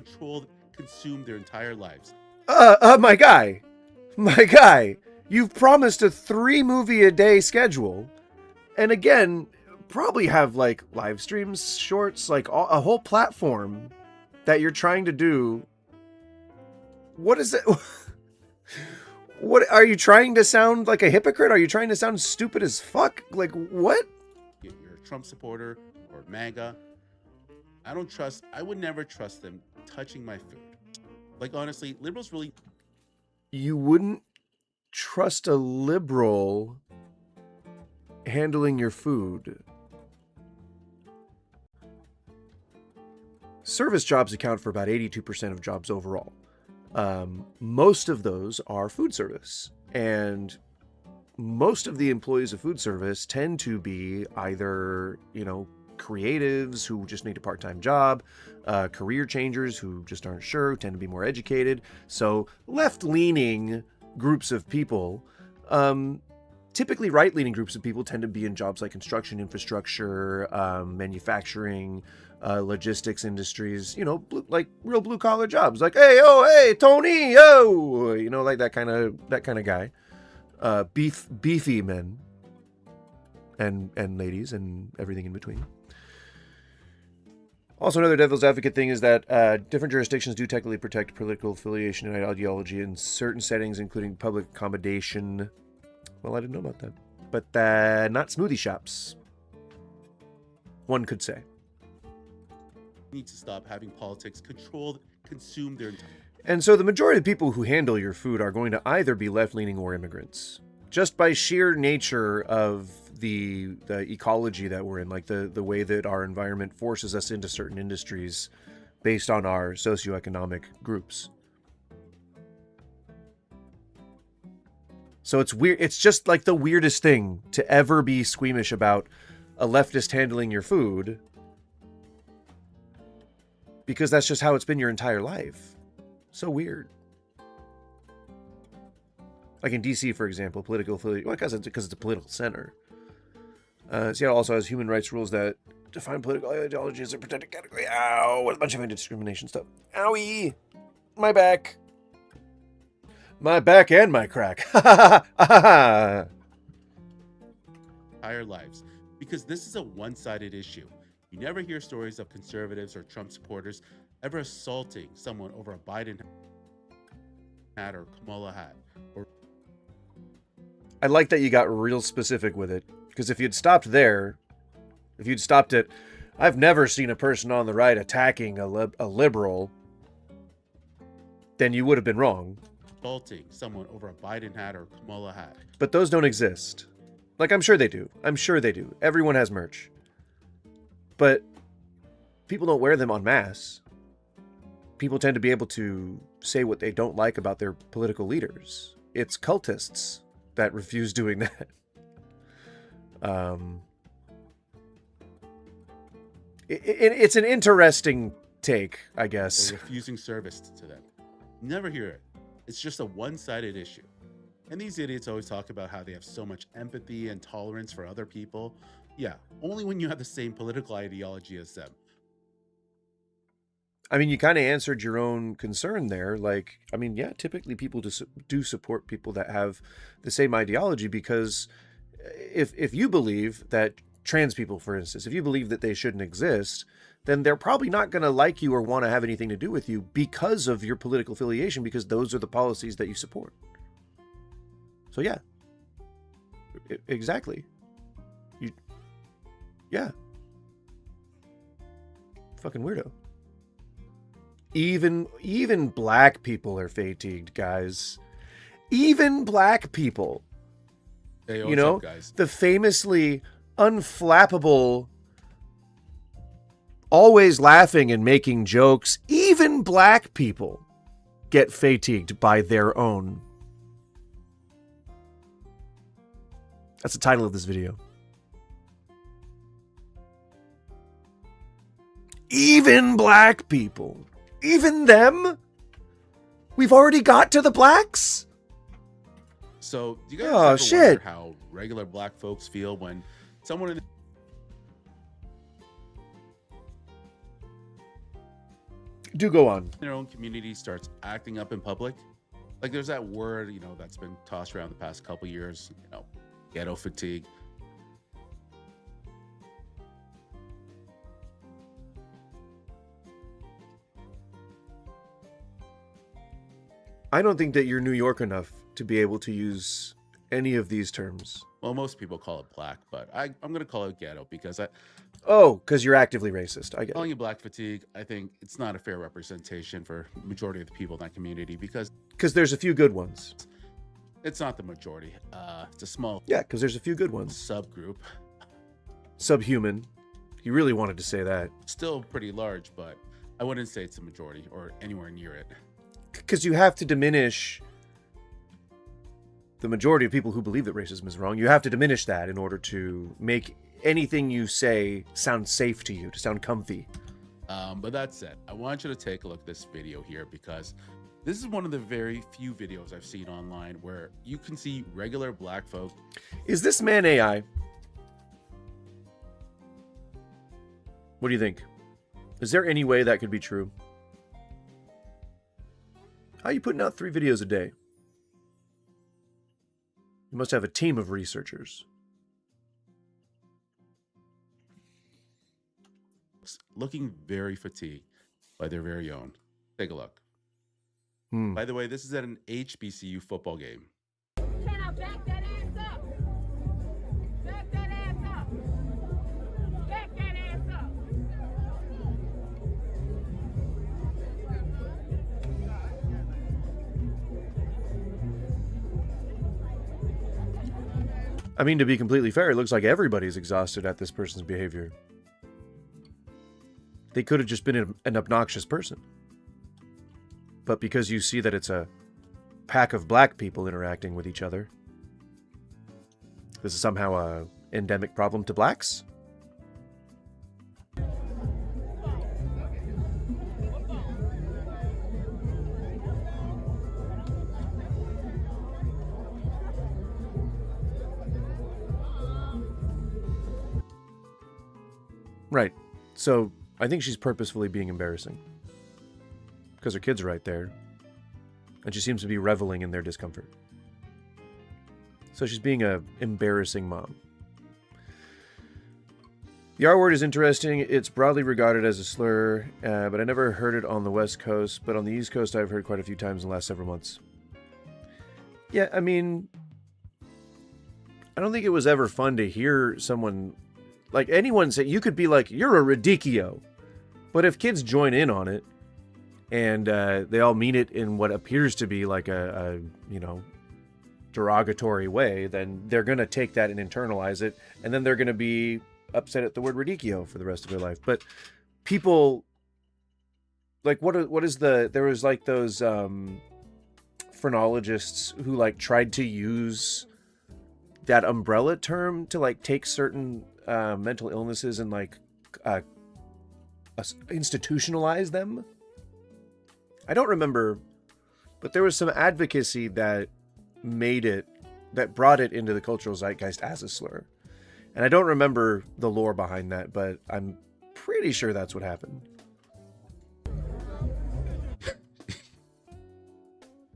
Speaker 3: consume their entire lives.
Speaker 2: My guy, you've promised a 3-movie-a-day schedule, and again, probably have like live streams, shorts, like a whole platform that you're trying to do. What is it? What are you trying to sound like a hypocrite? Are you trying to sound stupid as fuck? Like what?
Speaker 3: You're a Trump supporter or MAGA. I would never trust them touching my food. Like, honestly, liberals really...
Speaker 2: You wouldn't trust a liberal handling your food. Service jobs account for about 82% of jobs overall. Most of those are food service, and most of the employees of food service tend to be either, creatives who just need a part-time job, career changers who just aren't sure, tend to be more educated. So left-leaning groups of people, typically right-leaning groups of people, tend to be in jobs like construction, infrastructure, manufacturing, logistics industries, like real blue collar jobs, like hey Tony, like that kind of guy, beefy men and ladies and everything in between. Also, another devil's advocate thing is that different jurisdictions do technically protect political affiliation and ideology in certain settings, including public accommodation. Well, I didn't know about that, but not smoothie shops, one could say.
Speaker 3: need to stop having politics consume their entire...
Speaker 2: And so the majority of people who handle your food are going to either be left-leaning or immigrants, just by sheer nature of the ecology that we're in, like the way that our environment forces us into certain industries based on our socioeconomic groups. So it's weird. It's just like the weirdest thing to ever be squeamish about a leftist handling your food, because that's just how it's been your entire life. So weird. Like in DC, for example, political affiliation, well, because it's a political center. Seattle also has human rights rules that define political ideology as a protected category. Ow, with a bunch of anti-discrimination stuff. Owie, my back. My back and my crack.
Speaker 3: entire lives, because this is a one-sided issue. You never hear stories of conservatives or Trump supporters ever assaulting someone over a Biden hat or Kamala hat.
Speaker 2: I like that you got real specific with it, because if you'd stopped there, if you'd stopped at, I've never seen a person on the right attacking a liberal, then you would have been wrong.
Speaker 3: Assaulting someone over a Biden hat or Kamala hat.
Speaker 2: But those don't exist. Like, I'm sure they do. I'm sure they do. Everyone has merch. But people don't wear them en masse. People tend to be able to say what they don't like about their political leaders. It's cultists that refuse doing that. It's an interesting take, I guess.
Speaker 3: Or refusing service to them. You never hear it. It's just a one-sided issue. And these idiots always talk about how they have so much empathy and tolerance for other people. Yeah, only when you have the same political ideology as them.
Speaker 2: I mean, you kind of answered your own concern there. Like, I mean, yeah, typically people do support people that have the same ideology, because if you believe that trans people, for instance, if you believe that they shouldn't exist, then they're probably not going to like you or want to have anything to do with you because of your political affiliation, because those are the policies that you support. So yeah, exactly. Yeah. Fucking weirdo. Even black people are fatigued, guys. Even black people.
Speaker 3: Hey,
Speaker 2: you know,
Speaker 3: up, guys?
Speaker 2: The famously unflappable, always laughing and making jokes. Even black people get fatigued by their own. That's the title of this video. Even black people. Even them? We've already got to the blacks?
Speaker 3: So, do you guys ever
Speaker 2: shit.
Speaker 3: wonder how regular black folks feel when someone in
Speaker 2: Do go on.
Speaker 3: their own community starts acting up in public? Like there's that word, that's been tossed around the past couple years, ghetto fatigue.
Speaker 2: I don't think that you're New York enough to be able to use any of these terms.
Speaker 3: Well, most people call it black, but I'm going to call it ghetto because
Speaker 2: because you're actively racist. I get it.
Speaker 3: Calling it black fatigue, I think it's not a fair representation for majority of the people in that community because
Speaker 2: there's a few good ones.
Speaker 3: It's not the majority. It's a small
Speaker 2: because there's a few good ones.
Speaker 3: Subgroup.
Speaker 2: Subhuman. You really wanted to say that.
Speaker 3: Still pretty large, but I wouldn't say it's a majority or anywhere near it.
Speaker 2: Because you have to diminish the majority of people who believe that racism is wrong. You have to diminish that in order to make anything you say sound safe to you, to sound comfy.
Speaker 3: But that said, I want you to take a look at this video here because this is one of the very few videos I've seen online where you can see regular black folk.
Speaker 2: Is this man AI? What do you think? Is there any way that could be true? How are you putting out 3 videos a day? You must have a team of researchers.
Speaker 3: Looking very fatigued by their very own. Take a look.
Speaker 2: Hmm.
Speaker 3: By the way, this is at an HBCU football game.
Speaker 16: Can I back that ass up? Back that ass up. Back that ass up.
Speaker 2: I mean, to be completely fair, it looks like everybody's exhausted at this person's behavior. They could have just been an obnoxious person. But because you see that it's a pack of black people interacting with each other, this is somehow a endemic problem to blacks? Right. So I think she's purposefully being embarrassing. Because her kids are right there. And she seems to be reveling in their discomfort. So she's being a embarrassing mom. The R word is interesting. It's broadly regarded as a slur, but I never heard it on the West Coast. But on the East Coast, I've heard quite a few times in the last several months. Yeah, I mean, I don't think it was ever fun to hear someone, like anyone say, you could be like, you're a radicchio. But if kids join in on it, and they all mean it in what appears to be like a derogatory way, then they're going to take that and internalize it, and then they're going to be upset at the word radicchio for the rest of their life. But people, like, what is there was like those phrenologists who like tried to use that umbrella term to like take certain mental illnesses and like institutionalize them. I don't remember, but there was some advocacy that brought it into the cultural zeitgeist as a slur. And I don't remember the lore behind that, but I'm pretty sure that's what happened.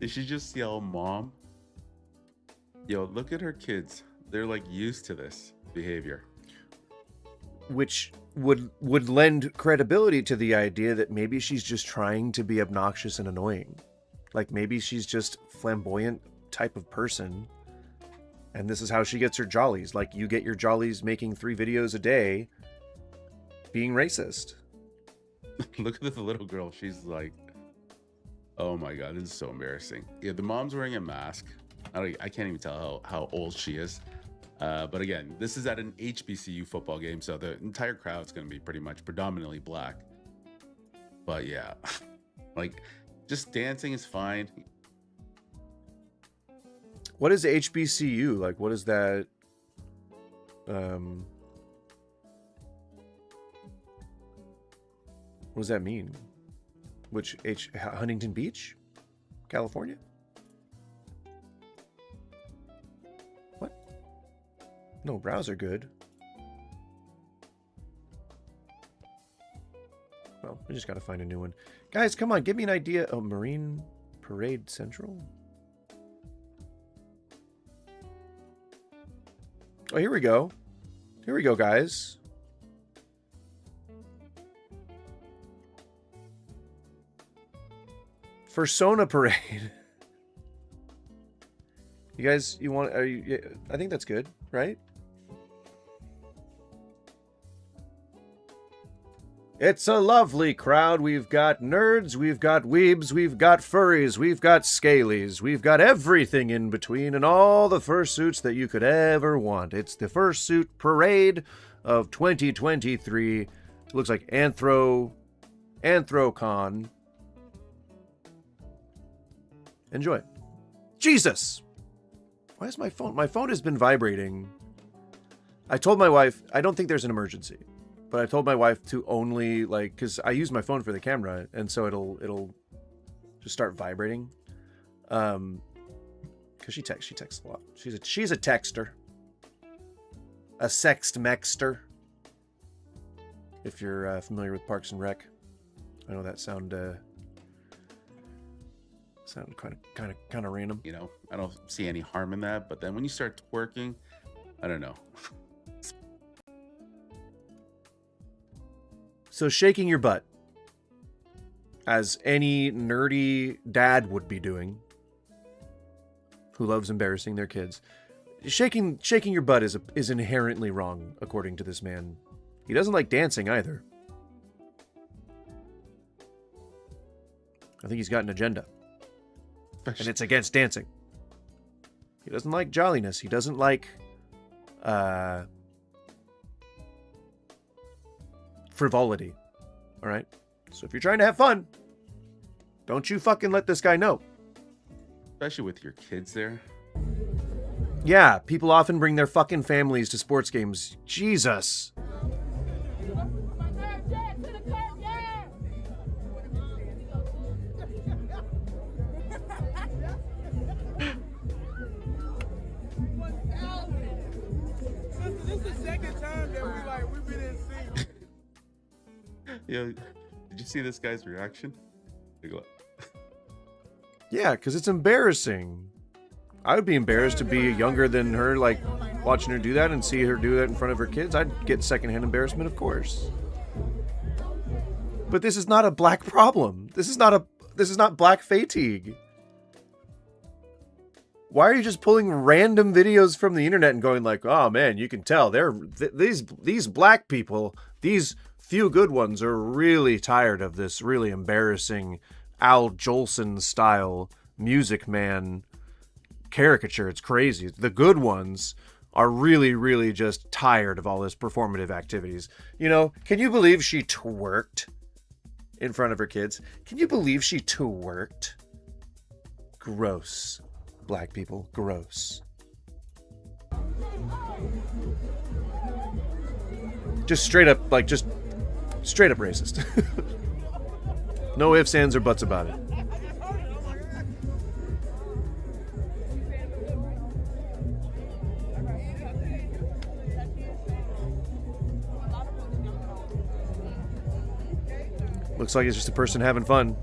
Speaker 3: Did she just yell, "Mom"? Yo, look at her kids. They're like used to this behavior.
Speaker 2: Which would lend credibility to the idea that maybe she's just trying to be obnoxious and annoying. Like maybe she's just flamboyant type of person. And this is how she gets her jollies. Like you get your jollies making 3 videos a day being racist.
Speaker 3: Look at the little girl. She's like, oh my God, this is so embarrassing. Yeah, the mom's wearing a mask. I can't even tell how old she is. But again, this is at an HBCU football game, so the entire crowd's going to be pretty much predominantly black. But yeah, like just dancing is fine.
Speaker 2: What is HBCU? Like, what is that? What does that mean? Which Huntington Beach, California? What? No, browser good. Well, we just gotta find a new one. Guys, come on, give me an idea. Oh, Marine Parade Central? Oh, here we go. Here we go, guys. Fursona Parade. You guys, you want? Are you? I think that's good, right? It's a lovely crowd. We've got nerds, we've got weebs, we've got furries, we've got scalies, we've got everything in between, and all the fursuits that you could ever want. It's the Fursuit Parade of 2023. It looks like Anthrocon. Enjoy. Jesus! Why is my phone? My phone has been vibrating. I told my wife, I don't think there's an emergency. But I told my wife to only, like, because I use my phone for the camera, and so it'll just start vibrating. Because she texts a lot. She's a texter. A sext-mexter. If you're familiar with Parks and Rec. I know that sound kind of random.
Speaker 3: You know, I don't see any harm in that, but then when you start twerking, I don't know.
Speaker 2: So shaking your butt, as any nerdy dad would be doing, who loves embarrassing their kids, shaking your butt is inherently wrong, according to this man. He doesn't like dancing either. I think he's got an agenda, and it's against dancing. He doesn't like jolliness. He doesn't like frivolity. All right? So if you're trying to have fun, don't you fucking let this guy know.
Speaker 3: Especially with your kids there.
Speaker 2: Yeah, people often bring their fucking families to sports games. Jesus.
Speaker 16: This is the second time that we've been in sync.
Speaker 3: Yo, did you see this guy's reaction?
Speaker 2: Yeah, because it's embarrassing. I would be embarrassed to be younger than her, like, watching her do that and see her do that in front of her kids. I'd get secondhand embarrassment, of course. But this is not a black problem. This is not black fatigue. Why are you just pulling random videos from the internet and going like, oh man, you can tell these black people, these few good ones are really tired of this really embarrassing Al Jolson style Music Man caricature. It's crazy. The good ones are really, really just tired of all this performative activities. You know, can you believe she twerked in front of her kids? Can you believe she twerked? Gross. Black people, gross. Just straight up, like, just straight up racist. No ifs, ands, or buts about it. Looks like it's just a person having fun.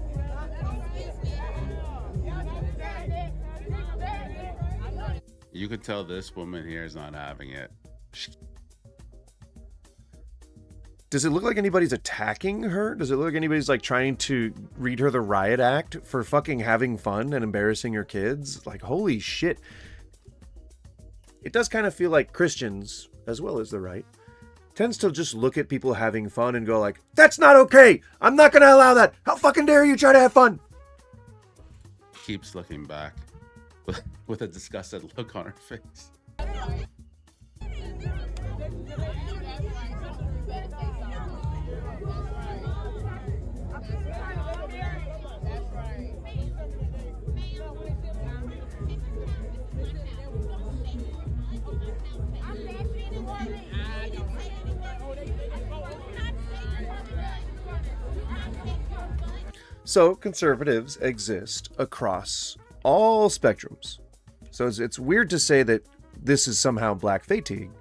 Speaker 3: You could tell this woman here is not having it.
Speaker 2: Does it look like anybody's attacking her? Does it look like anybody's like trying to read her the riot act for fucking having fun and embarrassing your kids? Like, holy shit. It does kind of feel like Christians, as well as the right, tends to just look at people having fun and go like, that's not okay. I'm not going to allow that. How fucking dare you try to have fun?
Speaker 3: Keeps looking back with a disgusted look on her face.
Speaker 2: So conservatives exist across all spectrums. So it's weird to say that this is somehow black fatigue.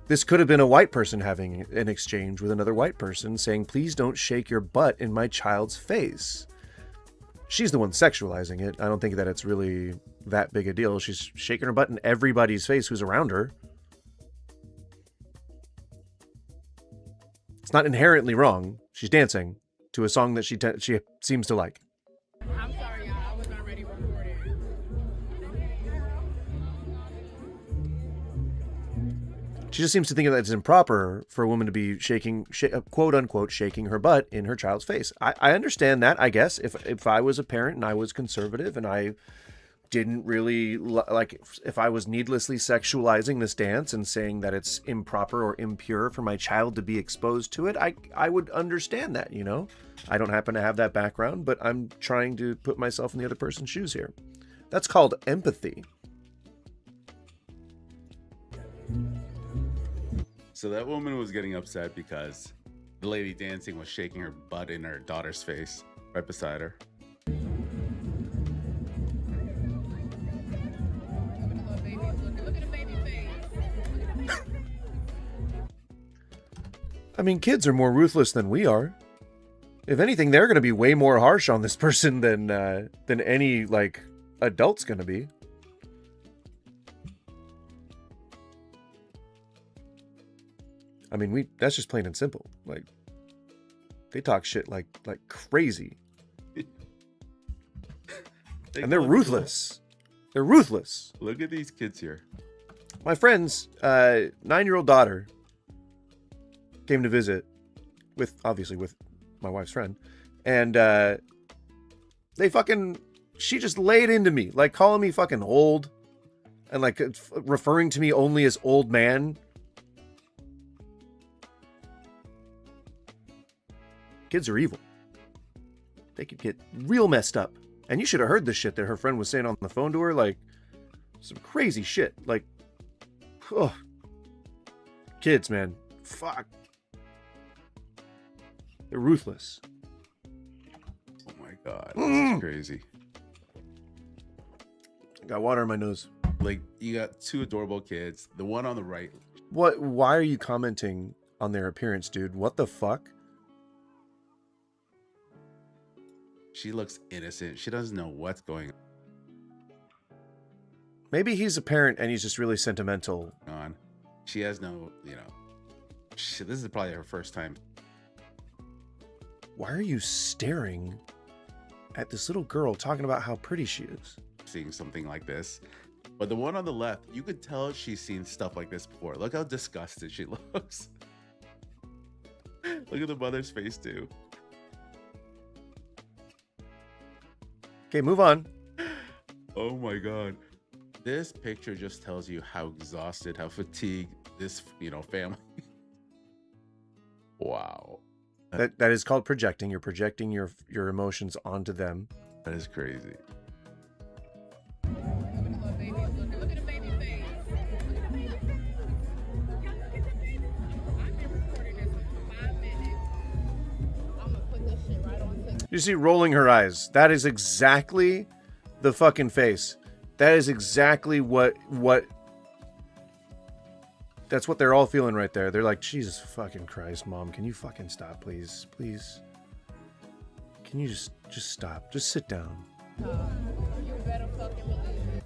Speaker 2: This could have been a white person having an exchange with another white person saying, please don't shake your butt in my child's face. She's the one sexualizing it. I don't think that it's really that big a deal. She's shaking her butt in everybody's face who's around her. It's not inherently wrong. She's dancing to a song that she seems to like.
Speaker 16: I'm sorry, y'all. I was already recording.
Speaker 2: She just seems to think that it's improper for a woman to be quote unquote, shaking her butt in her child's face. I understand that, I guess. If I was a parent and I was conservative and I didn't really like, if I was needlessly sexualizing this dance and saying that it's improper or impure for my child to be exposed to it, I would understand that, you know? I don't happen to have that background, but I'm trying to put myself in the other person's shoes here. That's called empathy.
Speaker 3: So that woman was getting upset because the lady dancing was shaking her butt in her daughter's face right beside her.
Speaker 2: I mean, kids are more ruthless than we are. If anything, they're going to be way more harsh on this person than any, like, adult's going to be. I mean, that's just plain and simple. Like, they talk shit like crazy. And they're ruthless. They're ruthless.
Speaker 3: Look at these kids here.
Speaker 2: My friend's 9-year-old daughter came to visit obviously with my wife's friend. And she just laid into me, like calling me fucking old and like referring to me only as old man. Kids are evil. They could get real messed up. And you should have heard the shit that her friend was saying on the phone to her. Like, some crazy shit. Like, oh. Kids, man. Fuck. They're ruthless.
Speaker 3: Oh my God. This is crazy.
Speaker 2: I got water in my nose.
Speaker 3: Like, you got two adorable kids. The one on the right.
Speaker 2: What? Why are you commenting on their appearance, dude? What the fuck?
Speaker 3: She looks innocent. She doesn't know what's going
Speaker 2: Maybe he's a parent and he's just really sentimental.
Speaker 3: on. She has no, this is probably her first time.
Speaker 2: Why are you staring at this little girl talking about how pretty she is?
Speaker 3: Seeing something like this. But the one on the left, you could tell she's seen stuff like this before. Look how disgusted she looks. Look at the mother's face too.
Speaker 2: Okay, move on.
Speaker 3: Oh my God. This picture just tells you how exhausted, how fatigued this, family. Wow.
Speaker 2: That is called projecting. You're projecting your emotions onto them.
Speaker 3: That is crazy.
Speaker 2: You see rolling her eyes. That is exactly the fucking face. That is exactly what that's what they're all feeling right there. They're like, Jesus fucking Christ, Mom, can you fucking stop, please? Please. Can you just stop? Just sit down.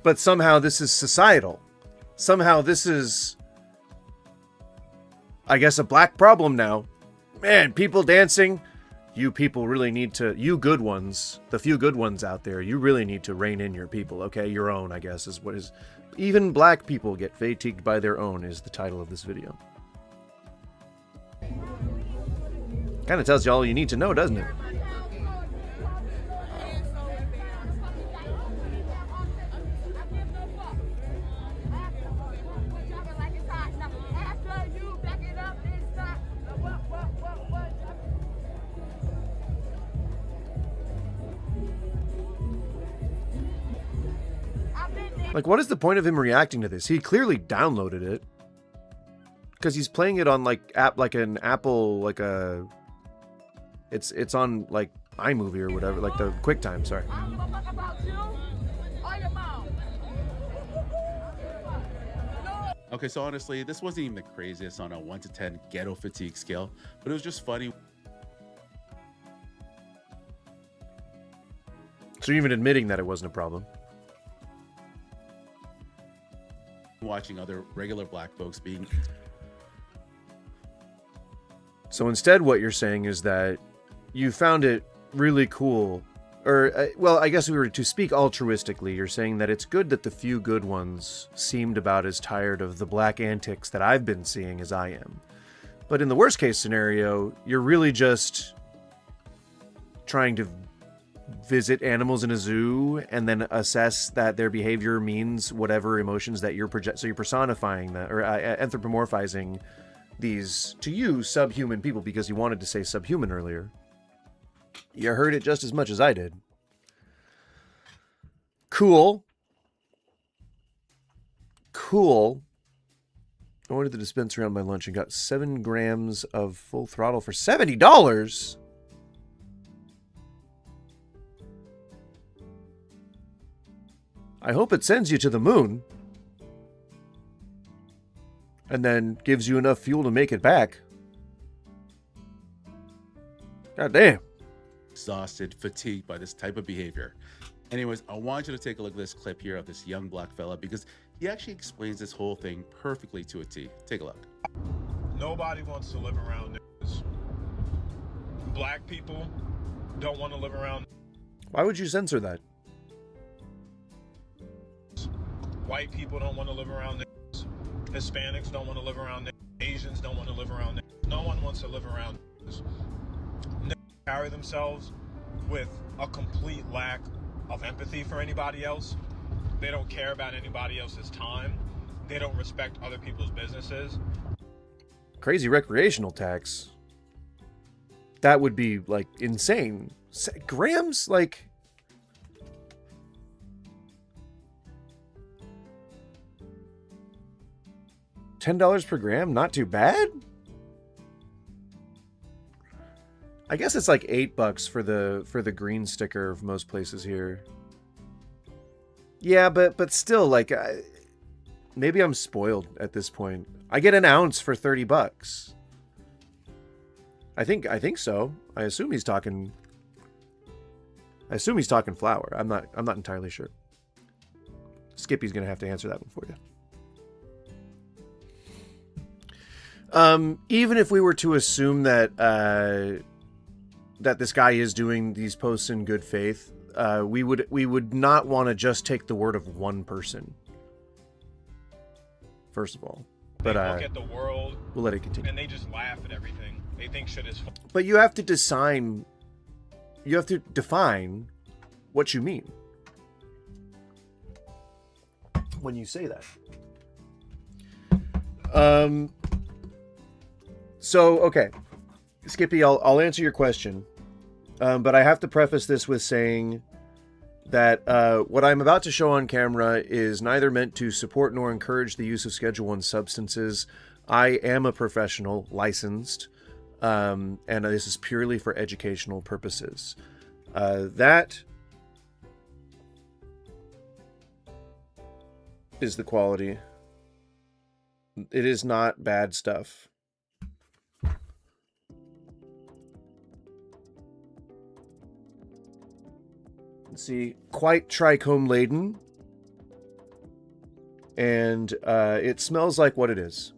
Speaker 2: But somehow this is societal. Somehow this is, I guess, a black problem now. Man, people dancing. You people really need to, you good ones, the few good ones out there, you really need to rein in your people, okay? Your own, I guess, is what is. Even black people get fatigued by their own is the title of this video. Kind of tells you all you need to know, doesn't it? Like, what is the point of him reacting to this? He clearly downloaded it. Because he's playing it on, like, an Apple, like a... It's on, like, iMovie or whatever, like the QuickTime, sorry.
Speaker 3: Okay, so honestly, this wasn't even the craziest on a 1 to 10 ghetto fatigue scale, but it was just funny.
Speaker 2: So you're even admitting that it wasn't a problem?
Speaker 3: watching other regular black folks being.
Speaker 2: So instead, what you're saying is that you found it really cool, or, well, I guess if we were to speak altruistically, you're saying that it's good that the few good ones seemed about as tired of the black antics that I've been seeing as I am. But in the worst case scenario, you're really just trying to visit animals in a zoo and then assess that their behavior means whatever emotions that you're so you're personifying that, or anthropomorphizing these, to you, subhuman people, because you wanted to say subhuman earlier. You heard it just as much as I did. Cool. Cool. I went to the dispensary on my lunch and got 7 grams of Full Throttle for $70. I hope it sends you to the moon. And then gives you enough fuel to make it back. God damn.
Speaker 3: Exhausted, fatigued by this type of behavior. Anyways, I want you to take a look at this clip here of this young black fella, because he actually explains this whole thing perfectly to a T. Take a look.
Speaker 17: Nobody wants to live around niggas. Black people don't want to live around.
Speaker 2: Why would you censor that?
Speaker 17: White people don't want to live around niggas. Hispanics don't want to live around niggas. Asians don't want to live around niggas. No one wants to live around niggas. Niggas carry themselves with a complete lack of empathy for anybody else. They don't care about anybody else's time. They don't respect other people's businesses.
Speaker 2: Crazy recreational tax. That would be, like, insane. Grams? Like... $10 per gram? Not too bad? I guess it's like $8 for the green sticker of most places here. Yeah, but still, like, maybe I'm spoiled at this point. I get an ounce for $30. I think so. I assume he's talking flour. I'm not entirely sure. Skippy's gonna have to answer that one for you. Even if we were to assume that that this guy is doing these posts in good faith, we would not want to just take the word of one person. First of all, but
Speaker 17: they look at the world,
Speaker 2: we'll let it continue.
Speaker 17: And they just laugh at everything. They think shit is fun.
Speaker 2: But you have to define what you mean when you say that. So, okay. Skippy, I'll answer your question. But I have to preface this with saying that what I'm about to show on camera is neither meant to support nor encourage the use of Schedule 1 substances. I am a professional, licensed, and this is purely for educational purposes. That is the quality. It is not bad stuff. Let's see, quite trichome laden, and it smells like what it is.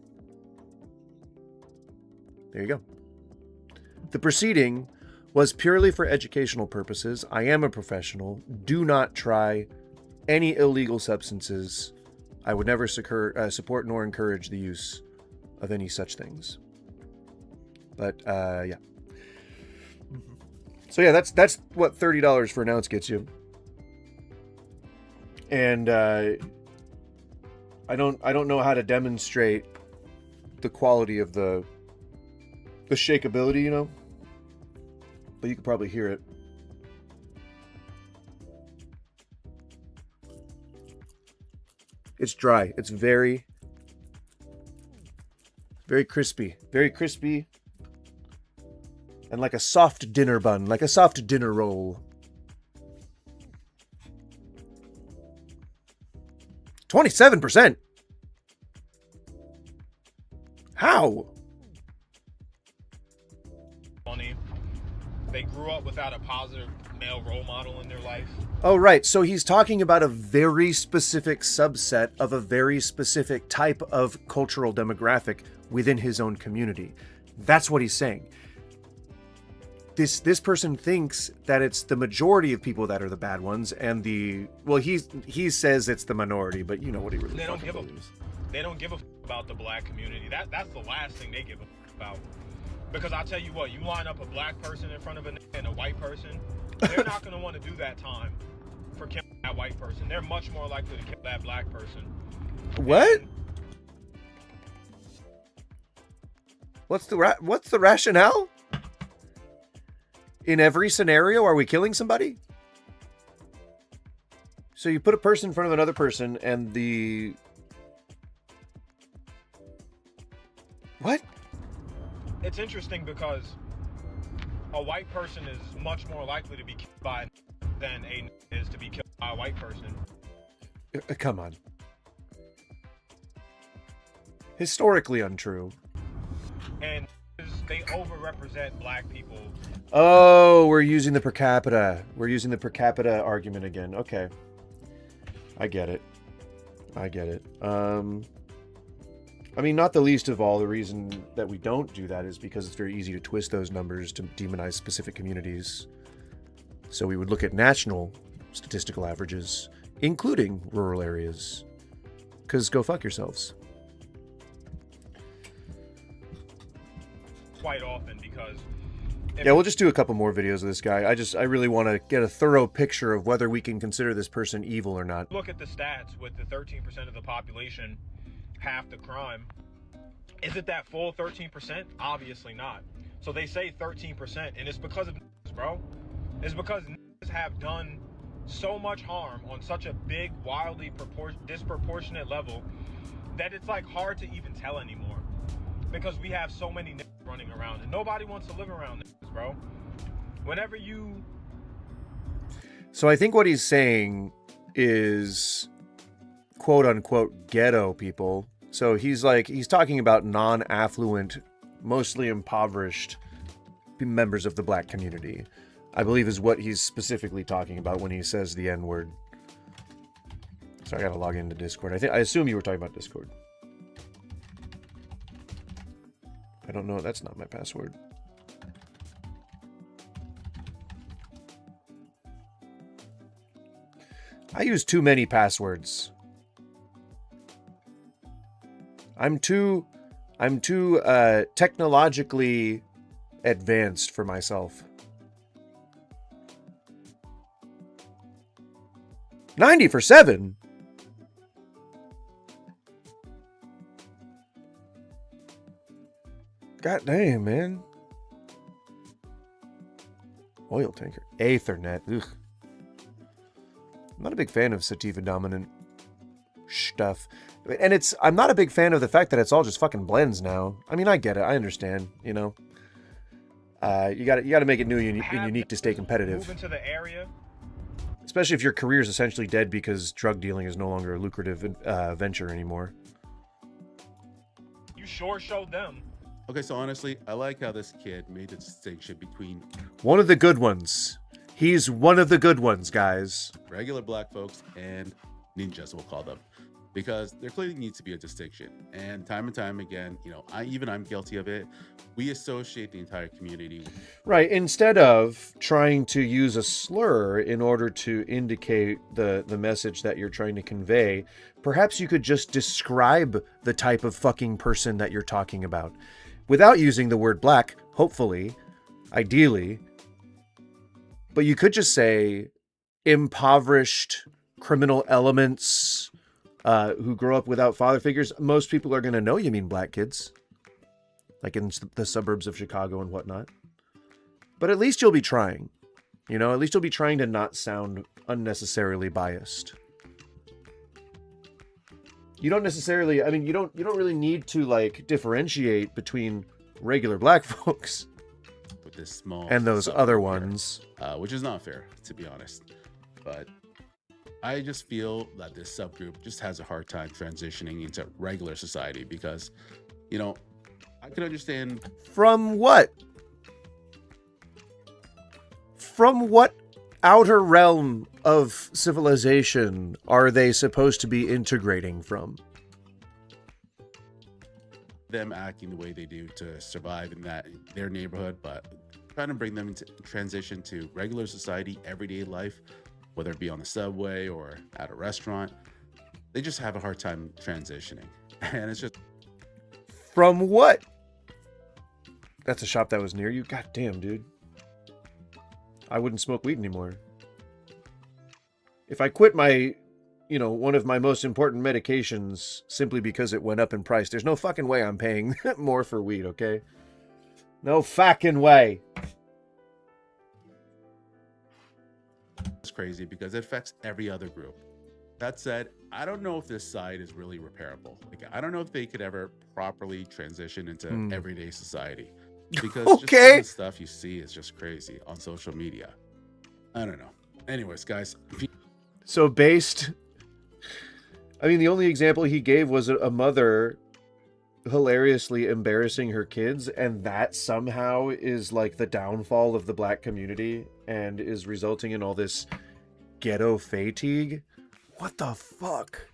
Speaker 2: There you go. The proceeding was purely for educational purposes. I am a professional. Do not try any illegal substances. I would never support nor encourage the use of any such things. But yeah. So yeah, that's what $30 for an ounce gets you. And I don't know how to demonstrate the quality of the shakeability, you know, but you could probably hear it. It's dry. It's very, very crispy. Very crispy. And like a soft dinner bun, like a soft dinner roll. 27%? How?
Speaker 17: Funny. They grew up without a positive male role model in their life.
Speaker 2: Oh, right. So he's talking about a very specific subset of a very specific type of cultural demographic within his own community. That's what he's saying. This person thinks that it's the majority of people that are the bad ones, and he says it's the minority, but you know what he really believes.
Speaker 17: They don't give a about the black community. That's the last thing they give a about. Because I'll tell you what, you line up a black person in front of and a white person, they're not going to want to do that time for killing that white person. They're much more likely to kill that black person.
Speaker 2: What? What's the rationale? In every scenario, are we killing somebody? So you put a person in front of another person and the... What?
Speaker 17: It's interesting because a white person is much more likely to be killed by than a is to be killed by a white person.
Speaker 2: Come on. Historically untrue.
Speaker 17: And they overrepresent black people.
Speaker 2: Oh, we're using the per capita. We're using the per capita argument again. Okay. I get it. I mean, not the least of all, the reason that we don't do that is because it's very easy to twist those numbers to demonize specific communities. So we would look at national statistical averages, including rural areas. Because go fuck yourselves.
Speaker 17: Quite often because...
Speaker 2: Yeah, we'll just do a couple more videos of this guy. I really want to get a thorough picture of whether we can consider this person evil or not.
Speaker 17: Look at the stats with the 13% of the population, half the crime. Is it that full 13%? Obviously not. So they say 13%, and it's because of niggas, bro. It's because niggas have done so much harm on such a big, wildly disproportionate level that it's like hard to even tell anymore. Because we have so many niggas running around, and nobody wants to live around niggas, bro. Whenever you...
Speaker 2: So I think what he's saying is quote-unquote ghetto people. So he's talking about non-affluent, mostly impoverished members of the black community, I believe is what he's specifically talking about when he says the N-word. So I gotta log into Discord. I assume you were talking about Discord. I don't know. That's not my password. I use too many passwords. I'm too technologically advanced for myself. 90 for 7. God damn, man. Oil tanker. Ethernet. Ugh. I'm not a big fan of sativa dominant stuff. And I'm not a big fan of the fact that it's all just fucking blends now. I mean, I get it. I understand, you know. You gotta make it new and unique to stay competitive.
Speaker 17: Move into the area.
Speaker 2: Especially if your career is essentially dead because drug dealing is no longer a lucrative venture anymore.
Speaker 17: You sure showed them.
Speaker 3: Okay, so honestly, I like how this kid made the distinction between
Speaker 2: one of the good ones. He's one of the good ones, guys.
Speaker 3: Regular black folks and ninjas, we'll call them. Because there clearly needs to be a distinction. And time again, you know, I'm guilty of it. We associate the entire community.
Speaker 2: Right. Instead of trying to use a slur in order to indicate the message that you're trying to convey, perhaps you could just describe the type of fucking person that you're talking about. Without using the word black, hopefully, ideally. But you could just say impoverished criminal elements who grow up without father figures. Most people are going to know you mean black kids. Like in the suburbs of Chicago and whatnot. But at least you'll be trying. You know, at least you'll be trying to not sound unnecessarily biased. You don't necessarily, I mean, you don't really need to like differentiate between regular black folks
Speaker 3: with this small
Speaker 2: and those other ones,
Speaker 3: which is not fair, to be honest. But I just feel that this subgroup just has a hard time transitioning into regular society because, you know, I can understand.
Speaker 2: From what? From what outer realm of civilization are they supposed to be integrating from?
Speaker 3: Them acting the way they do to survive in their neighborhood, but trying to bring them into transition to regular society, everyday life, whether it be on the subway or at a restaurant, they just have a hard time transitioning. And it's just...
Speaker 2: From what? That's a shop that was near you? God damn, dude. I wouldn't smoke weed anymore. If I quit my, one of my most important medications simply because it went up in price, there's no fucking way I'm paying more for weed, okay? No fucking way.
Speaker 3: It's crazy because it affects every other group. That said, I don't know if this side is really repairable. Like, I don't know if they could ever properly transition into everyday society. Because just some of the stuff you see is just crazy on social media. I don't know. Anyways, guys.
Speaker 2: So the only example he gave was a mother hilariously embarrassing her kids, and that somehow is like the downfall of the black community and is resulting in all this ghetto fatigue. What the fuck?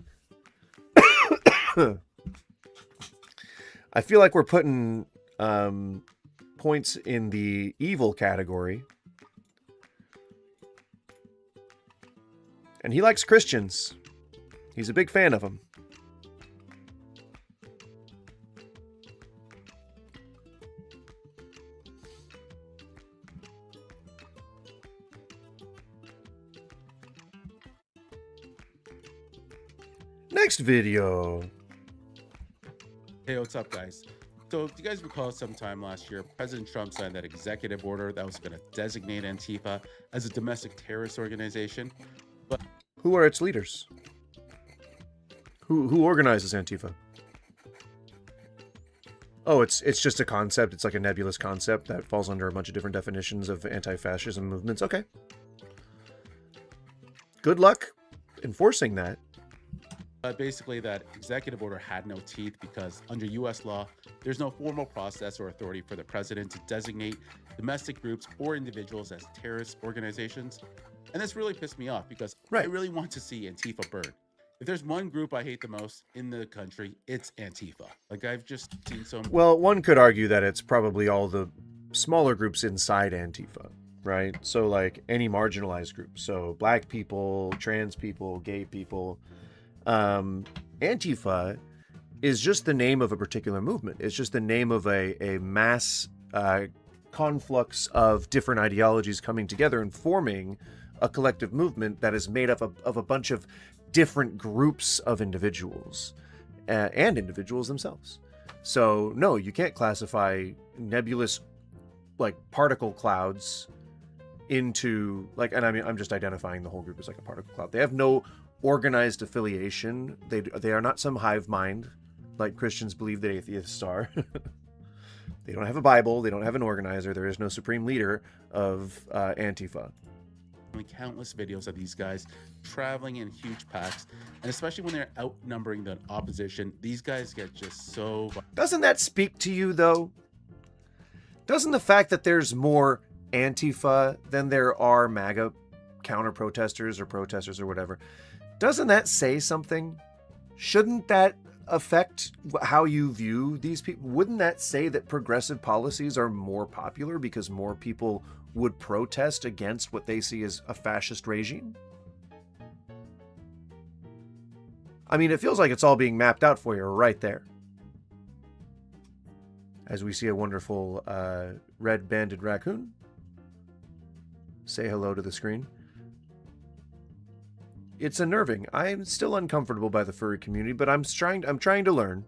Speaker 2: I feel like we're putting points in the evil category. And he likes Christians. He's a big fan of them. Next video.
Speaker 3: Hey, what's up, guys? So, if you guys recall, sometime last year, President Trump signed that executive order that was going to designate Antifa as a domestic terrorist organization. But
Speaker 2: who are its leaders? Who organizes Antifa? Oh, it's just a concept. It's like a nebulous concept that falls under a bunch of different definitions of anti-fascism movements. Okay. Good luck enforcing that.
Speaker 3: Basically, that executive order had no teeth because under U.S. law, there's no formal process or authority for the president to designate domestic groups or individuals as terrorist organizations. And this really pissed me off because I really want to see Antifa burn. If there's one group I hate the most in the country, it's Antifa. Like, I've just seen so many...
Speaker 2: Well, one could argue that it's probably all the smaller groups inside Antifa, right? So, like, any marginalized group. So, black people, trans people, gay people... Antifa is just the name of a particular movement. It's just the name of a mass conflux of different ideologies coming together and forming a collective movement that is made up of a bunch of different groups of individuals and individuals themselves. So no, you can't classify nebulous like particle clouds into like, and I mean, I'm just identifying the whole group as like a particle cloud. They have no organized affiliation. They are not some hive mind like Christians believe that atheists are. They don't have a Bible. They don't have an organizer. There is no supreme leader of Antifa.
Speaker 3: Countless videos of these guys traveling in huge packs, and especially when they're outnumbering the opposition, these guys get just so...
Speaker 2: Doesn't that speak to you, though? Doesn't the fact that there's more Antifa than there are MAGA counter-protesters or protesters or whatever, doesn't that say something? Shouldn't that affect how you view these people? Wouldn't that say that progressive policies are more popular because more people would protest against what they see as a fascist regime? I mean, it feels like it's all being mapped out for you right there. As we see a wonderful red banded raccoon say hello to the screen. It's unnerving. I'm still uncomfortable by the furry community, but I'm trying to learn.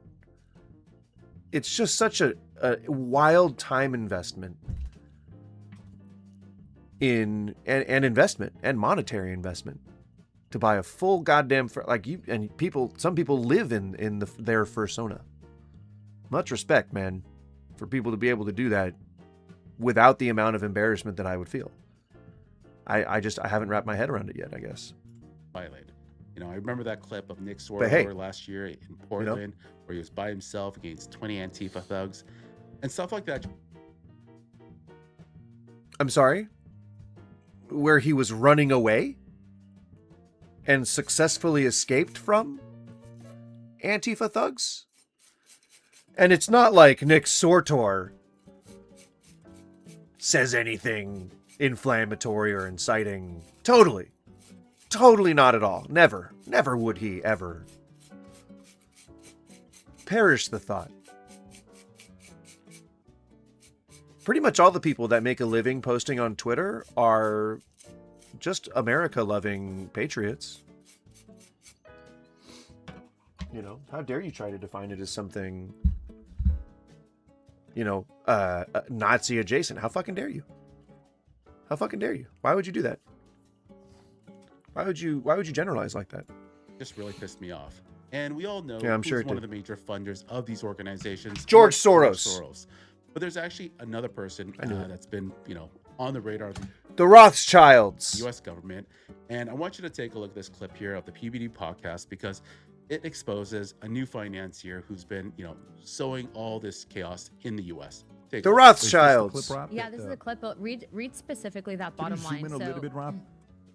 Speaker 2: It's just such a wild time investment in and investment and monetary investment to buy a full goddamn some people live in their fursona. Much respect, man, for people to be able to do that without the amount of embarrassment that I would feel. I haven't wrapped my head around it yet, I guess.
Speaker 3: Violated. You know, I remember that clip of Nick Swarber last year in Portland, where he was by himself against 20 Antifa thugs and stuff like that.
Speaker 2: I'm sorry? where he was running away and successfully escaped from Antifa thugs. And it's not like Nick Sortor says anything inflammatory or inciting. Totally not at all. Never would he ever. Perish the thought. Pretty much all the people that make a living posting on Twitter are just America-loving patriots. You know, how dare you try to define it as something, you know, Nazi adjacent? How fucking dare you? How fucking dare you? Why would you do that? Why would you generalize like that?
Speaker 3: Just really pissed me off. And we all know
Speaker 2: I'm
Speaker 3: who's
Speaker 2: sure it
Speaker 3: one
Speaker 2: did.
Speaker 3: of the major funders of these organizations.
Speaker 2: George Soros.
Speaker 3: But there's actually another person that's been, you know, on the radar of
Speaker 2: The Rothschilds.
Speaker 3: the U.S. government. And I want you to take a look at this clip here of the PBD podcast because it exposes a new financier who's been, you know, sowing all this chaos in the U.S. Take
Speaker 2: The
Speaker 3: a look.
Speaker 2: Rothschilds.
Speaker 18: Yeah, this is the clip. But read specifically that
Speaker 19: Can you
Speaker 18: bottom line.
Speaker 19: zoom in a little bit, Rob?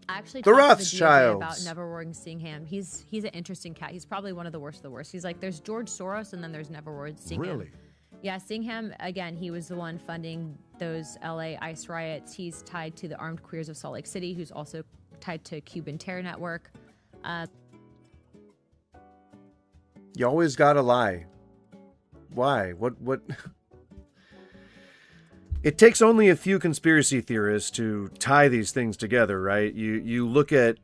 Speaker 18: I actually
Speaker 2: The
Speaker 18: talked to the DOJ about
Speaker 2: Rothschilds.
Speaker 18: Never Ward Singham. He's an interesting cat. He's probably one of the worst of the worst. He's like, there's George Soros and then there's Never Ward Singham.
Speaker 19: Really?
Speaker 18: Yeah, Singham, again, he was the one funding those LA ICE riots. He's tied to the Armed Queers of Salt Lake City, who's also tied to Cuban Terror Network.
Speaker 2: You always gotta lie. Why? What? It takes only a few conspiracy theorists to tie these things together, right? You look at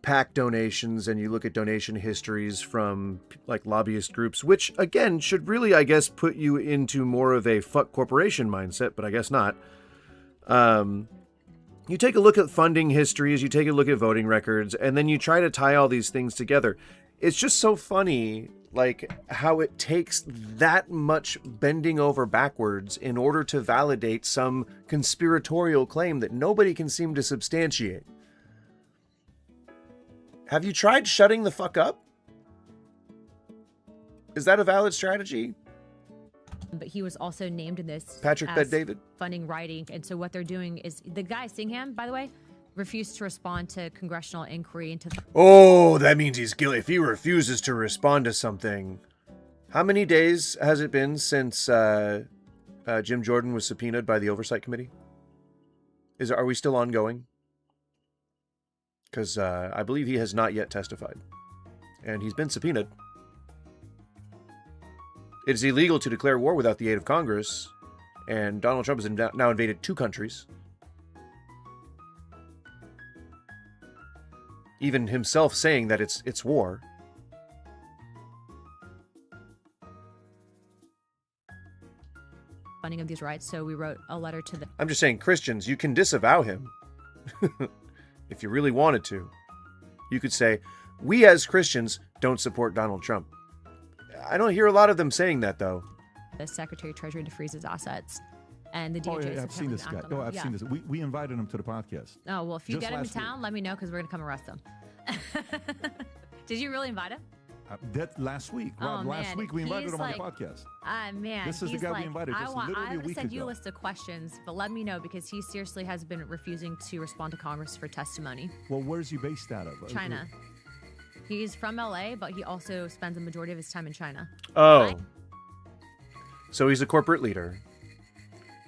Speaker 2: PAC donations and you look at donation histories from like lobbyist groups, which again should really, I guess, put you into more of a fuck corporation mindset, but I guess not. You take a look at funding histories, you take a look at voting records, and then you try to tie all these things together. It's just so funny, like how it takes that much bending over backwards in order to validate some conspiratorial claim that nobody can seem to substantiate. Have you tried shutting the fuck up? Is that a valid strategy?
Speaker 18: But he was also named in this
Speaker 2: Patrick
Speaker 18: as
Speaker 2: Bet-David?
Speaker 18: funding writing. And so what they're doing is the guy Singham, by the way, refused to respond to congressional inquiry into
Speaker 2: Oh, that means he's guilty. If he refuses to respond to something. How many days has it been since Jim Jordan was subpoenaed by the Oversight Committee? Are we still ongoing? Because I believe he has not yet testified. And he's been subpoenaed. It is illegal to declare war without the aid of Congress. And Donald Trump has now invaded 2 countries. Even himself saying that it's war.
Speaker 18: funding of these riots. So we wrote a letter to the
Speaker 2: I'm just saying, Christians, you can disavow him. If you really wanted to. You could say, we as Christians don't support Donald Trump. I don't hear a lot of them saying that, though.
Speaker 18: the Secretary of Treasury to freeze his assets. And the
Speaker 19: Oh,
Speaker 18: DOJ
Speaker 19: yeah, I've seen this guy. Oh, I've seen this. We invited him to the podcast.
Speaker 18: Oh, well, if you
Speaker 19: Just
Speaker 18: get him in
Speaker 19: last week.
Speaker 18: town, let me know because we're going to come arrest him. Did you really invite him?
Speaker 19: That last week. Rob,
Speaker 18: Oh,
Speaker 19: last
Speaker 18: man.
Speaker 19: week we invited
Speaker 18: He's
Speaker 19: him on the
Speaker 18: like-
Speaker 19: podcast.
Speaker 18: Man,
Speaker 19: This is the
Speaker 18: he's
Speaker 19: guy we
Speaker 18: like,
Speaker 19: invited just literally
Speaker 18: I'm
Speaker 19: a
Speaker 18: gonna
Speaker 19: week
Speaker 18: send you a
Speaker 19: ago.
Speaker 18: list of questions, but let me know because he seriously has been refusing to respond to Congress for testimony.
Speaker 19: Well, where's he based out of?
Speaker 18: China. He's from LA, but he also spends a majority of his time in China.
Speaker 2: Oh. So he's a corporate leader.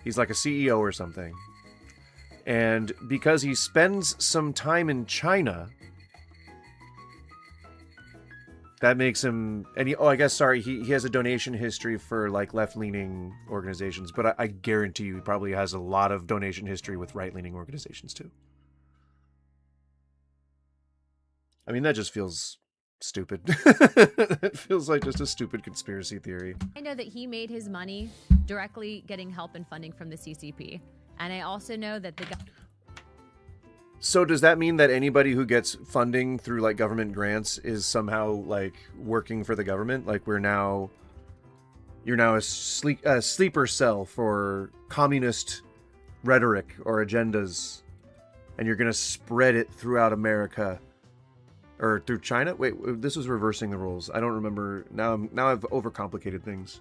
Speaker 2: He's like a CEO or something. And because he spends some time in China, that makes him... And he has a donation history for like left-leaning organizations, but I guarantee you he probably has a lot of donation history with right-leaning organizations too. I mean, that just feels stupid. It feels like just a stupid conspiracy theory.
Speaker 18: I know that he made his money directly getting help and funding from the CCP. And I also know that the guy...
Speaker 2: So does that mean that anybody who gets funding through like government grants is somehow like working for the government? Like you're now a sleeper cell for communist rhetoric or agendas, and you're going to spread it throughout America or through China? Wait, this was reversing the rules. I don't remember. Now I've overcomplicated things.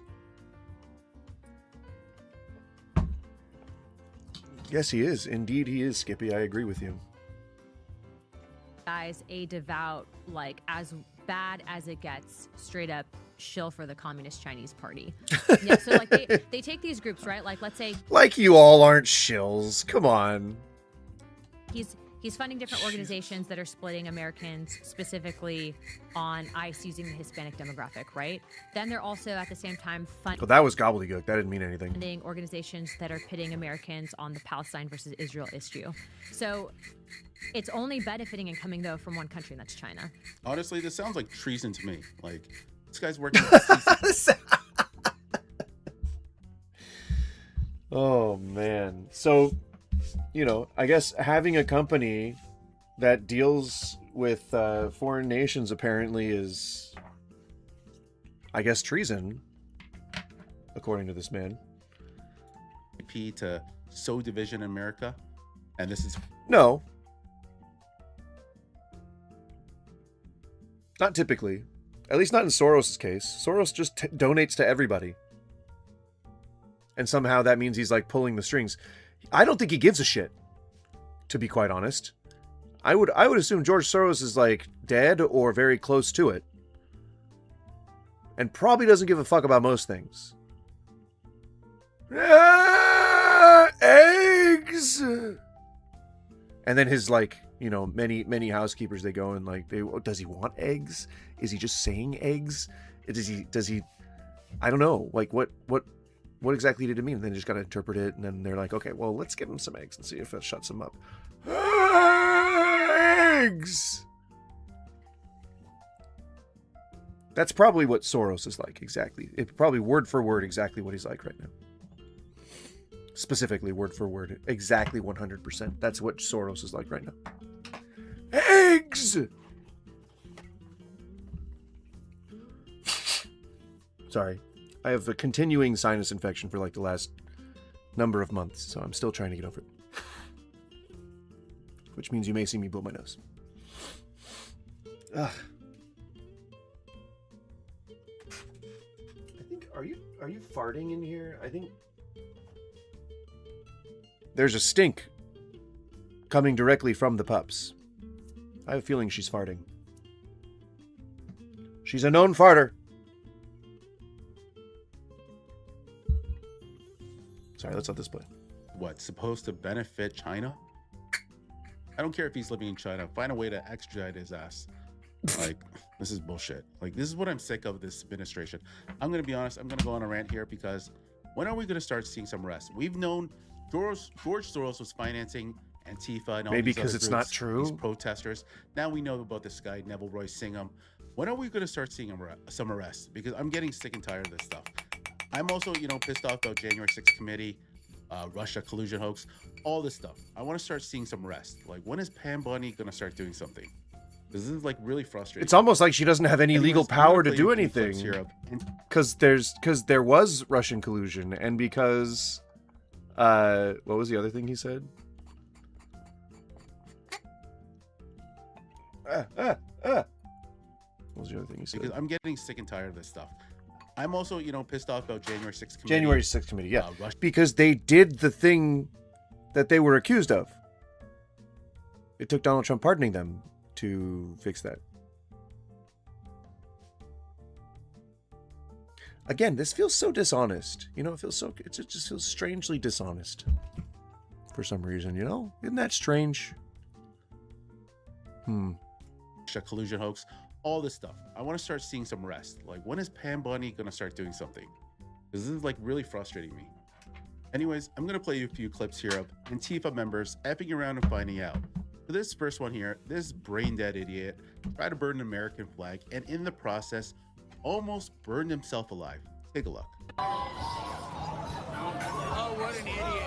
Speaker 2: Yes, he is. Indeed, he is, Skippy. I agree with you.
Speaker 18: guy's a devout, like as bad as it gets, straight up shill for the Communist Chinese Party. Yeah, so like they take these groups, right? Like let's say
Speaker 2: Like you all aren't shills. Come on.
Speaker 18: he's funding different organizations that are splitting Americans specifically on ICE using the Hispanic demographic, right? Then they're also at the same time
Speaker 2: Well, that was gobbledygook. That didn't mean anything.
Speaker 18: funding organizations that are pitting Americans on the Palestine versus Israel issue. So it's only benefiting and coming though from one country, and that's China.
Speaker 3: Honestly, this sounds like treason to me. Like this guy's working. With
Speaker 2: Oh man. So, you know, I guess having a company that deals with foreign nations apparently is, I guess, treason, according to this man.
Speaker 3: To sow division in America, and this is
Speaker 2: No. Not typically. At least not in Soros' case. Soros just donates to everybody. And somehow that means he's like pulling the strings. I don't think he gives a shit, to be quite honest. I would assume George Soros is like dead or very close to it. And probably doesn't give a fuck about most things. Eggs! And then his like, you know, many housekeepers, they go and like, does he want eggs? Is he just saying eggs? Does he I don't know. Like what exactly did it mean? And then they just got to interpret it. And then they're like, okay, well, let's give him some eggs and see if that shuts him up. Eggs! That's probably what Soros is like, exactly. It's probably word for word exactly what he's like right now. Specifically, word for word, exactly 100%. That's what Soros is like right now. Eggs! Sorry. I have a continuing sinus infection for like the last number of months, so I'm still trying to get over it. Which means you may see me blow my nose. Ugh. I think, are you farting in here? I think there's a stink coming directly from the pups. I have a feeling she's farting. She's a known farter. Sorry, let's let this play.
Speaker 3: what's supposed to benefit China? I don't care if he's living in China. Find a way to extradite his ass. Like, this is bullshit. Like, this is what I'm sick of this administration. I'm going to be honest. I'm going to go on a rant here because when are we going to start seeing some rest? We've known George Soros was financing Antifa and all
Speaker 2: Maybe
Speaker 3: these
Speaker 2: because
Speaker 3: other
Speaker 2: it's
Speaker 3: groups,
Speaker 2: not true.
Speaker 3: these protesters. Now we know about this guy, Neville Roy Singham. When are we going to start seeing some arrests? Because I'm getting sick and tired of this stuff. I'm also, pissed off about January 6th committee, Russia collusion hoax, all this stuff. I want to start seeing some rest. Like, when is Pam Bunny going to start doing something? This is like really frustrating.
Speaker 2: It's almost like she doesn't have any legal power to do anything. Because there was Russian collusion, and because what was the other thing he said? What was the other thing he said?
Speaker 3: Because I'm getting sick and tired of this stuff. I'm also, pissed off about January 6th committee.
Speaker 2: January 6th committee, yeah. Because they did the thing that they were accused of. It took Donald Trump pardoning them to fix that. Again, this feels so dishonest. It just feels strangely dishonest. For some reason, Isn't that strange?
Speaker 3: Collusion hoax, all this stuff. I want to start seeing some rest. Like, when is Pam Bunny going to start doing something? This is like really frustrating me. Anyways, I'm going to play you a few clips here of Antifa members effing around and finding out. For this first one here, this brain dead idiot tried to burn an American flag and in the process almost burned himself alive. Take a look.
Speaker 16: Oh, what an idiot.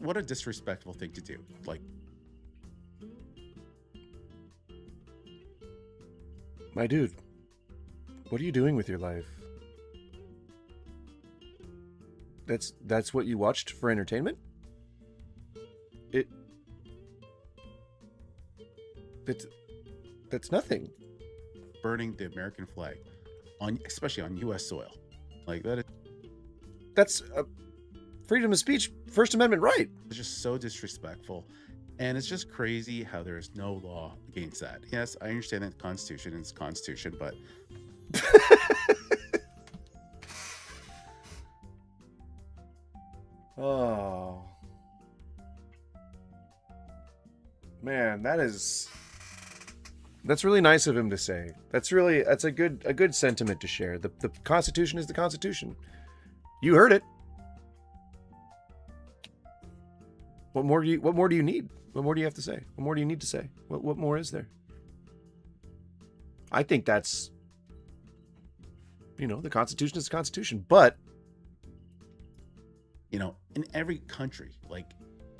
Speaker 3: What a disrespectful thing to do. Like,
Speaker 2: my dude, what are you doing with your life? That's what you watched for entertainment? That's nothing.
Speaker 3: Burning the American flag. especially on U.S. soil. Like that is
Speaker 2: That's freedom of speech, First Amendment right.
Speaker 3: It's just so disrespectful. And it's just crazy how there's no law against that. Yes, I understand that the Constitution is Constitution, but
Speaker 2: oh man, that's really nice of him to say. That's a good sentiment to share. The Constitution is the Constitution. You heard it. What more do you need? What more do you have to say? What more do you need to say? What more is there? I think that's, the Constitution is the Constitution, but
Speaker 3: in every country, like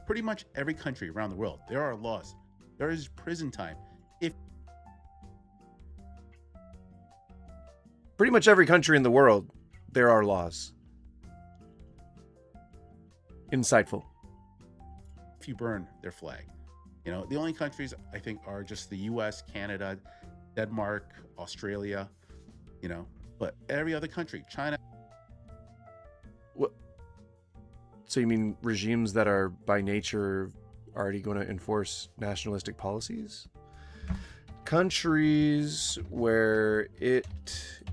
Speaker 3: pretty much every country around the world, there are laws. There is prison time.
Speaker 2: Pretty much every country in the world, there are laws. Insightful.
Speaker 3: If you burn their flag, the only countries I think are just the U.S., Canada, Denmark, Australia, but every other country, China.
Speaker 2: What? So you mean regimes that are by nature already going to enforce nationalistic policies? Countries where it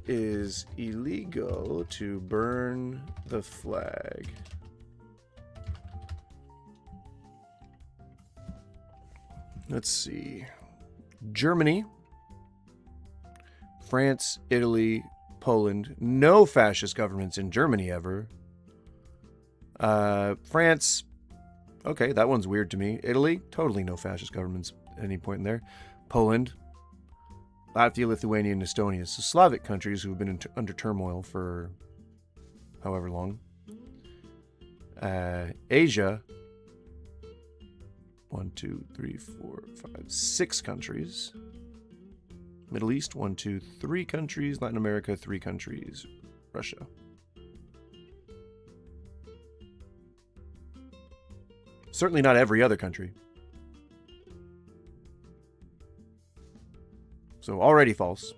Speaker 2: is illegal to burn the flag. Let's see. Germany, France, Italy, Poland. No fascist governments in Germany ever. France, okay, that one's weird to me. Italy, totally no fascist governments at any point in there. Poland, Latvia, Lithuania, and Estonia. So Slavic countries who have been under turmoil for however long. Asia, 1, 2, 3, 4, 5, 6 countries. Middle East, 1, 2, 3 countries. Latin America, 3 countries. Russia. Certainly not every other country. So already false.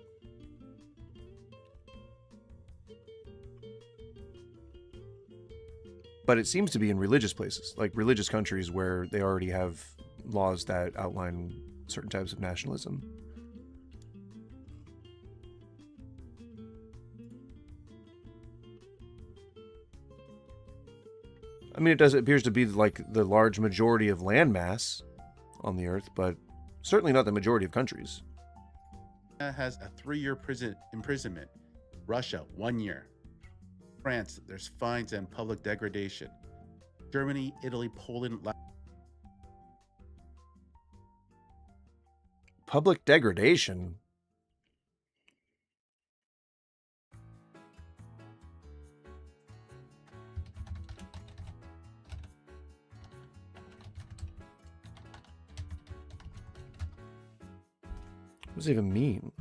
Speaker 2: But it seems to be in religious places, like religious countries where they already have laws that outline certain types of nationalism. I mean, it appears to be like the large majority of landmass on the earth, but certainly not the majority of countries.
Speaker 3: Has a 3-year imprisonment. Russia, 1 year. France, there's fines and public degradation. Germany, Italy, Poland.
Speaker 2: Public degradation? What does it even mean?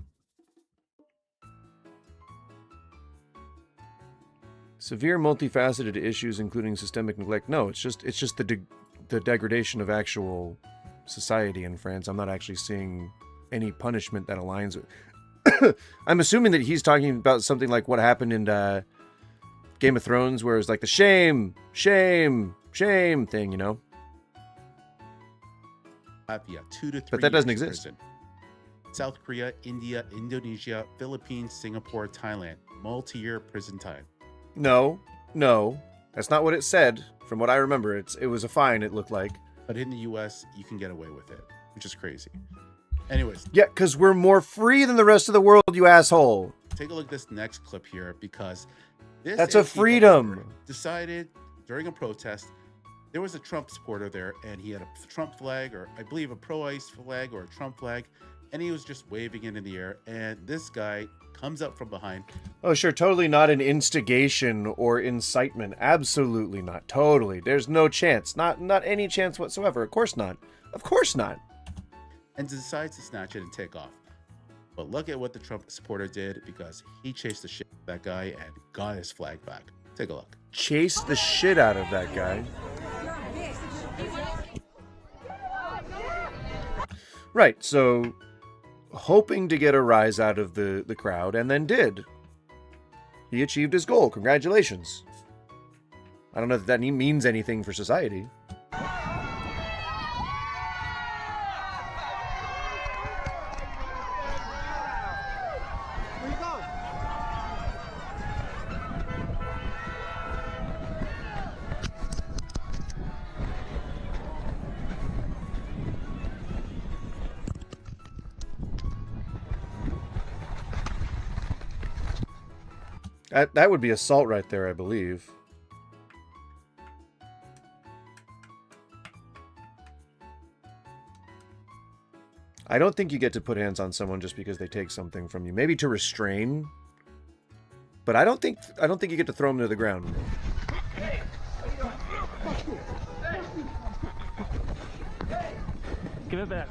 Speaker 2: Severe multifaceted issues including systemic neglect. No, it's just the degradation of actual society in France. I'm not actually seeing any punishment that aligns with I'm assuming that he's talking about something like what happened in Game of Thrones, where it's like the shame thing,
Speaker 3: Latvia, 2 to 3
Speaker 2: But that doesn't
Speaker 3: years in
Speaker 2: exist.
Speaker 3: prison. South Korea, India, Indonesia, Philippines, Singapore, Thailand. Multi-year prison time.
Speaker 2: No, that's not what it said. From what I remember, it was a fine, it looked like.
Speaker 3: But in the U.S., you can get away with it, which is crazy. Anyways.
Speaker 2: Yeah, because we're more free than the rest of the world, you asshole.
Speaker 3: Take a look at this next clip here, because this
Speaker 2: That's a
Speaker 3: Antifa
Speaker 2: freedom.
Speaker 3: member decided during a protest, there was a Trump supporter there, and he had a Trump flag, or I believe a pro-ICE flag or a Trump flag, and he was just waving it in the air, and this guy comes up from behind.
Speaker 2: Oh, sure, totally not an instigation or incitement. Absolutely not. Totally. There's no chance. Not any chance whatsoever. Of course not. Of course not.
Speaker 3: And decides to snatch it and take off. But look at what the Trump supporter did, because he chased the shit out of that guy and got his flag back. Take a look.
Speaker 2: Chased the shit out of that guy. Right, so hoping to get a rise out of the crowd, and then did. He achieved his goal. Congratulations. I don't know if that means anything for society. That would be assault right there, I believe. I don't think you get to put hands on someone just because they take something from you. Maybe to restrain, but I don't think you get to throw them to the ground.
Speaker 7: Give it back.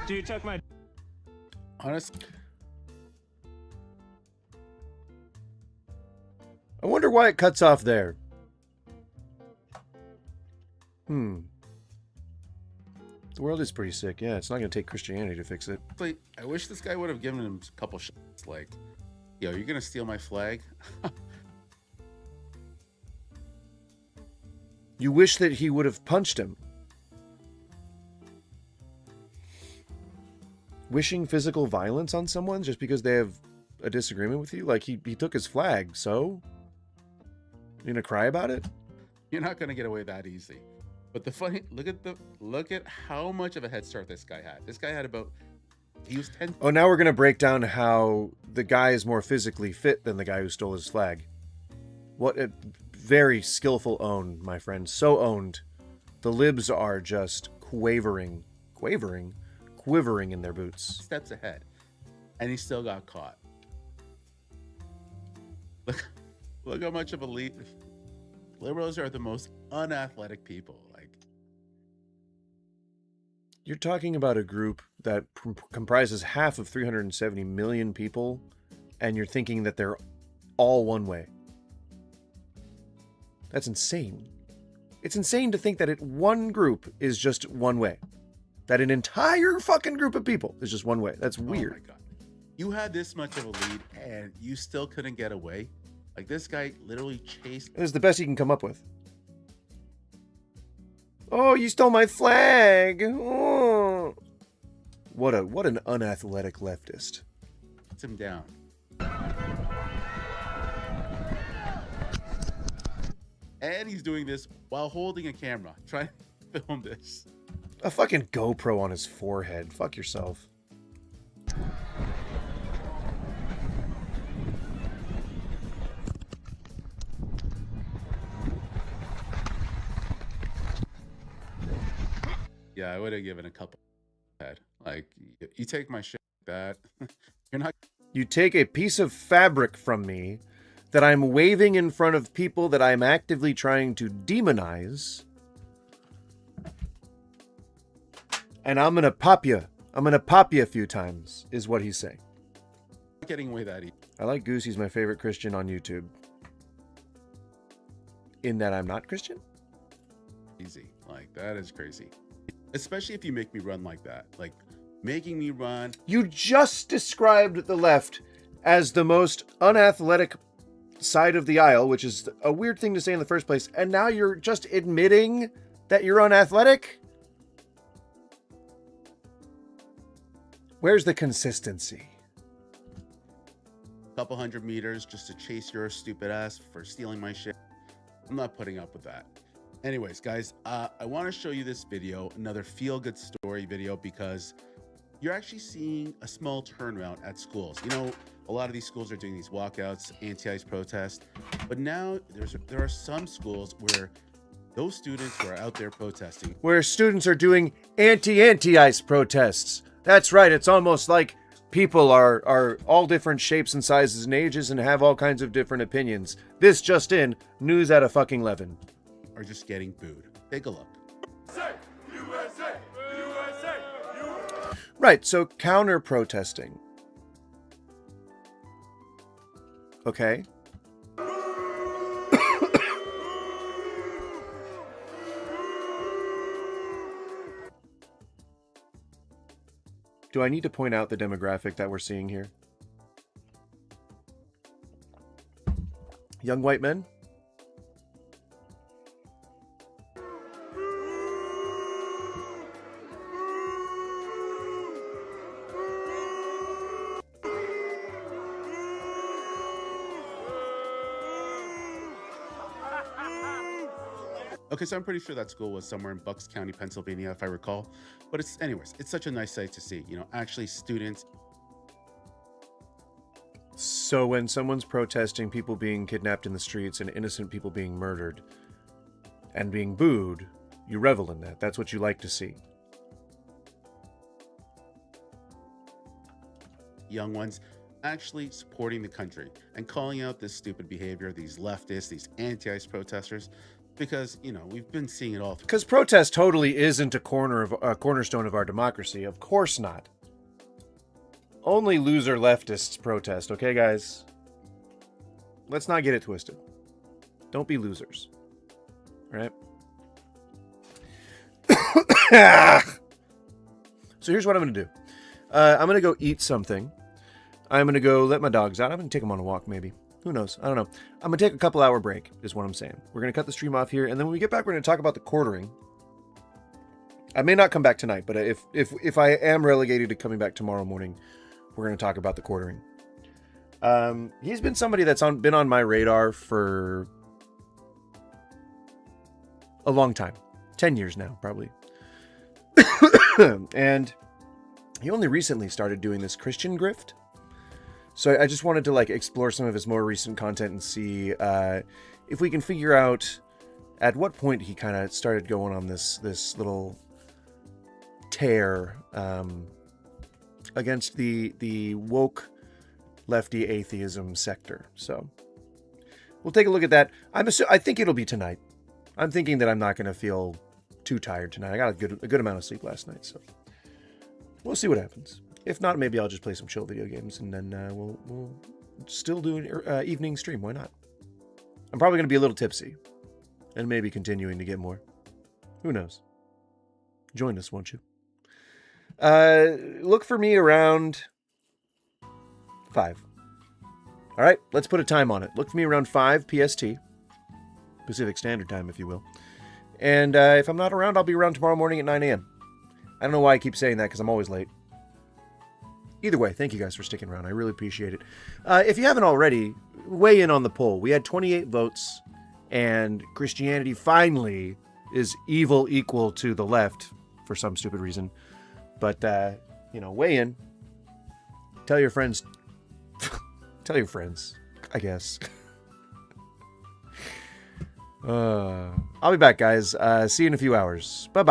Speaker 20: Do you check my...
Speaker 3: Honest.
Speaker 2: I wonder why it cuts off there. The world is pretty sick. Yeah, it's not going to take Christianity to fix it.
Speaker 3: Like, I wish this guy would have given him a couple shots. Like, yo, you're going to steal my flag?
Speaker 2: You wish that he would have punched him. Wishing physical violence on someone just because they have a disagreement with you? Like, he took his flag, so? You gonna cry about it?
Speaker 3: You're not going to get away that easy. But the funny, look at how much of a head start this guy had. This guy had he was 10.
Speaker 2: Oh, now we're gonna break down how the guy is more physically fit than the guy who stole his flag. What a very skillful own, my friend. So owned. The libs are just quivering in their boots.
Speaker 3: Steps ahead. And he still got caught. Look how much of a lead. Liberals are the most unathletic people. Like,
Speaker 2: you're talking about a group that comprises half of 370 million people, and you're thinking that they're all one way. That's insane. It's insane to think that one group is just one way. That an entire fucking group of people is just one way. That's weird.
Speaker 3: Oh my God. You had this much of a lead, and you still couldn't get away. Like, this guy literally chased.
Speaker 2: This is the best he can come up with. Oh, you stole my flag. Oh. What an unathletic leftist.
Speaker 3: Puts him down. And he's doing this while holding a camera, trying to film this.
Speaker 2: A fucking GoPro on his forehead. Fuck yourself.
Speaker 3: Yeah, I would have given a couple head. Like, you take my shit like that. You're not.
Speaker 2: You take a piece of fabric from me that I'm waving in front of people that I'm actively trying to demonize, and I'm gonna pop you. I'm gonna pop you a few times, is what he's saying.
Speaker 3: Getting away that easy.
Speaker 2: I like Goose. He's my favorite Christian on YouTube. In that I'm not Christian?
Speaker 3: Easy. Like, that is crazy. Especially if you make me run like that. Like, making me run.
Speaker 2: You just described the left as the most unathletic side of the aisle, which is a weird thing to say in the first place, and now you're just admitting that you're unathletic? Where's the consistency?
Speaker 3: Couple 100 meters just to chase your stupid ass for stealing my shit. I'm not putting up with that. Anyways, guys, I want to show you this video, another feel-good story video, because you're actually seeing a small turnaround at schools. You know, a lot of these schools are doing these walkouts, anti-ICE protests, but now there are some schools where those students who are out there protesting,
Speaker 2: where students are doing anti-ICE protests. That's right. It's almost like people are all different shapes and sizes and ages and have all kinds of different opinions. This just in, news at a fucking 11.
Speaker 3: Are just getting booed. Take a look.
Speaker 16: USA, USA.
Speaker 2: Right, so counter-protesting. Okay. Do I need to point out the demographic that we're seeing here? Young white men?
Speaker 3: Okay, so I'm pretty sure that school was somewhere in Bucks County, Pennsylvania, if I recall. But it's such a nice sight to see, actually students.
Speaker 2: So when someone's protesting people being kidnapped in the streets and innocent people being murdered and being booed, you revel in that. That's what you like to see.
Speaker 3: Young ones actually supporting the country and calling out this stupid behavior, these leftists, these anti-ICE protesters, because, we've been seeing it all.
Speaker 2: Because protest totally isn't a cornerstone of our democracy. Of course not. Only loser leftists protest, okay, guys? Let's not get it twisted. Don't be losers. Right? So here's what I'm going to do. I'm going to go eat something. I'm going to go let my dogs out. I'm going to take them on a walk, maybe. Who knows? I don't know. I'm going to take a couple-hour break, is what I'm saying. We're going to cut the stream off here, and then when we get back, we're going to talk about the quartering. I may not come back tonight, but if I am relegated to coming back tomorrow morning, we're going to talk about the quartering. He's been somebody that's been on my radar for a long time. 10 years now, probably. And he only recently started doing this Christian grift. So I just wanted to explore some of his more recent content and see if we can figure out at what point he kind of started going on this little tear against the woke lefty atheism sector. So we'll take a look at that. I think it'll be tonight. I'm thinking that I'm not going to feel too tired tonight. I got a good amount of sleep last night, so we'll see what happens. If not, maybe I'll just play some chill video games, and then we'll still do an evening stream. Why not? I'm probably going to be a little tipsy, and maybe continuing to get more. Who knows? Join us, won't you? Look for me around 5. All right, let's put a time on it. Look for me around 5 PST, Pacific Standard Time, if you will. And if I'm not around, I'll be around tomorrow morning at 9 a.m. I don't know why I keep saying that, because I'm always late. Either way, thank you guys for sticking around. I really appreciate it. If you haven't already, weigh in on the poll. We had 28 votes, and Christianity finally is evil equal to the left for some stupid reason. But, weigh in. Tell your friends. Tell your friends, I guess. I'll be back, guys. See you in a few hours. Bye-bye.